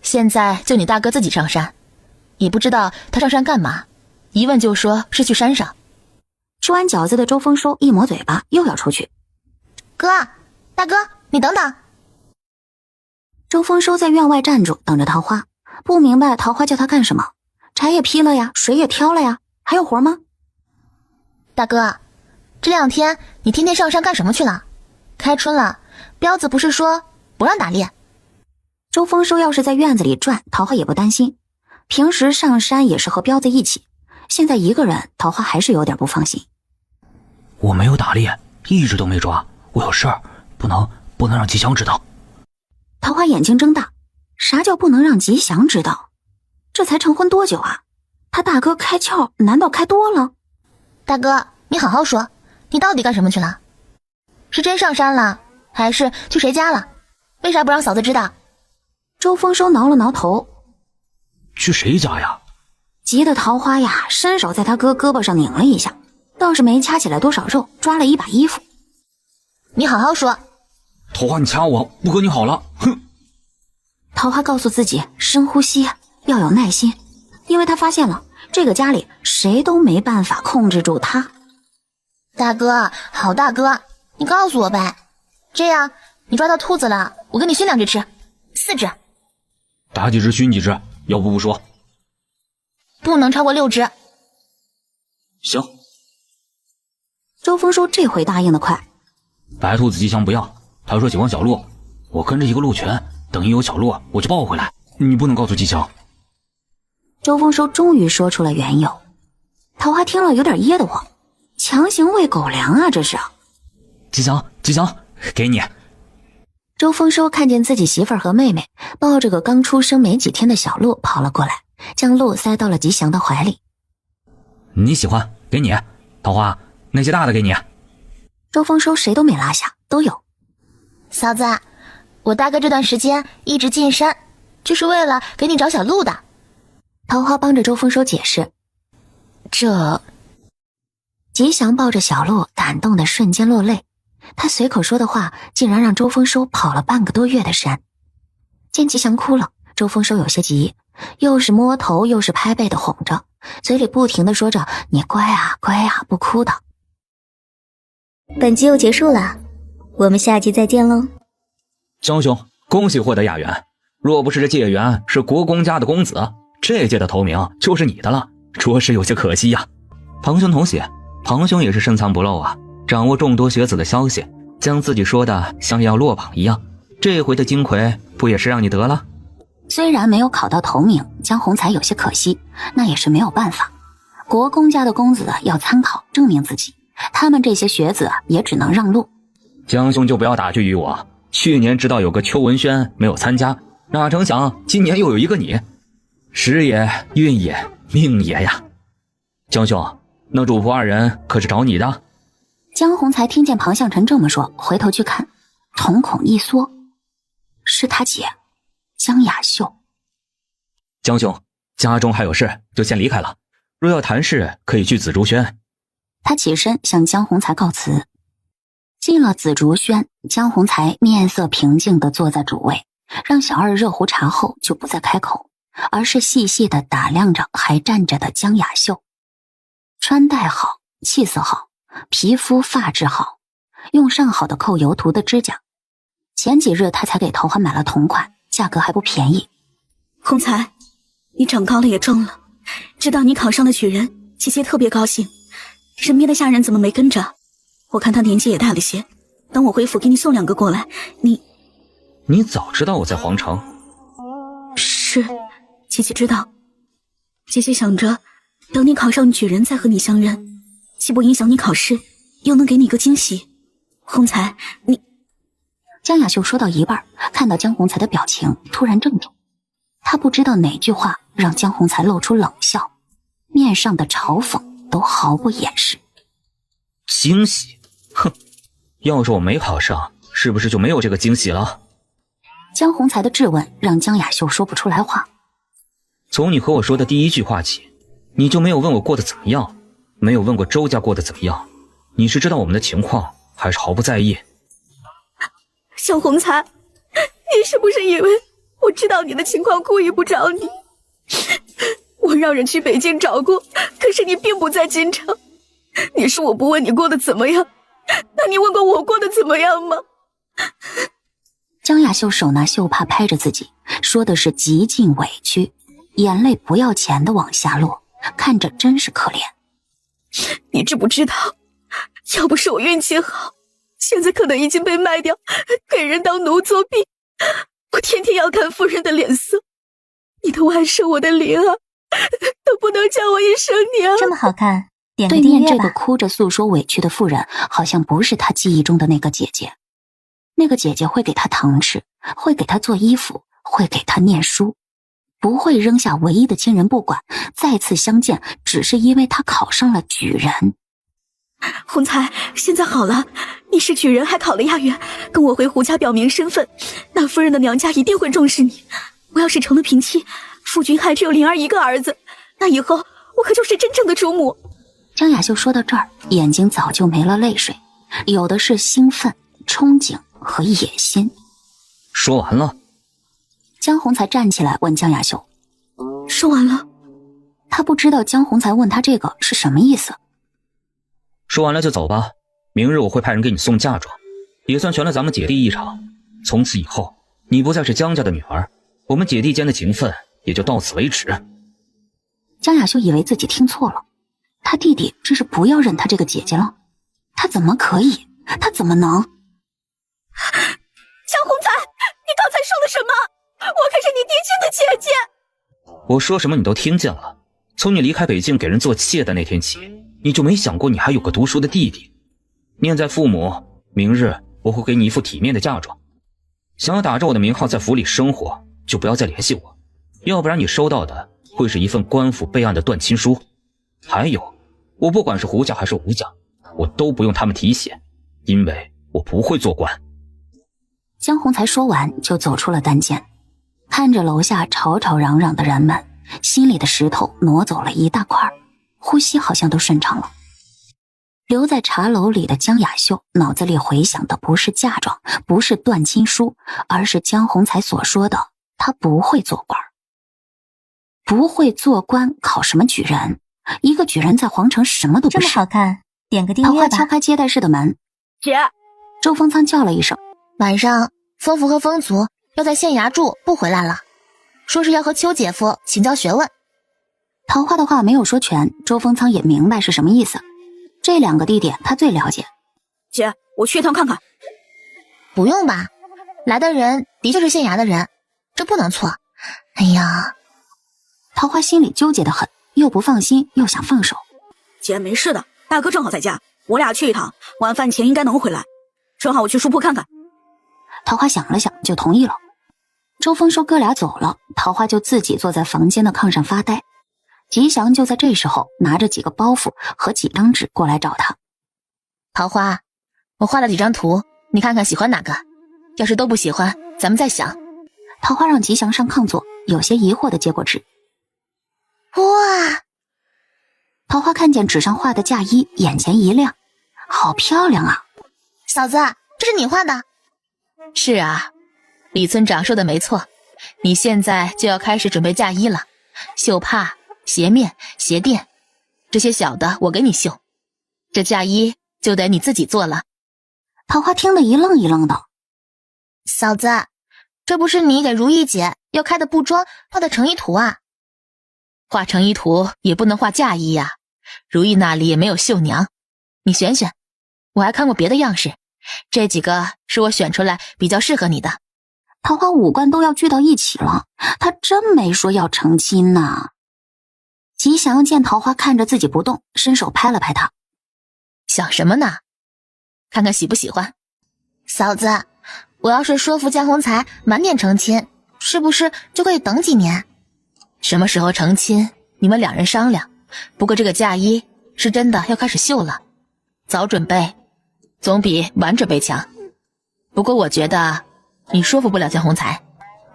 现在就你大哥自己上山，也不知道他上山干嘛，一问就说是去山上。吃完饺子的周丰收一抹嘴巴，又要出去。哥，大哥，你等等。周丰收在院外站住，等着桃花，不明白桃花叫他干什么。柴也劈了呀，水也挑了呀，还有活吗？大哥，这2天你天天上山干什么去了？开春了，彪子不是说不让打猎？周丰收要是在院子里转，桃花也不担心。平时上山也是和彪子一起，现在一个人，桃花还是有点不放心。我没有打猎，一直都没抓，我有事儿，不能让吉祥知道。桃花眼睛睁大，啥叫不能让吉祥知道？这才成婚多久啊？他大哥开窍难道开多了？大哥，你好好说，你到底干什么去了？是真上山了，还是去谁家了？为啥不让嫂子知道？周丰收挠了挠头。去谁家呀？急得桃花呀，伸手在他哥胳膊上拧了一下，倒是没掐起来多少肉，抓了一把衣服。你好好说。桃花，你掐我，不和你好了，哼！桃花告诉自己深呼吸，要有耐心，因为他发现了这个家里谁都没办法控制住他。大哥，好大哥，你告诉我呗。这样你抓到兔子了，我给你熏2只吃，4只。打几只熏几只，要不说。不能超过6只。行。周丰收这回答应的快。白兔子吉祥不要，他说喜欢小鹿，我跟着一个鹿群，等一有小鹿我就抱回来，你不能告诉吉祥。周丰收终于说出了缘由，桃花听了有点噎得慌，强行喂狗粮啊这是。吉祥，给你。周丰收看见自己媳妇儿和妹妹抱着个刚出生没几天的小鹿跑了过来，将鹿塞到了吉祥的怀里。你喜欢，给你。桃花，那些大的给你。周丰收谁都没落下，都有。嫂子，我大哥这段时间一直进山，就是为了给你找小路的。桃花帮着周丰收解释。这吉祥抱着小鹿感动的瞬间落泪，他随口说的话竟然让周丰收跑了半个多月的山。见吉祥哭了，周丰收有些急，又是摸头又是拍背的哄着，嘴里不停地说着你乖啊乖啊，不哭的。本集又结束了，我们下集再见喽。江兄，恭喜获得亚元，若不是这解元是国公家的公子，这届的头名就是你的了，着实有些可惜呀。庞兄同喜，庞兄也是深藏不露啊，掌握众多学子的消息，将自己说的像要落榜一样，这回的金魁不也是让你得了？虽然没有考到头名，江宏才有些可惜，那也是没有办法。国公家的公子要参考证明自己，他们这些学子也只能让路。江兄就不要打趣于我，去年知道有个邱文轩没有参加，哪成想今年又有一个你，时也运也命也呀。江兄，那主仆二人可是找你的？江宏才听见庞向晨这么说，回头去看，瞳孔一缩，是他姐江雅秀。江兄，家中还有事，就先离开了，若要谈事可以去紫竹轩。他起身向江宏才告辞。进了紫竹轩，江宏才面色平静地坐在主位，让小二热壶茶后就不再开口，而是细细地打量着还站着的江雅秀。穿戴好，气色好，皮肤发质好，用上好的扣油涂的指甲。前几日他才给桃花买了同款，价格还不便宜。宏才，你长高了也壮了，知道你考上了举人，姐姐特别高兴。身边的下人怎么没跟着？我看他年纪也大了些，等我回府给你送2个过来。你早知道我在皇城？是，姐姐知道。姐姐想着等你考上举人再和你相认，既不影响你考试，又能给你个惊喜。宏才，你……江雅秀说到一半，看到江宏才的表情突然怔住，他不知道哪句话让江宏才露出冷笑，面上的嘲讽都毫不掩饰。惊喜？哼，要是我没考上，是不是就没有这个惊喜了？江宏才的质问让江雅秀说不出来话。从你和我说的第一句话起，你就没有问我过得怎么样，没有问过周家过得怎么样，你是知道我们的情况，还是毫不在意？小宏才，你是不是以为我知道你的情况故意不找你？我让人去北京找过，可是你并不在京城。你说我不问你过得怎么样，那你问过我过得怎么样吗？江雅秀手拿袖帕拍着自己，说的是极尽委屈，眼泪不要钱的往下落，看着真是可怜。你知不知道，要不是我运气好，现在可能已经被卖掉，给人当奴作婢。我天天要看夫人的脸色，你的外甥，我的灵儿，都不能叫我一声娘。这么好看，点个对订阅吧。面这个哭着诉说委屈的妇人，好像不是他记忆中的那个姐姐。那个姐姐会给他糖吃，会给他做衣服，会给他念书，不会扔下唯一的亲人不管，再次相见只是因为他考上了举人。宏才，现在好了，你是举人还考了亚元，跟我回胡家表明身份，那夫人的娘家一定会重视你。我要是成了平妻，夫君还只有灵儿一个儿子，那以后我可就是真正的主母。江雅秀说到这儿，眼睛早就没了泪水，有的是兴奋、憧憬和野心。说完了。江宏才站起来问江雅秀：说完了。他不知道江宏才问他这个是什么意思。说完了就走吧，明日我会派人给你送嫁妆，也算全了咱们姐弟一场。从此以后，你不再是江家的女儿，我们姐弟间的情分也就到此为止。江雅秀以为自己听错了，他弟弟这是不要认他这个姐姐了？他怎么可以？他怎么能？江宏才，你刚才说了什么？我可是你嫡亲的姐姐。我说什么你都听见了。从你离开北京给人做妾的那天起，你就没想过你还有个读书的弟弟。念在父母，明日我会给你一副体面的嫁妆。想要打着我的名号在府里生活，就不要再联系我，要不然你收到的会是一份官府备案的断亲书。还有，我不管是胡家还是吴家，我都不用他们提携，因为我不会做官。江宏才说完就走出了单间。看着楼下吵吵嚷嚷的人们，心里的石头挪走了一大块，呼吸好像都顺畅了。留在茶楼里的江雅秀脑子里回想的不是嫁妆，不是断亲书，而是江宏才所说的他不会做官。不会做官考什么举人？一个举人在皇城什么都不是。这么好看，点个订桃阅吧。花敲开接待室的门，姐，周风仓叫了一声。晚上风福和风族要在县衙住，不回来了，说是要和邱姐夫请教学问。桃花的话没有说全，周风仓也明白是什么意思。这两个地点他最了解。姐，我去一趟看看。不用吧，来的人的确是县衙的人，这不能错。哎呀，桃花心里纠结得很，又不放心又想放手。姐没事的，大哥正好在家，我俩去一趟，晚饭前应该能回来。正好我去书铺看看。桃花想了想就同意了。周丰收哥俩走了，桃花就自己坐在房间的炕上发呆。吉祥就在这时候拿着几个包袱和几张纸过来找他。桃花，我画了几张图，你看看喜欢哪个？要是都不喜欢，咱们再想。桃花让吉祥上炕坐，有些疑惑的接过纸。哇！桃花看见纸上画的嫁衣，眼前一亮，好漂亮啊！嫂子，这是你画的？是啊，李村长说的没错，你现在就要开始准备嫁衣了，绣帕、鞋面、鞋垫，这些小的我给你绣，这嫁衣就得你自己做了。桃花听得一愣一愣的。嫂子，这不是你给如意姐要开的布庄画的成衣图啊？画成衣图也不能画嫁衣呀，如意那里也没有绣娘，你选选，我还看过别的样式，这几个是我选出来比较适合你的。桃花五官都要聚到一起了，他真没说要成亲呢。吉祥见桃花看着自己不动，伸手拍了拍他。想什么呢？看看喜不喜欢。嫂子，我要是说服江宏才晚点成亲，是不是就可以等几年？什么时候成亲，你们两人商量。不过这个嫁衣是真的要开始绣了，早准备总比晚准备强。不过我觉得你说服不了江宏才。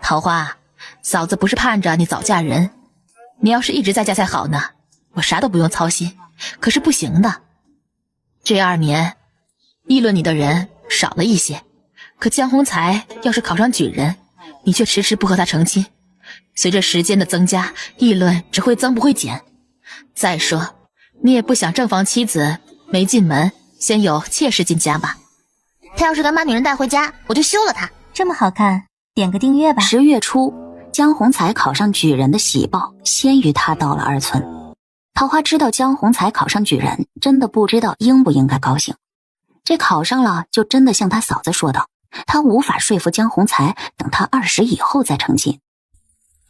桃花，嫂子不是盼着你早嫁人，你要是一直在家才好呢，我啥都不用操心。可是不行的，这2年议论你的人少了一些，可江宏才要是考上举人，你却迟迟不和他成亲，随着时间的增加，议论只会增不会减。再说你也不想正房妻子没进门先有妾室进家吧？他要是敢把女人带回家，我就休了他。这么好看，点个订阅吧。10月初，江宏才考上举人的喜报先于他到了二村。桃花知道江宏才考上举人，真的不知道应不应该高兴。这考上了，就真的像他嫂子说的，他无法说服江宏才等他20以后再成亲。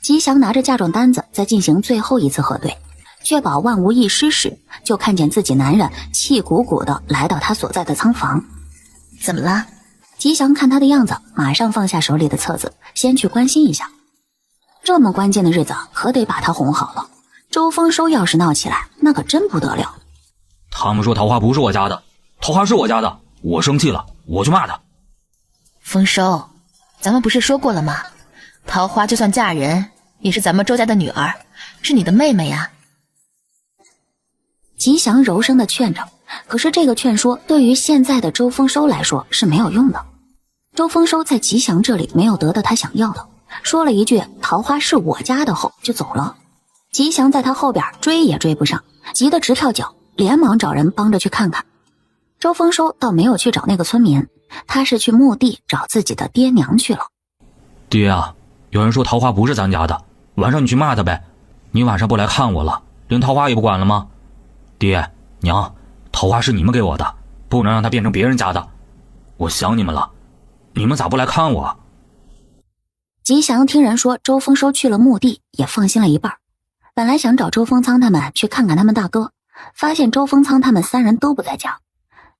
吉祥拿着嫁妆单子在进行最后一次核对，确保万无一失时，就看见自己男人气鼓鼓的来到他所在的仓房。怎么了？吉祥看他的样子，马上放下手里的册子，先去关心一下。这么关键的日子，可得把他哄好了。周丰收要是闹起来，那可真不得了。他们说桃花不是我家的，桃花是我家的，我生气了，我就骂他。丰收，咱们不是说过了吗？桃花就算嫁人，也是咱们周家的女儿，是你的妹妹呀。吉祥柔声的劝着，可是这个劝说对于现在的周丰收来说是没有用的。周丰收在吉祥这里没有得到他想要的，说了一句桃花是我家的后就走了。吉祥在他后边追也追不上，急得直跳脚，连忙找人帮着去看看。周丰收倒没有去找那个村民，他是去墓地找自己的爹娘去了。爹啊，有人说桃花不是咱家的，晚上你去骂他呗。你晚上不来看我了，连桃花也不管了吗？爹娘，桃花是你们给我的，不能让它变成别人家的。我想你们了，你们咋不来看我？吉祥听人说周丰收去了墓地，也放心了一半。本来想找周丰仓他们去看看他们大哥，发现周丰仓他们3人都不在家。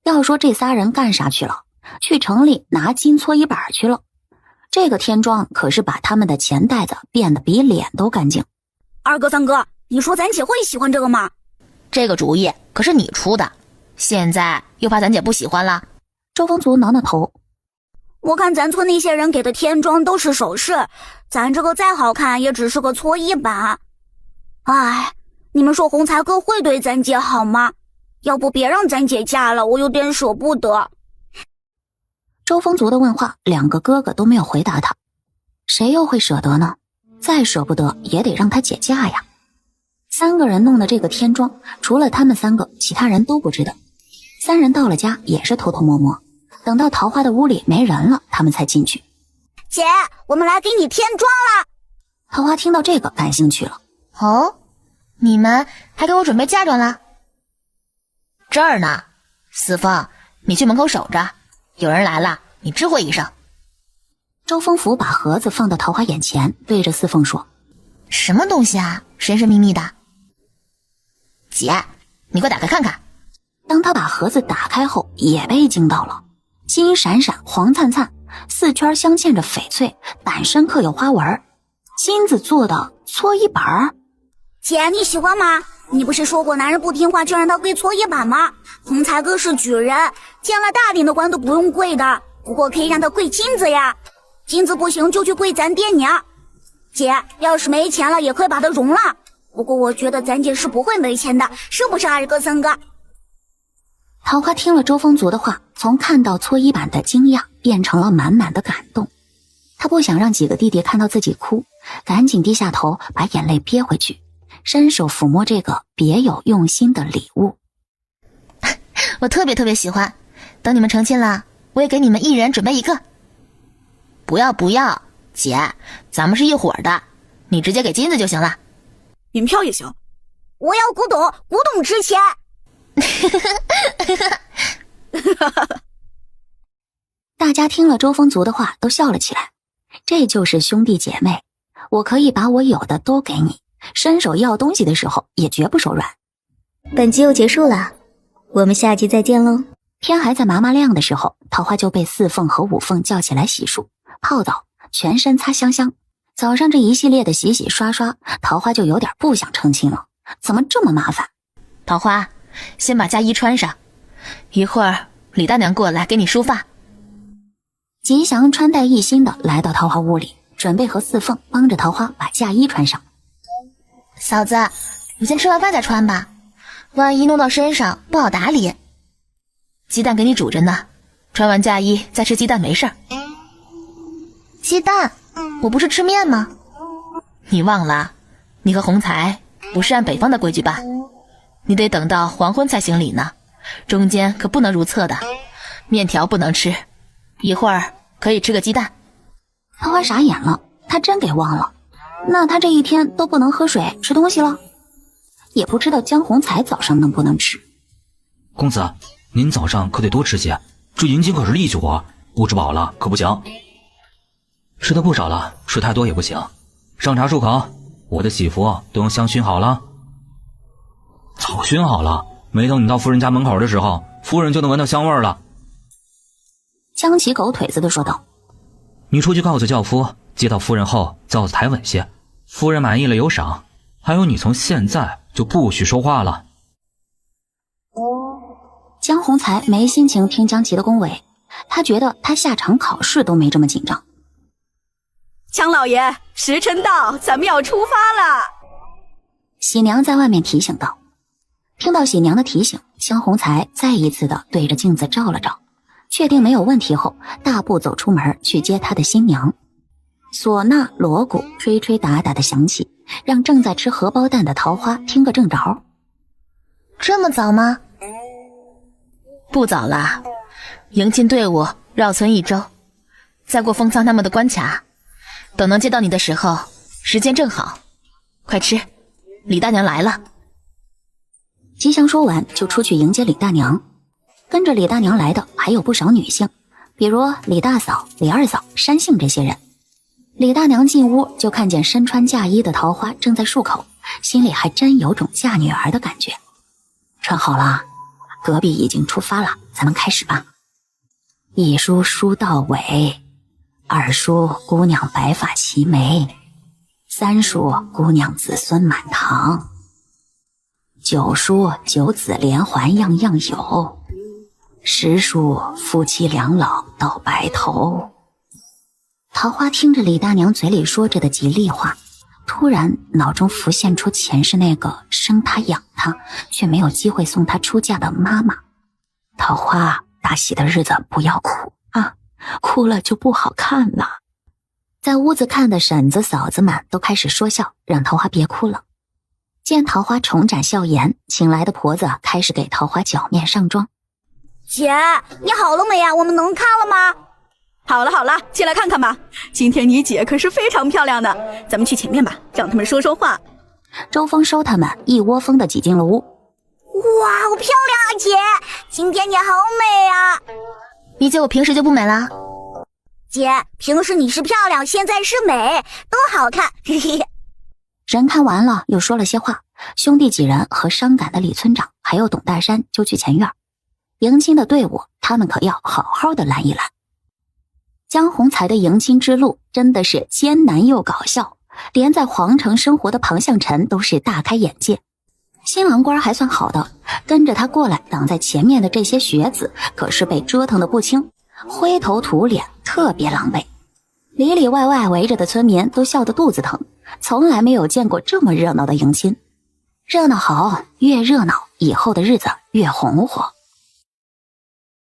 要说这3人干啥去了？去城里拿金搓衣板去了。这个天庄可是把他们的钱袋子变得比脸都干净。二哥三哥，你说咱姐会喜欢这个吗？这个主意可是你出的，现在又怕咱姐不喜欢了。周风族挠挠头，我看咱村那些人给的天装都是首饰，咱这个再好看也只是个搓衣板。哎，你们说洪才哥会对咱姐好吗？要不别让咱姐嫁了，我有点舍不得。周风族的问话，两个哥哥都没有回答他。谁又会舍得呢？再舍不得也得让他姐嫁呀。三个人弄的这个天庄，除了他们三个，其他人都不知道。三人到了家也是偷偷摸摸，等到桃花的屋里没人了，他们才进去。姐，我们来给你添妆了。桃花听到这个感兴趣了。哦，你们还给我准备嫁妆了？这儿呢，四凤，你去门口守着，有人来了，你知会一声。周风福把盒子放到桃花眼前，对着四凤说：什么东西啊，神神秘秘的。姐，你快打开看看。当他把盒子打开后，也被惊到了。金闪闪，黄灿灿，四圈镶嵌着翡翠，板身刻有花纹，金子做的搓衣板。姐，你喜欢吗？你不是说过男人不听话就让他跪搓衣板吗？洪才哥是举人，见了大点的官都不用跪的，不过可以让他跪金子呀。金子不行就去跪咱爹娘。姐，要是没钱了也可以把它融了，不过我觉得咱姐是不会没钱的，是不是二哥三哥？桃花听了周风族的话，从看到搓衣板的惊讶变成了满满的感动。他不想让几个弟弟看到自己哭，赶紧低下头把眼泪憋回去，伸手抚摸这个别有用心的礼物。我特别喜欢，等你们成亲了，我也给你们一人准备一个。不要，姐，咱们是一伙的，你直接给金子就行了。银票也行。我要古董，古董值钱。大家听了周风族的话都笑了起来。这就是兄弟姐妹，我可以把我有的都给你，伸手要东西的时候也绝不手软。本集又结束了，我们下集再见喽。天还在麻麻亮的时候，桃花就被四凤和五凤叫起来洗漱、泡澡，全身擦香香。早上这一系列的洗洗刷刷，桃花就有点不想成亲了，怎么这么麻烦？桃花，先把嫁衣穿上，一会儿李大娘过来给你梳发。吉祥穿戴一新的来到桃花屋里，准备和四凤帮着桃花把嫁衣穿上。嫂子，你先吃完饭再穿吧，万一弄到身上不好打理。鸡蛋给你煮着呢，穿完嫁衣再吃鸡蛋没事儿。鸡蛋？我不是吃面吗？你忘了，你和洪才不是按北方的规矩办，你得等到黄昏才行礼呢，中间可不能如厕的，面条不能吃，一会儿可以吃个鸡蛋。桃花傻眼了，他真给忘了，那他这一天都不能喝水吃东西了？也不知道江洪才早上能不能吃。公子，您早上可得多吃些，这银金可是力气活，不吃饱了可不行。吃的不少了，吃太多也不行。上茶漱口，我的喜服都用香熏好了。早熏好了，没等你到夫人家门口的时候，夫人就能闻到香味了。江起狗腿子的说道：你出去告诉轿夫，接到夫人后轿子抬稳些，夫人满意了有赏，还有你从现在就不许说话了。江洪才没心情听江琪的恭维，他觉得他下场考试都没这么紧张。江老爷，时辰到，咱们要出发了。喜娘在外面提醒道。听到喜娘的提醒，江洪才再一次的对着镜子照了照，确定没有问题后，大步走出门去接他的新娘。唢呐锣鼓吹吹打打的响起，让正在吃荷包蛋的桃花听个正着。这么早吗？不早啦，迎亲队伍绕村一周，再过封仓他们的关卡，等能接到你的时候，时间正好。快吃，李大娘来了。吉祥说完就出去迎接李大娘，跟着李大娘来的还有不少女性，比如李大嫂、李二嫂、山杏这些人。李大娘进屋就看见身穿嫁衣的桃花正在漱口，心里还真有种嫁女儿的感觉。穿好了，隔壁已经出发了，咱们开始吧。一梳梳到尾，二梳姑娘白发齐眉，三梳姑娘子孙满堂，九梳九子连环样样有，实属夫妻两老到白头。桃花听着李大娘嘴里说着的吉利话，突然脑中浮现出前世那个生她养她却没有机会送她出嫁的妈妈。桃花，大喜的日子不要哭啊，哭了就不好看了。在屋子看的婶子嫂子们都开始说笑，让桃花别哭了。见桃花重展笑颜，请来的婆子开始给桃花脚面上妆。姐，你好了没呀？我们能看了吗？好了好了，进来看看吧。今天你姐可是非常漂亮的，咱们去前面吧，让他们说说话。周丰收他们一窝蜂地挤进了屋。哇，好漂亮啊，姐！今天你好美啊！你姐我平时就不美啦？姐，平时你是漂亮，现在是美，都好看。嘿嘿。人看完了，又说了些话。兄弟几人和伤感的李村长还有董大山就去前院。迎亲的队伍，他们可要好好的拦一拦。江宏才的迎亲之路真的是艰难又搞笑，连在皇城生活的庞向晨都是大开眼界。新郎官还算好的，跟着他过来挡在前面的这些学子可是被折腾得不轻，灰头土脸，特别狼狈。里里外外围着的村民都笑得肚子疼，从来没有见过这么热闹的迎亲。热闹好，越热闹以后的日子越红火。